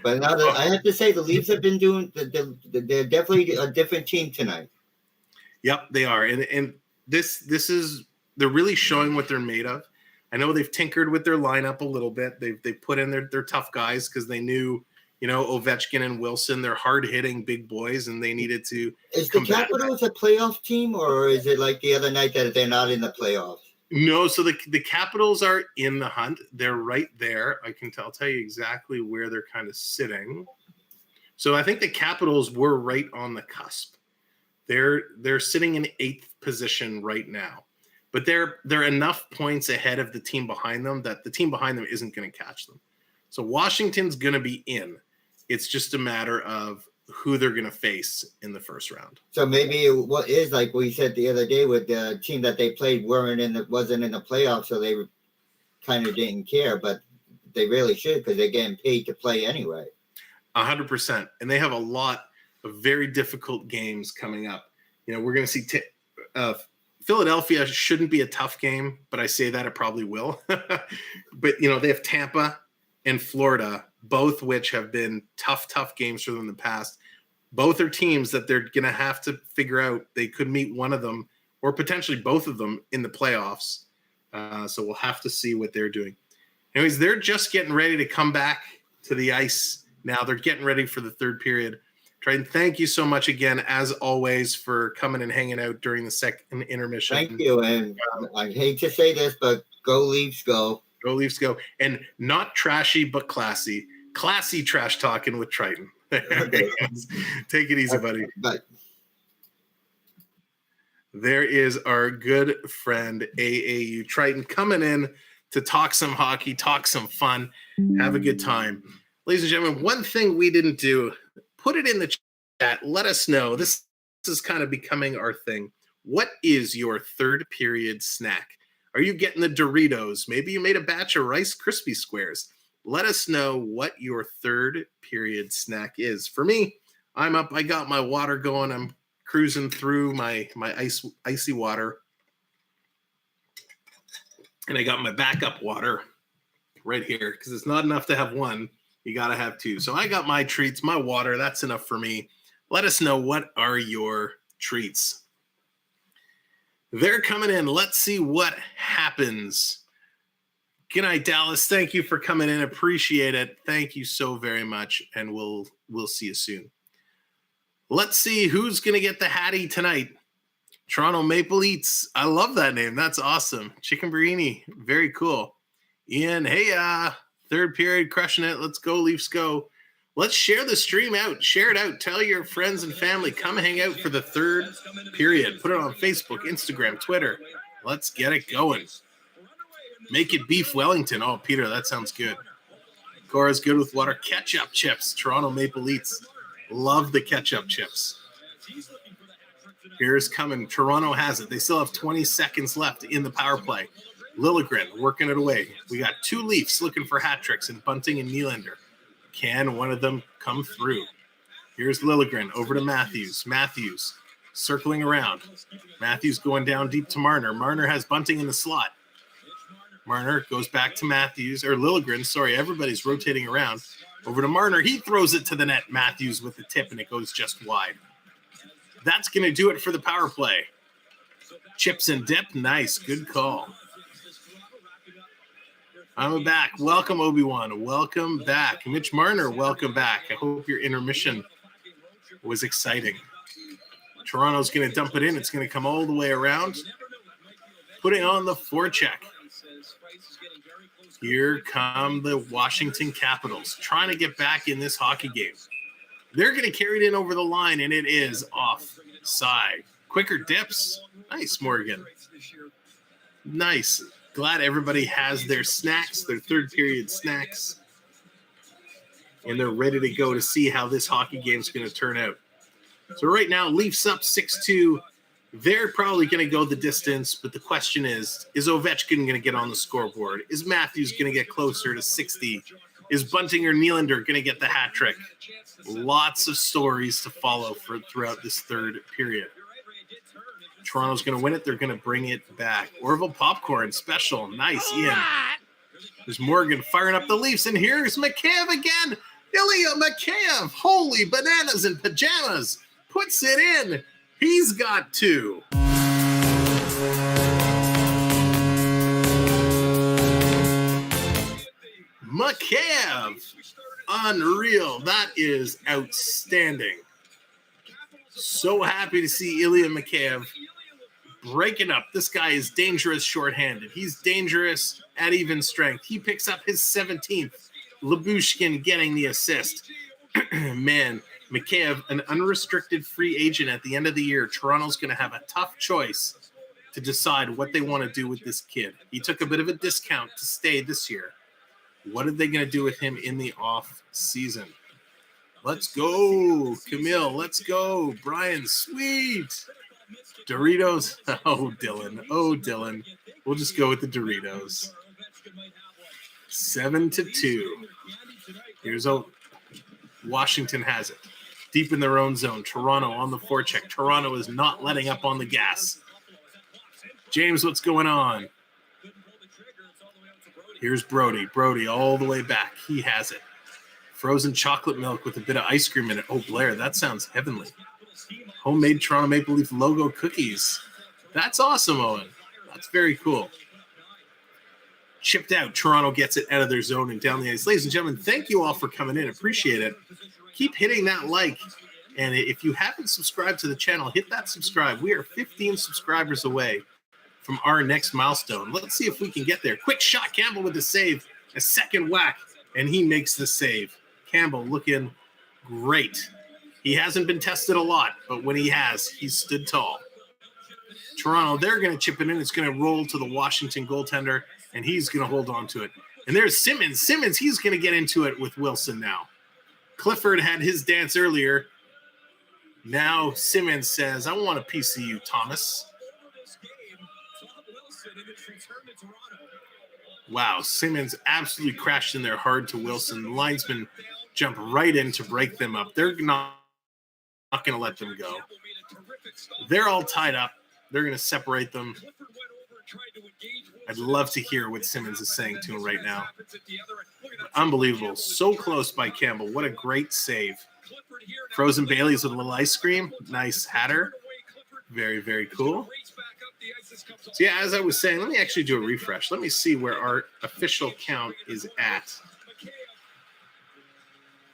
But now I have to say the Leafs have been doing. They're definitely a different team tonight. Yep, they are, and this is they're really showing what they're made of. I know they've tinkered with their lineup a little bit. They put in their tough guys because they knew, Ovechkin and Wilson, they're hard-hitting big boys, and they needed to Is the Capitals a playoff team, or is it like the other night that they're not in the playoffs? No, so the Capitals are in the hunt. They're right there. I'll tell you exactly where they're kind of sitting. So I think the Capitals were right on the cusp. They're sitting in 8th position right now. But they're enough points ahead of the team behind them that the team behind them isn't going to catch them. So Washington's going to be in. It's just a matter of who they're going to face in the first round. So maybe what is like we said the other day with the team that they played wasn't in the playoffs, so they kind of didn't care, but they really should because they're getting paid to play anyway. 100%. And they have a lot of very difficult games coming up. We're going to see Philadelphia shouldn't be a tough game, but I say that it probably will. But, they have Tampa and Florida, both which have been tough games for them in the past. Both are teams that they're going to have to figure out. They could meet one of them or potentially both of them in the playoffs. So we'll have to see what they're doing. Anyways, they're just getting ready to come back to the ice now. They're getting ready for the third period. Triton, thank you so much again, as always, for coming and hanging out during the second intermission. Thank you. And I hate to say this, but go Leafs, go. Go Leafs, go. And not trashy, but classy. Classy trash talking with Triton. Okay. Take it easy, buddy. Bye. There is our good friend, AAU Triton, coming in to talk some hockey, talk some fun, have a good time. Ladies and gentlemen, one thing we didn't do, put it in the chat. Let us know. This is kind of becoming our thing. What is your third period snack? Are you getting the Doritos? Maybe you made a batch of Rice Krispie Squares. Let us know what your third period snack is. For me, I'm up. I got my water going. I'm cruising through my icy water. And I got my backup water right here because it's not enough to have one. You got to have two. So I got my treats, my water. That's enough for me. Let us know, what are your treats? They're coming in. Let's see what happens. Good night, Dallas. Thank you for coming in. Appreciate it. Thank you so very much. And we'll see you soon. Let's see who's going to get the Hattie tonight. Toronto Maple Eats. I love that name. That's awesome. Chicken Birini. Very cool. Ian, hey, third period, crushing it. Let's go, Leafs, go. Let's share the stream out. Share it out. Tell your friends and family. Come hang out for the third period. Put it on Facebook, Instagram, Twitter. Let's get it going. Make it beef Wellington. Oh, Peter, that sounds good. Cora's good with water. Ketchup chips. Toronto Maple Leafs. Love the ketchup chips. Here's coming. Toronto has it. They still have 20 seconds left in the power play. Liljegren working it away. We got two Leafs looking for hat tricks in Bunting and Nylander. Can one of them come through? Here's Liljegren over to Matthews. Matthews circling around. Matthews going down deep to Marner. Marner has Bunting in the slot. Marner goes back to Matthews, or Liljegren. Sorry, everybody's rotating around. Over to Marner. He throws it to the net. Matthews with the tip, and it goes just wide. That's going to do it for the power play. Chips and dip. Nice. Good call. I'm back. Welcome, Obi-Wan. Welcome back. Mitch Marner, welcome back. I hope your intermission was exciting. Toronto's going to dump it in. It's going to come all the way around. Putting on the forecheck. Here come the Washington Capitals, trying to get back in this hockey game. They're going to carry it in over the line, and it is offside. Quicker dips. Nice, Morgan. Nice. Glad everybody has their snacks, their third period snacks, and they're ready to go to see how this hockey game is going to turn out. So right now, Leafs up 6-2. They're probably going to go the distance, but the question is Ovechkin going to get on the scoreboard? Is Matthews going to get closer to 60? Is Bunting or Nylander going to get the hat trick? Lots of stories to follow throughout this third period. Toronto's going to win it. They're going to bring it back. Orville Popcorn special. Nice, Ian. There's Morgan firing up the Leafs, and here's Mikheyev again. Ilya Mikheyev. Holy bananas and pajamas. Puts it in. He's got two. Mikheyev. Unreal. That is outstanding. So happy to see Ilya Mikheyev breaking up. This guy is dangerous shorthanded. He's dangerous at even strength. He picks up his 17th. Lyubushkin getting the assist. Man, Mikheyev, an unrestricted free agent at the end of the year. Toronto's going to have a tough choice to decide what they want to do with this kid. He took a bit of a discount to stay this year. What are they going to do with him in the off season? Let's go, Camille. Let's go, Brian. Sweet. Doritos. Oh, Dylan. Oh, Dylan. We'll just go with the Doritos. 7-2. Here's Washington has it. Deep in their own zone. Toronto on the forecheck. Toronto is not letting up on the gas. James, what's going on? Here's Brody. Brody all the way back. He has it. Frozen chocolate milk with a bit of ice cream in it. Oh, Blair, that sounds heavenly. Homemade Toronto Maple Leaf logo cookies. That's awesome, Owen. That's very cool. Chipped out. Toronto gets it out of their zone and down the ice. Ladies and gentlemen, thank you all for coming in. Appreciate it. Keep hitting that like. And if you haven't subscribed to the channel, hit that subscribe. We are 15 subscribers away from our next milestone. Let's see if we can get there. Quick shot. Campbell with the save. A second whack. And he makes the save. Campbell looking great. He hasn't been tested a lot, but when he has, he's stood tall. Toronto, they're going to chip it in. It's going to roll to the Washington goaltender, and he's going to hold on to it. And there's Simmons. Simmons, he's going to get into it with Wilson now. Clifford had his dance earlier. Now Simmons says, I want a piece of you, Thomas. Wow, Simmons absolutely crashed in there hard to Wilson. The linesman jumped right in to break them up. They're not going to let them go. They're all tied up. They're going to separate them. I'd love to hear what Simmons is saying to him right now. Unbelievable. So close by Campbell. What a great save. Frozen Bailey's with a little ice cream. Nice hatter. Very, very cool. So yeah, as I was saying, let me actually do a refresh. Let me see where our official count is at.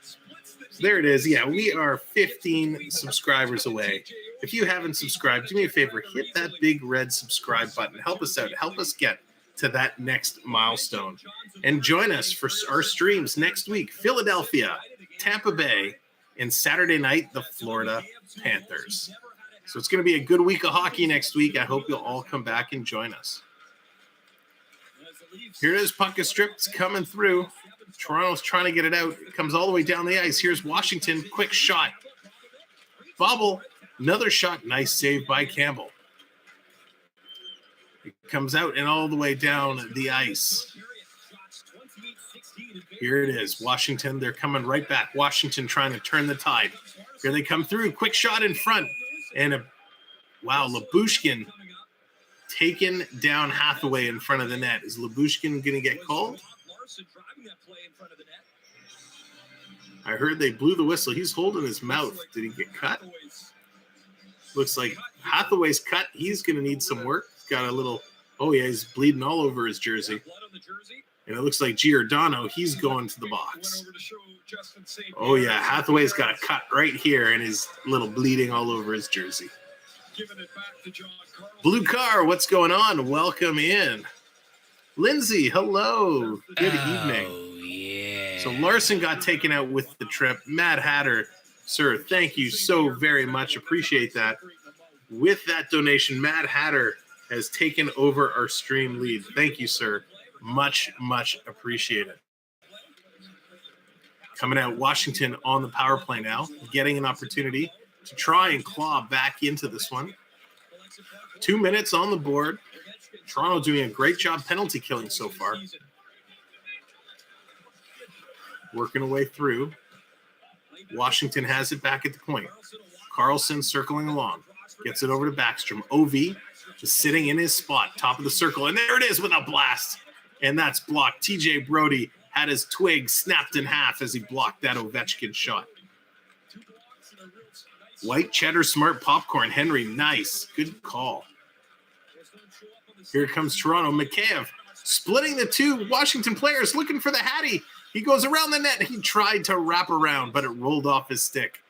So there it is. Yeah, we are 15 subscribers away. If you haven't subscribed, do me a favor, hit that big red subscribe button. Help us out. Help us get to that next milestone. And join us for our streams next week. Philadelphia, Tampa Bay, and Saturday night, the Florida Panthers. So it's going to be a good week of hockey next week. I hope you'll all come back and join us. Here it is. Puck is stripped. It's coming through. Toronto's trying to get it out. It comes all the way down the ice. Here's Washington. Quick shot. Bobble. Another shot. Nice save by Campbell. It comes out and all the way down the ice. Here it is. Washington, they're coming right back. Washington trying to turn the tide. Here they come through. Quick shot in front. And wow, Lyubushkin taken down Hathaway in front of the net. Is Lyubushkin going to get called? I heard they blew the whistle. He's holding his mouth. Did he get cut? Looks like Hathaway's cut. He's going to need some work. Got a little, oh yeah, he's bleeding all over his jersey. And it looks like Giordano, he's going to the box. Oh yeah, Hathaway's got a cut right here and his little bleeding all over his jersey. Blue Car, what's going on? Welcome in. Lindsay, hello. Good evening. Yeah. So Larson got taken out with the trip. Mad Hatter, sir, thank you so very much. Appreciate that. With that donation, Mad Hatter has taken over our stream lead. Thank you, sir. Much, much appreciated. Coming out, Washington on the power play now, getting an opportunity to try and claw back into this one. 2 minutes on the board. Toronto doing a great job penalty killing so far. Working a way through. Washington has it back at the point. Carlson circling along. Gets it over to Backstrom. OV just sitting in his spot, top of the circle. And there it is with a blast. And that's blocked. TJ Brody had his twig snapped in half as he blocked that Ovechkin shot. White cheddar smart popcorn. Henry, nice. Good call. Here comes Toronto. Mikheyev splitting the two Washington players, looking for the Hattie. He goes around the net. He tried to wrap around, but it rolled off his stick.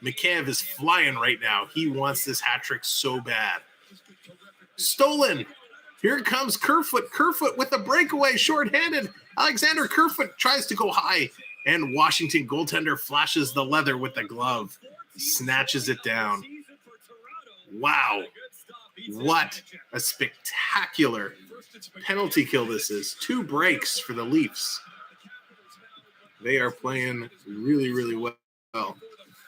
Mikheyev is flying right now. He wants this hat trick so bad. Stolen. Here comes Kerfoot. Kerfoot with a breakaway, shorthanded. Alexander Kerfoot tries to go high, and Washington goaltender flashes the leather with the glove. Snatches it down. Wow. What a spectacular penalty kill this is. 2 breaks for the Leafs. They are playing really, really well.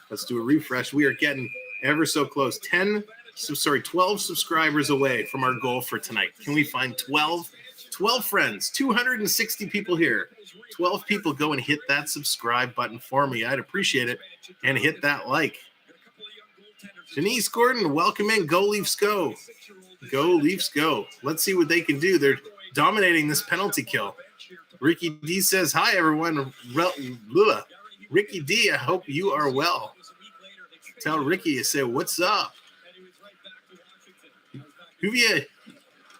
Let's do a refresh. We are getting ever so close. 12 subscribers away from our goal for tonight. Can we find 12? 12 friends, 260 people here. 12 people, go and hit that subscribe button for me. I'd appreciate it. And hit that like. Janice Gordon, welcome in. Go Leafs go. Go Leafs go. Let's see what they can do. They're dominating this penalty kill. Ricky D says, hi, everyone. Ricky D, I hope you are well. Tell Ricky, you say, what's up? Cuvier,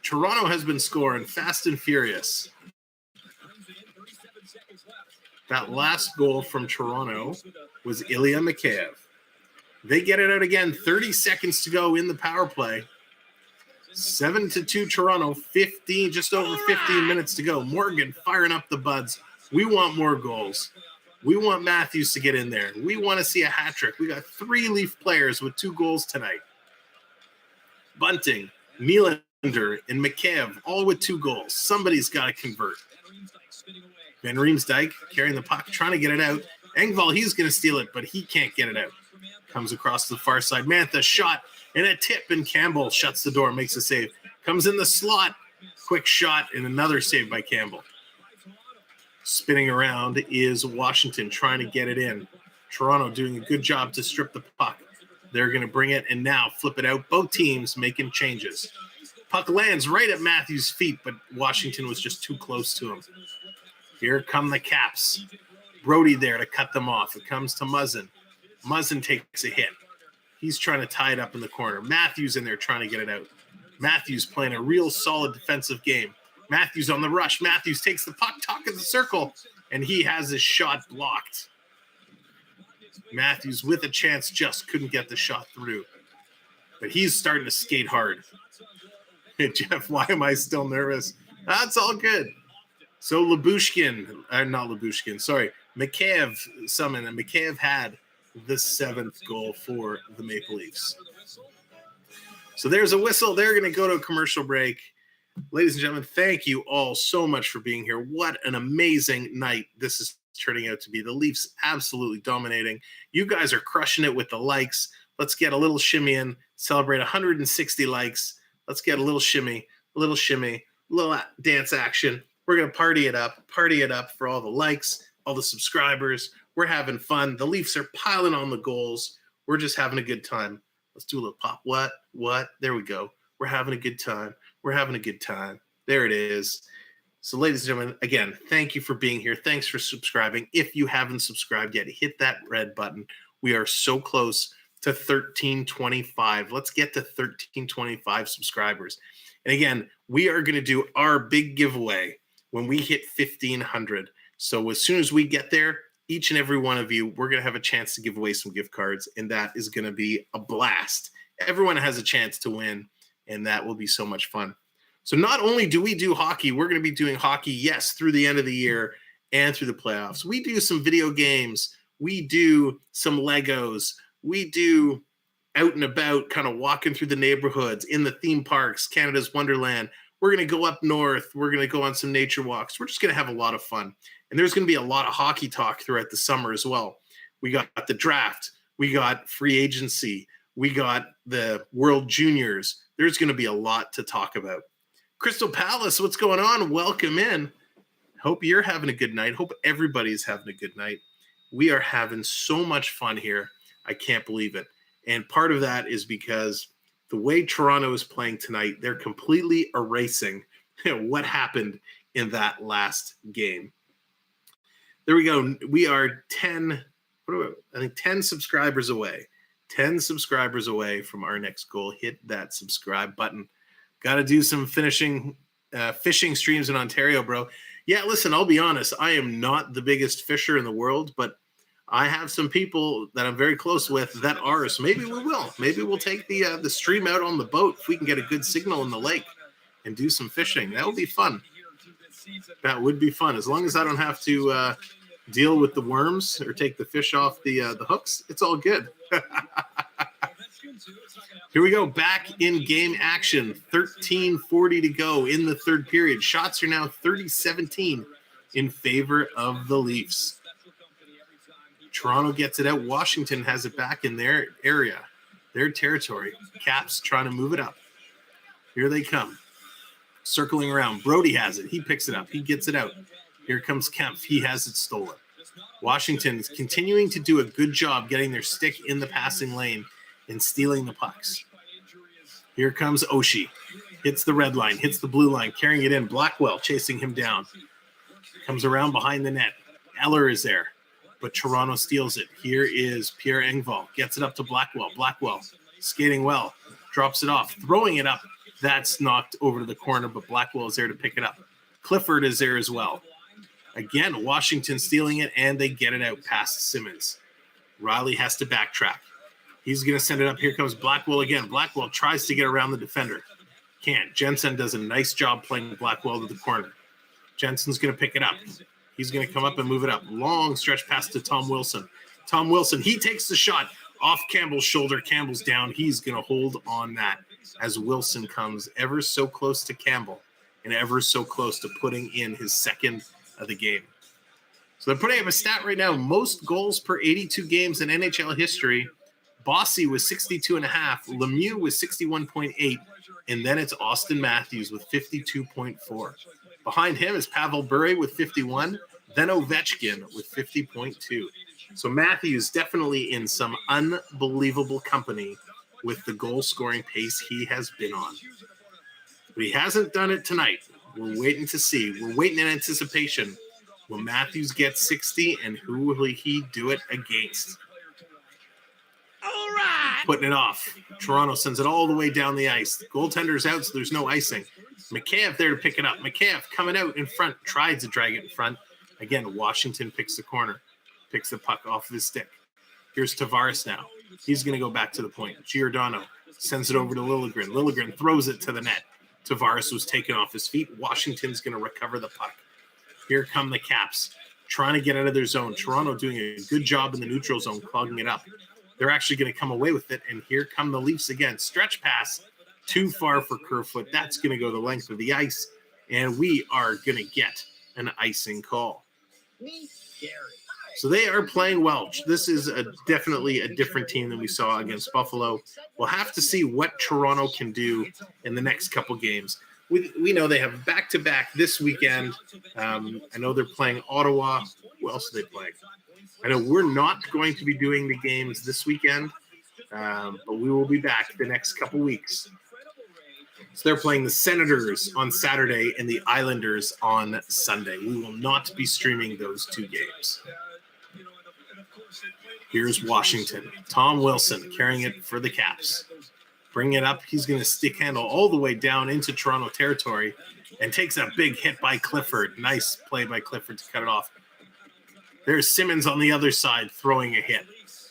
Toronto has been scoring fast and furious. That last goal from Toronto was Ilya Mikheyev. They get it out again. 30 seconds to go in the power play. 7-2 Toronto. Just over 15 minutes to go. Morgan firing up the buds. We want more goals. We want Matthews to get in there. We want to see a hat trick. We got 3 Leaf players with 2 goals tonight. Bunting, Nylander, and Mikheyev, all with 2 goals. Somebody's got to convert. Van Riemsdyk carrying the puck, trying to get it out. Engvall, he's going to steal it, but he can't get it out. Comes across to the far side. Mantha shot and a tip, and Campbell shuts the door, makes a save. Comes in the slot. Quick shot and another save by Campbell. Spinning around is Washington trying to get it in. Toronto doing a good job to strip the puck. They're going to bring it and now flip it out. Both teams making changes. Puck lands right at Matthews' feet, but Washington was just too close to him. Here come the Caps. Brody there to cut them off. It comes to Muzzin. Muzzin takes a hit. He's trying to tie it up in the corner. Matthews in there trying to get it out. Matthews playing a real solid defensive game. Matthews on the rush. Matthews takes the puck, top of the circle, and he has his shot blocked. Matthews with a chance just couldn't get the shot through. But he's starting to skate hard. Hey, Jeff, why am I still nervous? That's all good. So Mikheyev summoned, and Mikheyev had the 7th goal for the Maple Leafs. So there's a whistle. They're going to go to a commercial break. Ladies and gentlemen, thank you all so much for being here. What an amazing night this is turning out to be. The Leafs absolutely dominating. You guys are crushing it with the likes. Let's get a little shimmy in, celebrate 160 likes. Let's get a little shimmy, a little dance action. We're going to party it up for all the likes, all the subscribers. We're having fun. The Leafs are piling on the goals. We're just having a good time. Let's do a little pop. What? There we go. We're having a good time. There it is. So, ladies and gentlemen, again, thank you for being here. Thanks for subscribing. If you haven't subscribed yet, hit that red button. We are so close to 1325. Let's get to 1325 subscribers. And again, we are going to do our big giveaway when we hit 1,500. So as soon as we get there, each and every one of you, we're going to have a chance to give away some gift cards, and that is going to be a blast. Everyone has a chance to win, and that will be so much fun. So not only do we do hockey, we're going to be doing hockey, yes, through the end of the year and through the playoffs. We do some video games. We do some Legos. We do out and about, kind of walking through the neighborhoods, in the theme parks, Canada's Wonderland. We're going to go up north. We're going to go on some nature walks. We're just going to have a lot of fun. And there's going to be a lot of hockey talk throughout the summer as well. We got the draft. We got free agency. We got the World Juniors. There's going to be a lot to talk about. Crystal Palace, what's going on? Welcome in. Hope you're having a good night. Hope everybody's having a good night. We are having so much fun here. I can't believe it. And part of that is because the way Toronto is playing tonight, they're completely erasing what happened in that last game. There we go. We are 10 subscribers away. 10 subscribers away from our next goal. Hit that subscribe button. Got to do some fishing streams in Ontario, bro. Yeah, listen, I'll be honest. I am not the biggest fisher in the world, but I have some people that I'm very close with that are. So maybe we will. Maybe we'll take the stream out on the boat if we can get a good signal in the lake and do some fishing. That would be fun. That would be fun. As long as I don't have to deal with the worms or take the fish off the hooks, it's all good. Here we go. Back in game action. 13:40 to go in the third period. Shots are now 30-17 in favor of the Leafs. Toronto gets it out. Washington has it back in their area, their territory. Caps trying to move it up. Here they come. Circling around. Brody has it. He picks it up. He gets it out. Here comes Kempf. He has it stolen. Washington is continuing to do a good job getting their stick in the passing lane and stealing the pucks. Here comes Oshie. Hits the red line. Hits the blue line. Carrying it in. Blackwell chasing him down. Comes around behind the net. Eller is there. But Toronto steals it. Here is Pierre Engvall. Gets it up to Blackwell. Blackwell skating well. Drops it off. Throwing it up. That's knocked over to the corner, but Blackwell is there to pick it up. Clifford is there as well. Again, Washington stealing it, and they get it out past Simmons. Riley has to backtrack. He's going to send it up. Here comes Blackwell again. Blackwell tries to get around the defender. Can't. Jensen does a nice job playing Blackwell to the corner. Jensen's going to pick it up. He's going to come up and move it up. Long stretch pass to Tom Wilson. Tom Wilson, he takes the shot off Campbell's shoulder. Campbell's down. He's going to hold on that as Wilson comes ever so close to Campbell and ever so close to putting in his second of the game. So they're putting up a stat right now. Most goals per 82 games in NHL history. Bossy was 62.5. Lemieux was 61.8. And then it's Austin Matthews with 52.4. Behind him is Pavel Bure with 51. Then Ovechkin with 50.2. So Matthews definitely in some unbelievable company with the goal-scoring pace he has been on. But he hasn't done it tonight. We're waiting to see. We're waiting in anticipation. Will Matthews get 60, and who will he do it against? All right. Putting it off. Toronto sends it all the way down the ice. Goaltender's out, so there's no icing. McCabe there to pick it up. McCabe coming out in front, tried to drag it in front. Again, Washington picks the corner, picks the puck off of his stick. Here's Tavares now. He's going to go back to the point. Giordano sends it over to Liljegren. Liljegren throws it to the net. Tavares was taken off his feet. Washington's going to recover the puck. Here come the Caps, trying to get out of their zone. Toronto doing a good job in the neutral zone, clogging it up. They're actually going to come away with it, and here come the Leafs again. Stretch pass, too far for Kerfoot. That's going to go the length of the ice, and we are going to get an icing call. So they are playing well. This is definitely a different team than we saw against Buffalo. We'll have to see what Toronto can do in the next couple games. We know they have back-to-back this weekend. I know they're playing Ottawa. Who else are they playing? I know we're not going to be doing the games this weekend, but we will be back the next couple weeks. So they're playing the Senators on Saturday and the Islanders on Sunday. We will not be streaming those two games. Here's Washington. Tom Wilson carrying it for the Caps. Bring it up. He's going to stick handle all the way down into Toronto territory and takes a big hit by Clifford. Nice play by Clifford to cut it off. There's Simmons on the other side throwing a hit.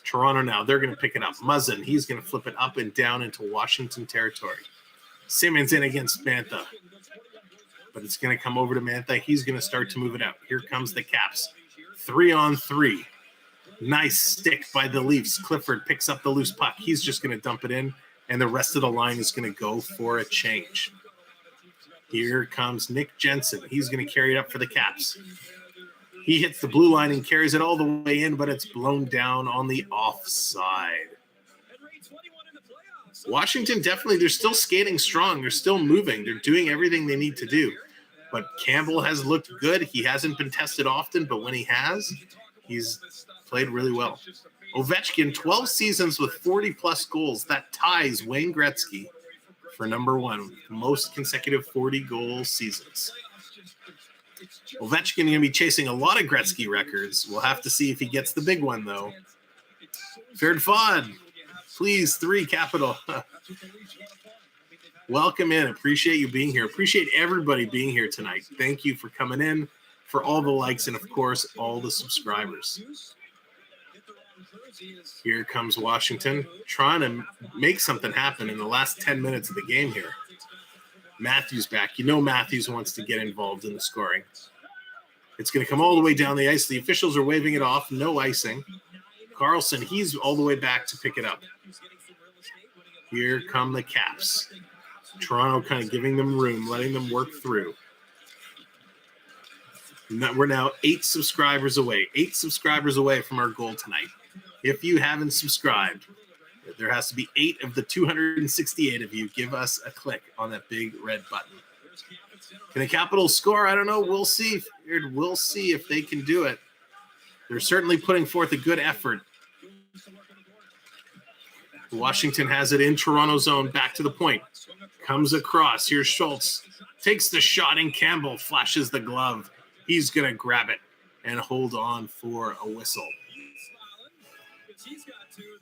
Toronto now, they're going to pick it up. Muzzin, he's going to flip it up and down into Washington territory. Simmons in against Mantha. But it's going to come over to Mantha. He's going to start to move it out. Here comes the Caps. 3-on-3. Nice stick by the Leafs. Clifford picks up the loose puck. He's just going to dump it in, and the rest of the line is going to go for a change. Here comes Nick Jensen. He's going to carry it up for the Caps. He hits the blue line and carries it all the way in, but it's blown down on the offside. Washington definitely, they're still skating strong. They're still moving. They're doing everything they need to do. But Campbell has looked good. He hasn't been tested often, but when he has, he's played really well. Ovechkin, 12 seasons with 40-plus goals. That ties Wayne Gretzky for number one, most consecutive 40-goal seasons. Ovechkin going to be chasing a lot of Gretzky records. We'll have to see if he gets the big one, though. Faird Fod, please, 3 capital. Welcome in. Appreciate you being here. Appreciate everybody being here tonight. Thank you for coming in. for all the likes and, of course, all the subscribers. Here comes Washington trying to make something happen in the last 10 minutes of the game here. Matthews back. You know Matthews wants to get involved in the scoring. It's going to come all the way down the ice. The officials are waving it off. No icing. Carlson, he's all the way back to pick it up. Here come the Caps. Toronto kind of giving them room, letting them work through. We're now 8 subscribers away. 8 subscribers away from our goal tonight. If you haven't subscribed, there has to be 8 of the 268 of you. Give us a click on that big red button. Can the Capitals score? I don't know. We'll see. We'll see if they can do it. They're certainly putting forth a good effort. Washington has it in Toronto zone. Back to the point. Comes across. Here's Schultz. Takes the shot, and Campbell flashes the glove. He's going to grab it and hold on for a whistle.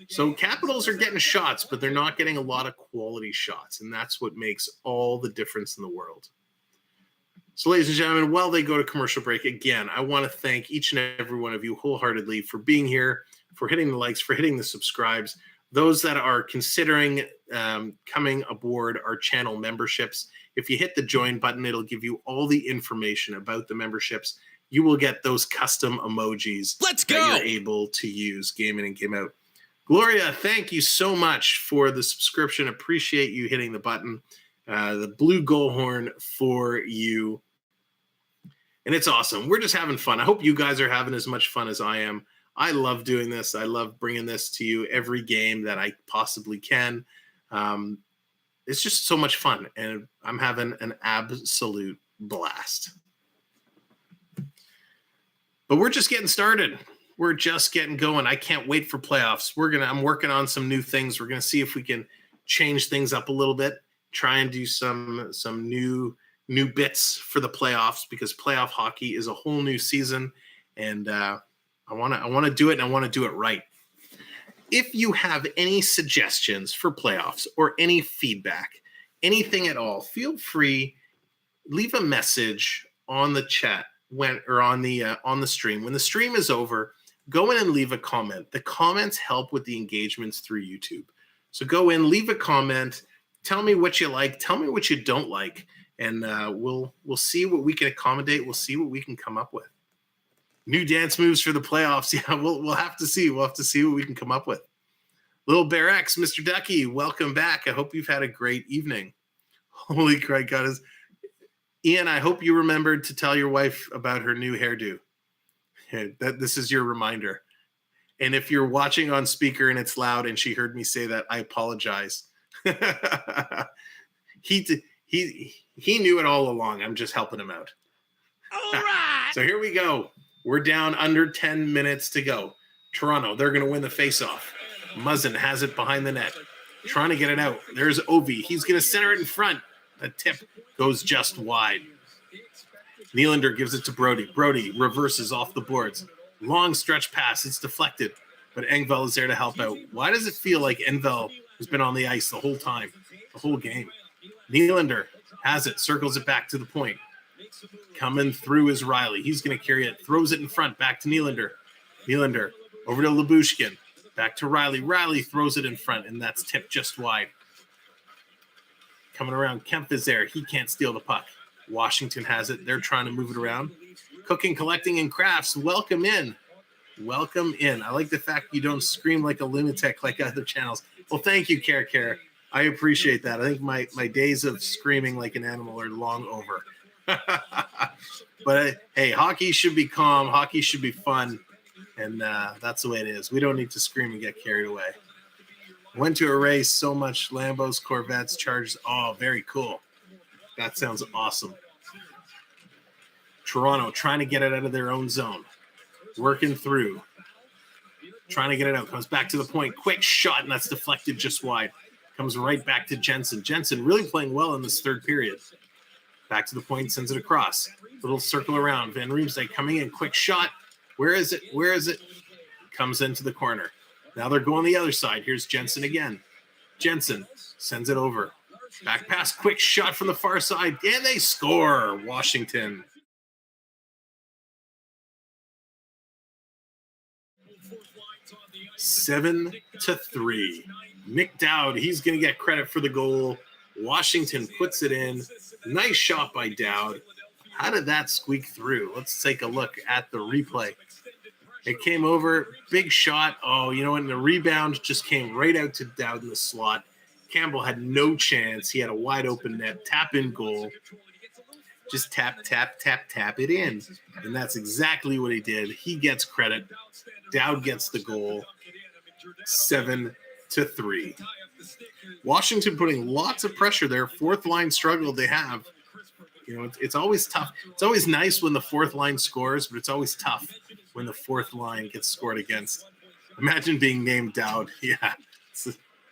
So Capitals are getting shots, but they're not getting a lot of quality shots, and that's what makes all the difference in the world. So, ladies and gentlemen, while they go to commercial break, again, I want to thank each and every one of you wholeheartedly for being here, for hitting the likes, for hitting the subscribes. Those that are considering coming aboard our channel memberships, if you hit the join button, it'll give you all the information about the memberships. You will get those custom emojis that you're able to use game in and game out. Gloria, thank you so much for the subscription. Appreciate you hitting the button. The blue goal horn for you. And it's awesome. We're just having fun. I hope you guys are having as much fun as I am. I love doing this. I love bringing this to you every game that I possibly can. It's just so much fun, and I'm having an absolute blast. But we're just getting started. We're just getting going. I can't wait for playoffs. I'm working on some new things. We're going to see if we can change things up a little bit, try and do some new bits for the playoffs, because playoff hockey is a whole new season, and I want to do it, and I want to do it right. If you have any suggestions for playoffs or any feedback, anything at all, feel free, leave a message on the chat on the stream. When the stream is over, go in and leave a comment. The comments help with the engagements through YouTube. So go in, leave a comment, tell me what you like, tell me what you don't like, and we'll see what we can accommodate. We'll see what we can come up with. New dance moves for the playoffs. Yeah, we'll have to see. We'll have to see what we can come up with. Little Bear X, Mr. Ducky, welcome back. I hope you've had a great evening. Holy crap, God. Ian, I hope you remembered to tell your wife about her new hairdo. This is your reminder. And if you're watching on speaker and it's loud and she heard me say that, I apologize. He knew it all along. I'm just helping him out. All right. So here we go. We're down under 10 minutes to go. Toronto, they're going to win the faceoff. Muzzin has it behind the net. Trying to get it out. There's Ovi. He's going to center it in front. A tip goes just wide. Nylander gives it to Brody. Brody reverses off the boards. Long stretch pass. It's deflected. But Engvall is there to help out. Why does it feel like Engvall has been on the ice the whole time? The whole game. Nylander has it. Circles it back to the point. Coming through is Riley. He's going to carry it. Throws it in front. Back to Nylander. Nylander over to Lyubushkin. Back to Riley. Riley throws it in front, and that's tipped just wide. Coming around. Kemp is there. He can't steal the puck. Washington has it. They're trying to move it around. Cooking, collecting, and crafts. Welcome in. Welcome in. I like the fact you don't scream like a lunatic like other channels. Well, thank you, Care. I appreciate that. I think my days of screaming like an animal are long over. But hey, hockey should be calm. Hockey should be fun. And that's the way it is. We don't need to scream and get carried away. Went to a race, so much Lambos, Corvettes, Chargers. Oh, very cool. That sounds awesome. Toronto trying to get it out of their own zone. Working through. Trying to get it out. Comes back to the point. Quick shot, and that's deflected just wide. Comes right back to Jensen. Jensen really playing well in this third period. Back to the point, sends it across. Little circle around. Van Riemsdyk coming in. Quick shot. Where is it? Comes into the corner. Now they're going the other side. Here's Jensen again. Jensen sends it over. Back pass. Quick shot from the far side. And they score. Washington. 7-3. Nick Dowd, he's going to get credit for the goal. Washington puts it in. Nice shot by Dowd. How did that squeak through? Let's take a look at the replay. It came over, big shot. Oh, you know what? And the rebound just came right out to Dowd in the slot. Campbell had no chance. He had a wide open net, tap in goal. Just tap it in. And that's exactly what he did. He gets credit. Dowd gets the goal. 7-3. Washington putting lots of pressure there. Fourth line struggle they have. You know, it's always tough. It's always nice when the fourth line scores, but it's always tough when the fourth line gets scored against. Imagine being named Dowd. Yeah,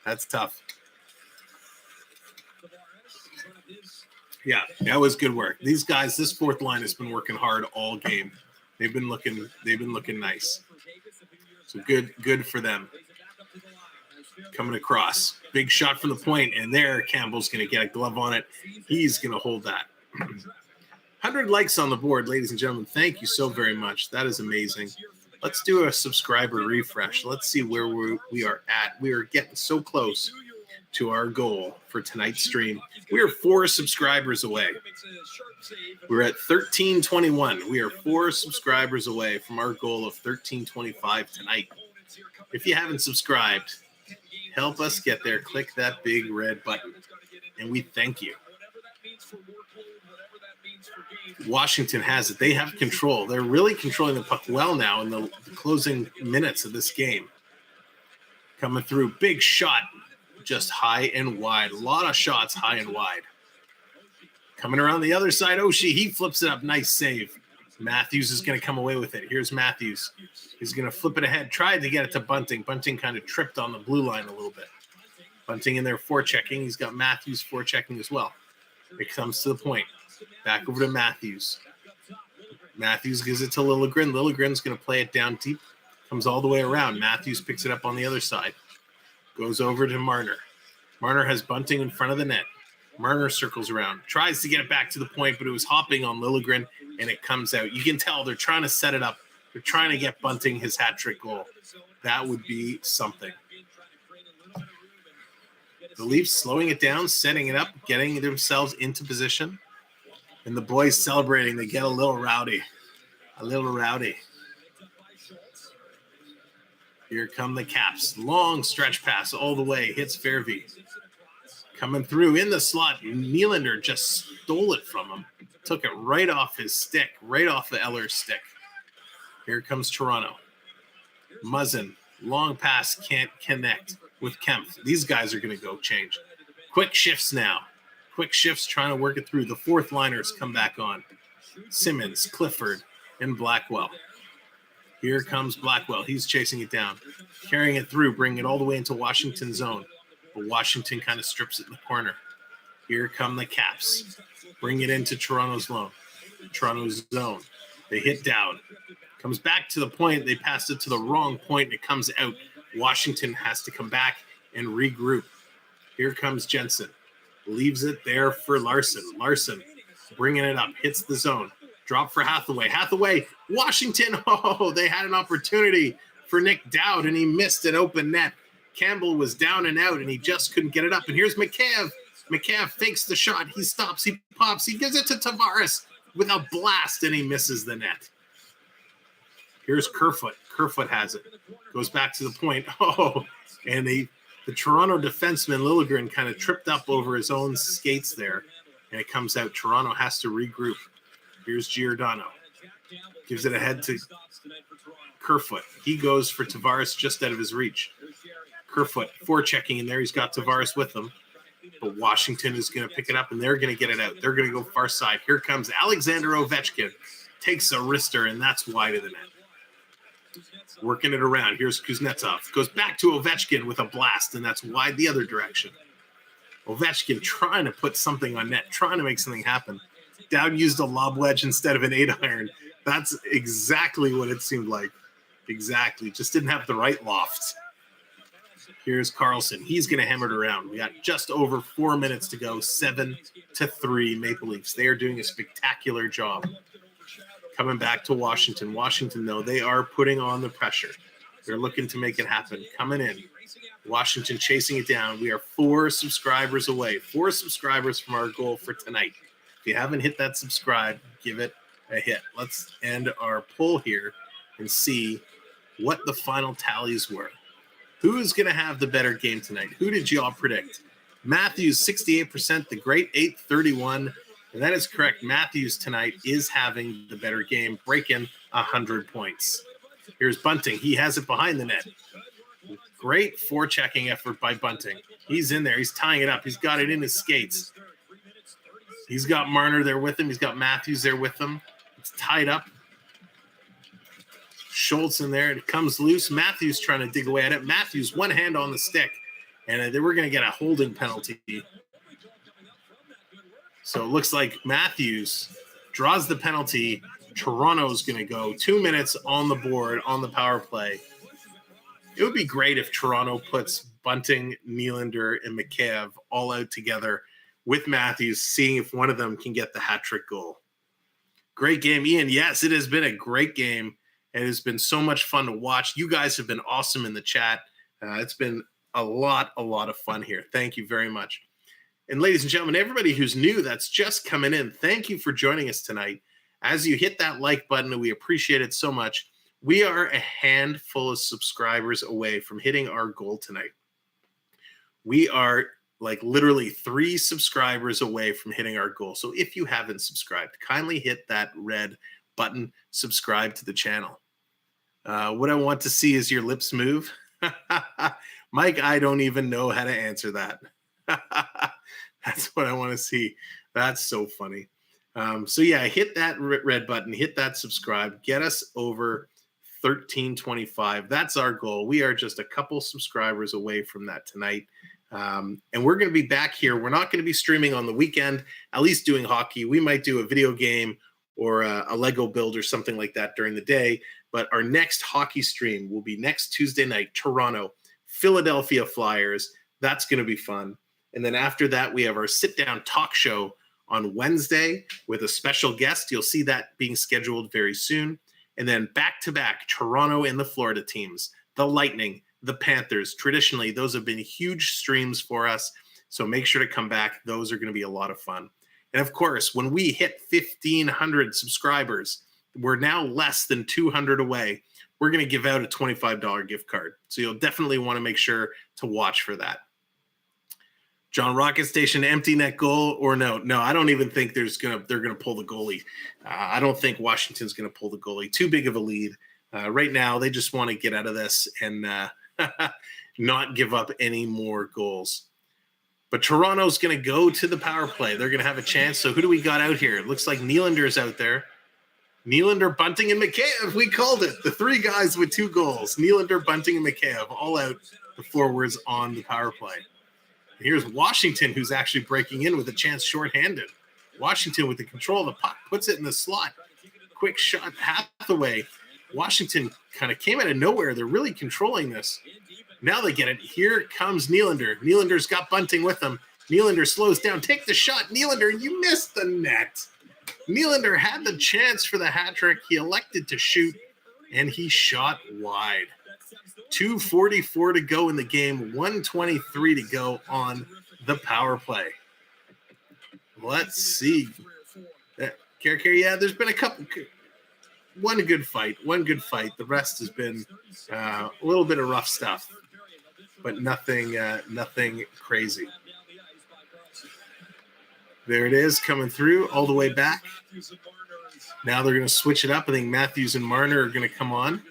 that's tough. Yeah, that was good work. These guys, this fourth line has been working hard all game. They've been looking nice. So good for them. Coming across. Big shot from the point, and there Campbell's going to get a glove on it. He's going to hold that. 100 likes on the board, ladies and gentlemen. Thank you so very much. That is amazing. Let's do a subscriber refresh. Let's see where we are at. We are getting so close to our goal for tonight's stream. We are 4 subscribers away. We're at 1321. We are 4 subscribers away from our goal of 1325 tonight. If you haven't subscribed, help us get there. Click that big red button, and we thank you. Washington has it. They have control. They're really controlling the puck well now in the closing minutes of this game. Coming through, big shot, just high and wide. A lot of shots high and wide. Coming around the other side, Oshie, he flips it up. Nice save. Matthews is going to come away with it. Here's Matthews. He's going to flip it ahead. Tried to get it to Bunting. Bunting kind of tripped on the blue line a little bit. Bunting in there forechecking. He's got Matthews forechecking as well. It comes to the point. Back over to Matthews. Matthews gives it to Liljegren. Liljegren's going to play it down deep. Comes all the way around. Matthews picks it up on the other side. Goes over to Marner. Marner has Bunting in front of the net. Marner circles around. Tries to get it back to the point, but it was hopping on Liljegren, and it comes out. You can tell they're trying to set it up. They're trying to get Bunting his hat-trick goal. That would be something. The Leafs slowing it down, setting it up, getting themselves into position. And the boys celebrating. They get a little rowdy. Here come the Caps. Long stretch pass all the way. Hits Fairview. Coming through in the slot. Nylander just stole it from him. Took it right off his stick. Right off the Eller's stick. Here comes Toronto. Muzzin. Long pass. Can't connect with Kempf. These guys are going to go change. Quick shifts now. Quick shifts trying to work it through. The fourth liners come back on. Simmons, Clifford, and Blackwell. Here comes Blackwell. He's chasing it down. Carrying it through, bringing it all the way into Washington zone. But Washington kind of strips it in the corner. Here come the Caps. Bring it into Toronto's zone. They hit down. Comes back to the point. They passed it to the wrong point, and it comes out. Washington has to come back and regroup. Here comes Jensen. Leaves it there for Larson. Larson bringing it up. Hits the zone. Drop for Hathaway. Hathaway. Washington. Oh, they had an opportunity for Nick Dowd, and he missed an open net. Campbell was down and out, and he just couldn't get it up. And here's McCabe. McCabe fakes the shot. He stops. He pops. He gives it to Tavares with a blast, and he misses the net. Here's Kerfoot. Kerfoot has it. Goes back to the point. Oh, and the Toronto defenseman, Liljegren, kind of tripped up over his own skates there, and it comes out. Toronto has to regroup. Here's Giordano. Gives it ahead to Kerfoot. He goes for Tavares just out of his reach. Kerfoot forechecking in there. He's got Tavares with him. But Washington is going to pick it up, and they're going to get it out. They're going to go far side. Here comes Alexander Ovechkin. Takes a wrister, and that's wide of the net. Working it around. Here's Kuznetsov. Goes back to Ovechkin with a blast, and that's wide the other direction. Ovechkin trying to put something on net, trying to make something happen. Dowd used a lob wedge instead of an 8-iron. That's exactly what it seemed like. Exactly. Just didn't have the right loft. Here's Carlson. He's going to hammer it around. We got just over 4 minutes to go. 7-3 Maple Leafs. They are doing a spectacular job. Coming back to Washington. Washington, though, they are putting on the pressure. They're looking to make it happen. Coming in. Washington chasing it down. We are 4 subscribers away. 4 subscribers from our goal for tonight. If you haven't hit that subscribe, give it a hit. Let's end our poll here and see what the final tallies were. Who's going to have the better game tonight? Who did you all predict? Matthews, 68%, the great 831. And that is correct. Matthews tonight is having the better game, breaking 100 points. Here's Bunting. He has it behind the net. Great forechecking effort by Bunting. He's in there. He's tying it up. He's got it in his skates. He's got Marner there with him. He's got Matthews there with him. It's tied up. Schultz in there. It comes loose. Matthews trying to dig away at it. Matthews, one hand on the stick. And they were going to get a holding penalty. So it looks like Matthews draws the penalty. Toronto's going to go 2 minutes on the board on the power play. It would be great if Toronto puts Bunting, Nylander, and Mikheyev all out together with Matthews, seeing if one of them can get the hat trick goal. Great game, Ian. Yes, it has been a great game. It has been so much fun to watch. You guys have been awesome in the chat. It's been a lot of fun here. Thank you very much. And ladies and gentlemen, everybody who's new that's just coming in, thank you for joining us tonight. As you hit that like button, we appreciate it so much. We are a handful of subscribers away from hitting our goal tonight. We are like literally 3 subscribers away from hitting our goal. So if you haven't subscribed, kindly hit that red button, subscribe to the channel. What I want to see is your lips move. Mike, I don't even know how to answer that. That's what I want to see. That's so funny. So yeah, hit that red button, hit that subscribe, get us over 1325. That's our goal. We are just a couple subscribers away from that tonight. And we're going to be back here. We're not going to be streaming on the weekend, at least doing hockey. We might do a video game or a Lego build or something like that during the day. But our next hockey stream will be next Tuesday night, Toronto, Philadelphia Flyers. That's going to be fun. And then after that, we have our sit-down talk show on Wednesday with a special guest. You'll see that being scheduled very soon. And then back-to-back, Toronto and the Florida teams, the Lightning, the Panthers. Traditionally, those have been huge streams for us. So make sure to come back. Those are going to be a lot of fun. And of course, when we hit 1,500 subscribers, we're now less than 200 away. We're going to give out a $25 gift card. So you'll definitely want to make sure to watch for that. John, Rocket Station, empty net goal or no? No, I don't even think they're going to pull the goalie. I don't think Washington's going to pull the goalie. Too big of a lead. Right now, they just want to get out of this and not give up any more goals. But Toronto's going to go to the power play. They're going to have a chance. So who do we got out here? It looks like Nylander's out there. Nylander, Bunting, and Mikheyev. We called it. The 3 guys with 2 goals. Nylander, Bunting, and Mikheyev all out the forwards on the power play. Here's Washington, who's actually breaking in with a chance shorthanded. Washington with the control of the puck, puts it in the slot. Quick shot, Hathaway. Washington kind of came out of nowhere. They're really controlling this. Now they get it. Here comes Nylander. Nylander's got Bunting with him. Nylander slows down. Take the shot. Nylander, you missed the net. Nylander had the chance for the hat trick. He elected to shoot, and he shot wide. 2:44 to go in the game, 1:23 to go on the power play. Let's see. Yeah, there's been a couple. One good fight. The rest has been a little bit of rough stuff, but nothing crazy. There it is, coming through all the way back. Now they're going to switch it up. I think Matthews and Marner are going to come on.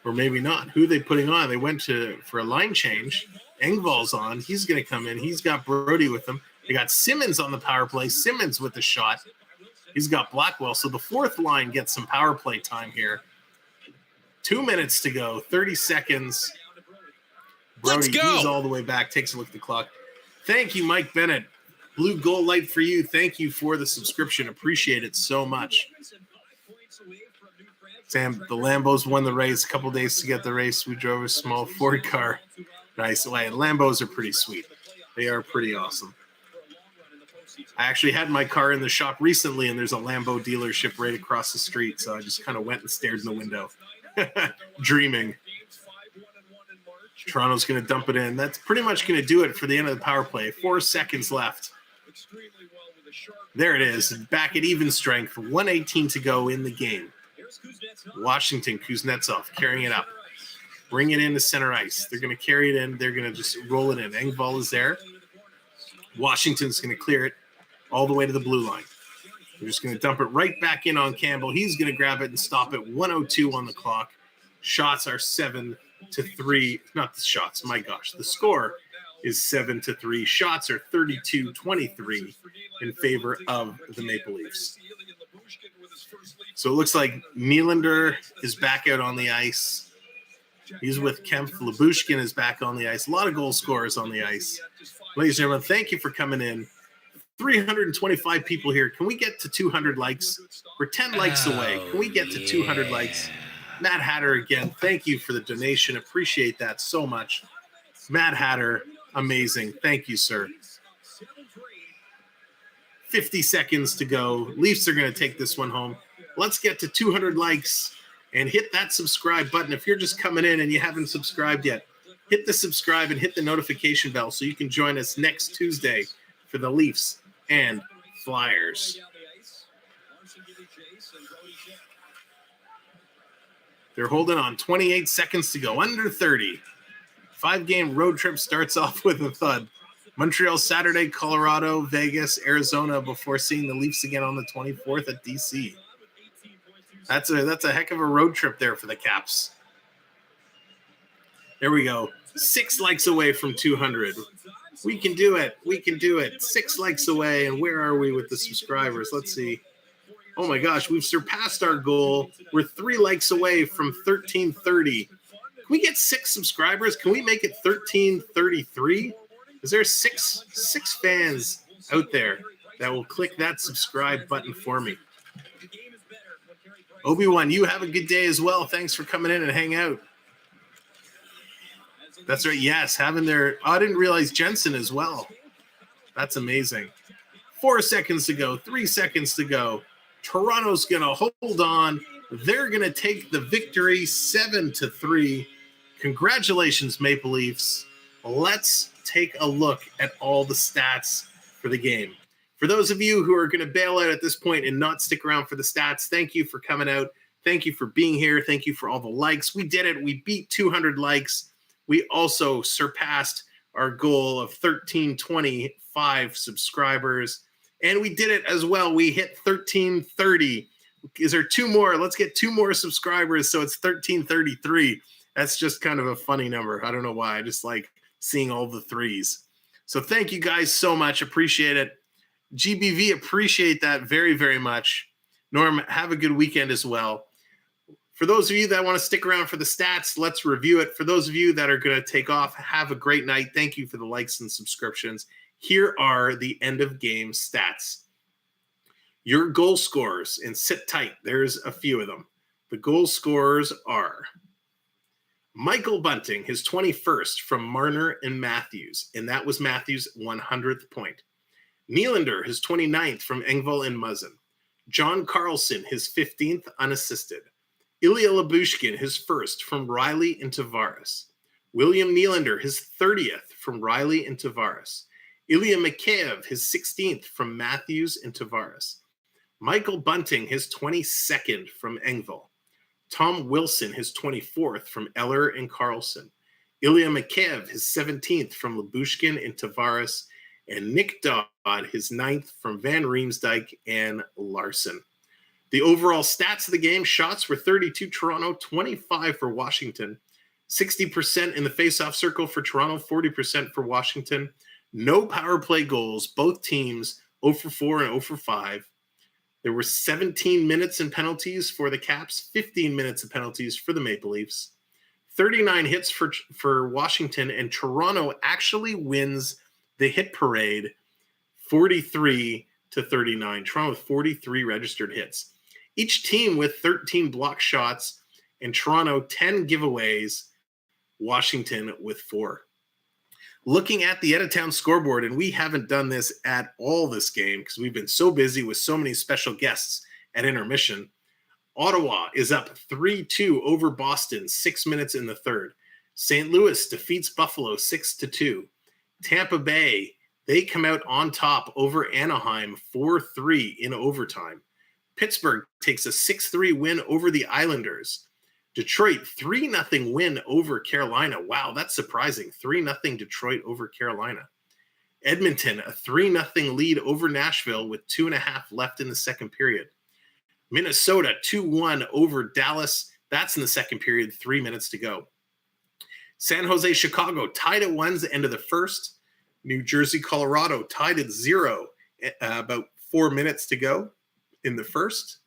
Or maybe not. Who are they putting on? They went for a line change. Engvall's on. He's going to come in. He's got Brody with him. They got Simmons on the power play. Simmons with the shot. He's got Blackwell. So the 4th line gets some power play time here. 2 minutes to go. 30 seconds. Brody, he's all the way back. Takes a look at the clock. Thank you, Mike Bennett. Blue Gold Light for you. Thank you for the subscription. Appreciate it so much. Sam, the Lambos won the race. A couple days to get the race. We drove a small Ford car. Nice. Lambos are pretty sweet. They are pretty awesome. I actually had my car in the shop recently, and there's a Lambo dealership right across the street, so I just kind of went and stared in the window. Dreaming. Toronto's going to dump it in. That's pretty much going to do it for the end of the power play. 4 seconds left. There it is. Back at even strength. 1:18 to go in the game. Washington, Kuznetsov carrying it up. Bring it into center ice. They're going to carry it in. They're going to just roll it in. Engvall is there. Washington's going to clear it all the way to the blue line. They're just going to dump it right back in on Campbell. He's going to grab it and stop it. 1:02 on the clock. Shots are 7-3. Not the shots. My gosh. The score is 7-3. Shots are 32-23 in favor of the Maple Leafs. So it looks like Nylander is back out on the ice. He's with Kemp. Lyubushkin is back on the ice. A lot of goal scorers on the ice. Ladies and gentlemen, thank you for coming in. 325 people here. Can we get to 200 likes? We're 10 likes away. Can we get to 200 likes? Matt Hatter again, thank you for the donation. Appreciate that so much. Matt Hatter, amazing. Thank you, sir. 50 seconds to go. Leafs are going to take this one home. Let's get to 200 likes and hit that subscribe button. If you're just coming in and you haven't subscribed yet, hit the subscribe and hit the notification bell so you can join us next Tuesday for the Leafs and Flyers. They're holding on. 28 seconds to go. Under 30. 5-game road trip starts off with a thud. Montreal Saturday, Colorado, Vegas, Arizona before seeing the Leafs again on the 24th at DC. That's a heck of a road trip there for the Caps. There we go. 6 likes away from 200. We can do it. We can do it. 6 likes away. And where are we with the subscribers? Let's see. Oh my gosh, we've surpassed our goal. We're 3 likes away from 1330. Can we get 6 subscribers? Can we make it 1333? Is there six fans out there that will click that subscribe button for me? Obi-Wan, you have a good day as well. Thanks for coming in and hang out. That's right. Yes, having their. I didn't realize Jensen as well. That's amazing. 4 seconds to go. 3 seconds to go. Toronto's going to hold on. They're going to take the victory 7-3. Congratulations, Maple Leafs. Let's take a look at all the stats for the game. For those of you who are going to bail out at this point and not stick around for the stats, thank you for coming out. Thank you for being here. Thank you for all the likes. We did it. We beat 200 likes. We also surpassed our goal of 1325 subscribers. And we did it as well. We hit 1330. Is there 2 more? Let's get 2 more subscribers so it's 1333. That's just kind of a funny number. I don't know why. I just like seeing all the 3s. So thank you guys so much. Appreciate it. GBV, appreciate that very, very much. Norm, have a good weekend as well. For those of you that want to stick around for the stats, let's review it. For those of you that are going to take off, have a great night. Thank you for the likes and subscriptions. Here are the end of game stats. Your goal scorers, and sit tight. There's a few of them. The goal scorers are Michael Bunting, his 21st from Marner and Matthews, and that was Matthews' 100th point. Nylander, his 29th from Engvall and Muzzin. John Carlson, his 15th unassisted. Ilya Lyubushkin, his first from Riley and Tavares. William Nylander, his 30th from Riley and Tavares. Ilya Mikheyev, his 16th from Matthews and Tavares. Michael Bunting, his 22nd from Engvall. Tom Wilson, his 24th from Eller and Carlson. Ilya Mikheyev, his 17th from Lyubushkin and Tavares. And Nick Dodd, his 9th from Van Riemsdyk and Larson. The overall stats of the game, shots were 32 Toronto, 25 for Washington. 60% in the faceoff circle for Toronto, 40% for Washington. No power play goals. Both teams 0 for 4 and 0 for 5. There were 17 minutes in penalties for the Caps, 15 minutes of penalties for the Maple Leafs. 39 hits for Washington, and Toronto actually wins the hit parade 43-39. Toronto with 43 registered hits. Each team with 13 block shots, and Toronto 10 giveaways, Washington with 4. Looking at the out-of-town scoreboard, and we haven't done this at all this game because we've been so busy with so many special guests at intermission. Ottawa is up 3-2 over Boston, 6 minutes in the third. St. Louis defeats Buffalo 6-2. Tampa Bay, they come out on top over Anaheim 4-3 in overtime. Pittsburgh takes a 6-3 win over the Islanders. Detroit, 3-0 win over Carolina. Wow, that's surprising. 3-0 Detroit over Carolina. Edmonton, a 3-0 lead over Nashville with 2.5 left in the second period. Minnesota, 2-1 over Dallas. That's in the second period, 3 minutes to go. San Jose, Chicago, tied at 1 at the end of the first. New Jersey, Colorado, tied at 0, about 4 minutes to go in the first.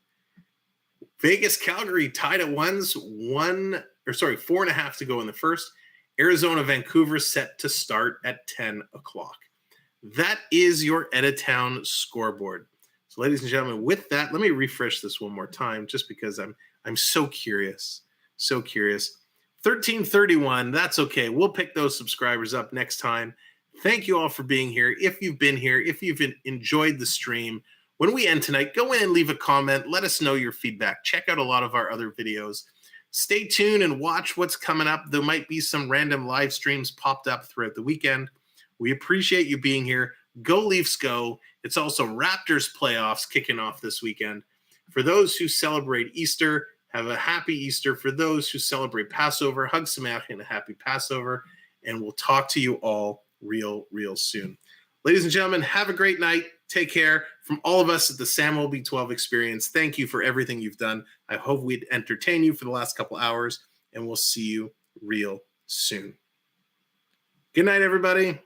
Vegas, Calgary, tied at 4.5 to go in the first. Arizona, Vancouver, set to start at 10 o'clock. That is your Editown scoreboard. So, ladies and gentlemen, with that, let me refresh this one more time, just because I'm so curious, so curious. 1331, that's okay. We'll pick those subscribers up next time. Thank you all for being here. If you've been here, if you've enjoyed the stream, when we end tonight, go in and leave a comment. Let us know your feedback. Check out a lot of our other videos. Stay tuned and watch what's coming up. There might be some random live streams popped up throughout the weekend. We appreciate you being here. Go Leafs go. It's also Raptors playoffs kicking off this weekend. For those who celebrate Easter, have a happy Easter. For those who celebrate Passover, hug Sameach and a happy Passover. And we'll talk to you all real soon. Ladies and gentlemen, have a great night. Take care. From all of us at the Samwelb12 Experience, thank you for everything you've done. I hope we'd entertain you for the last couple hours, and we'll see you real soon. Good night, everybody.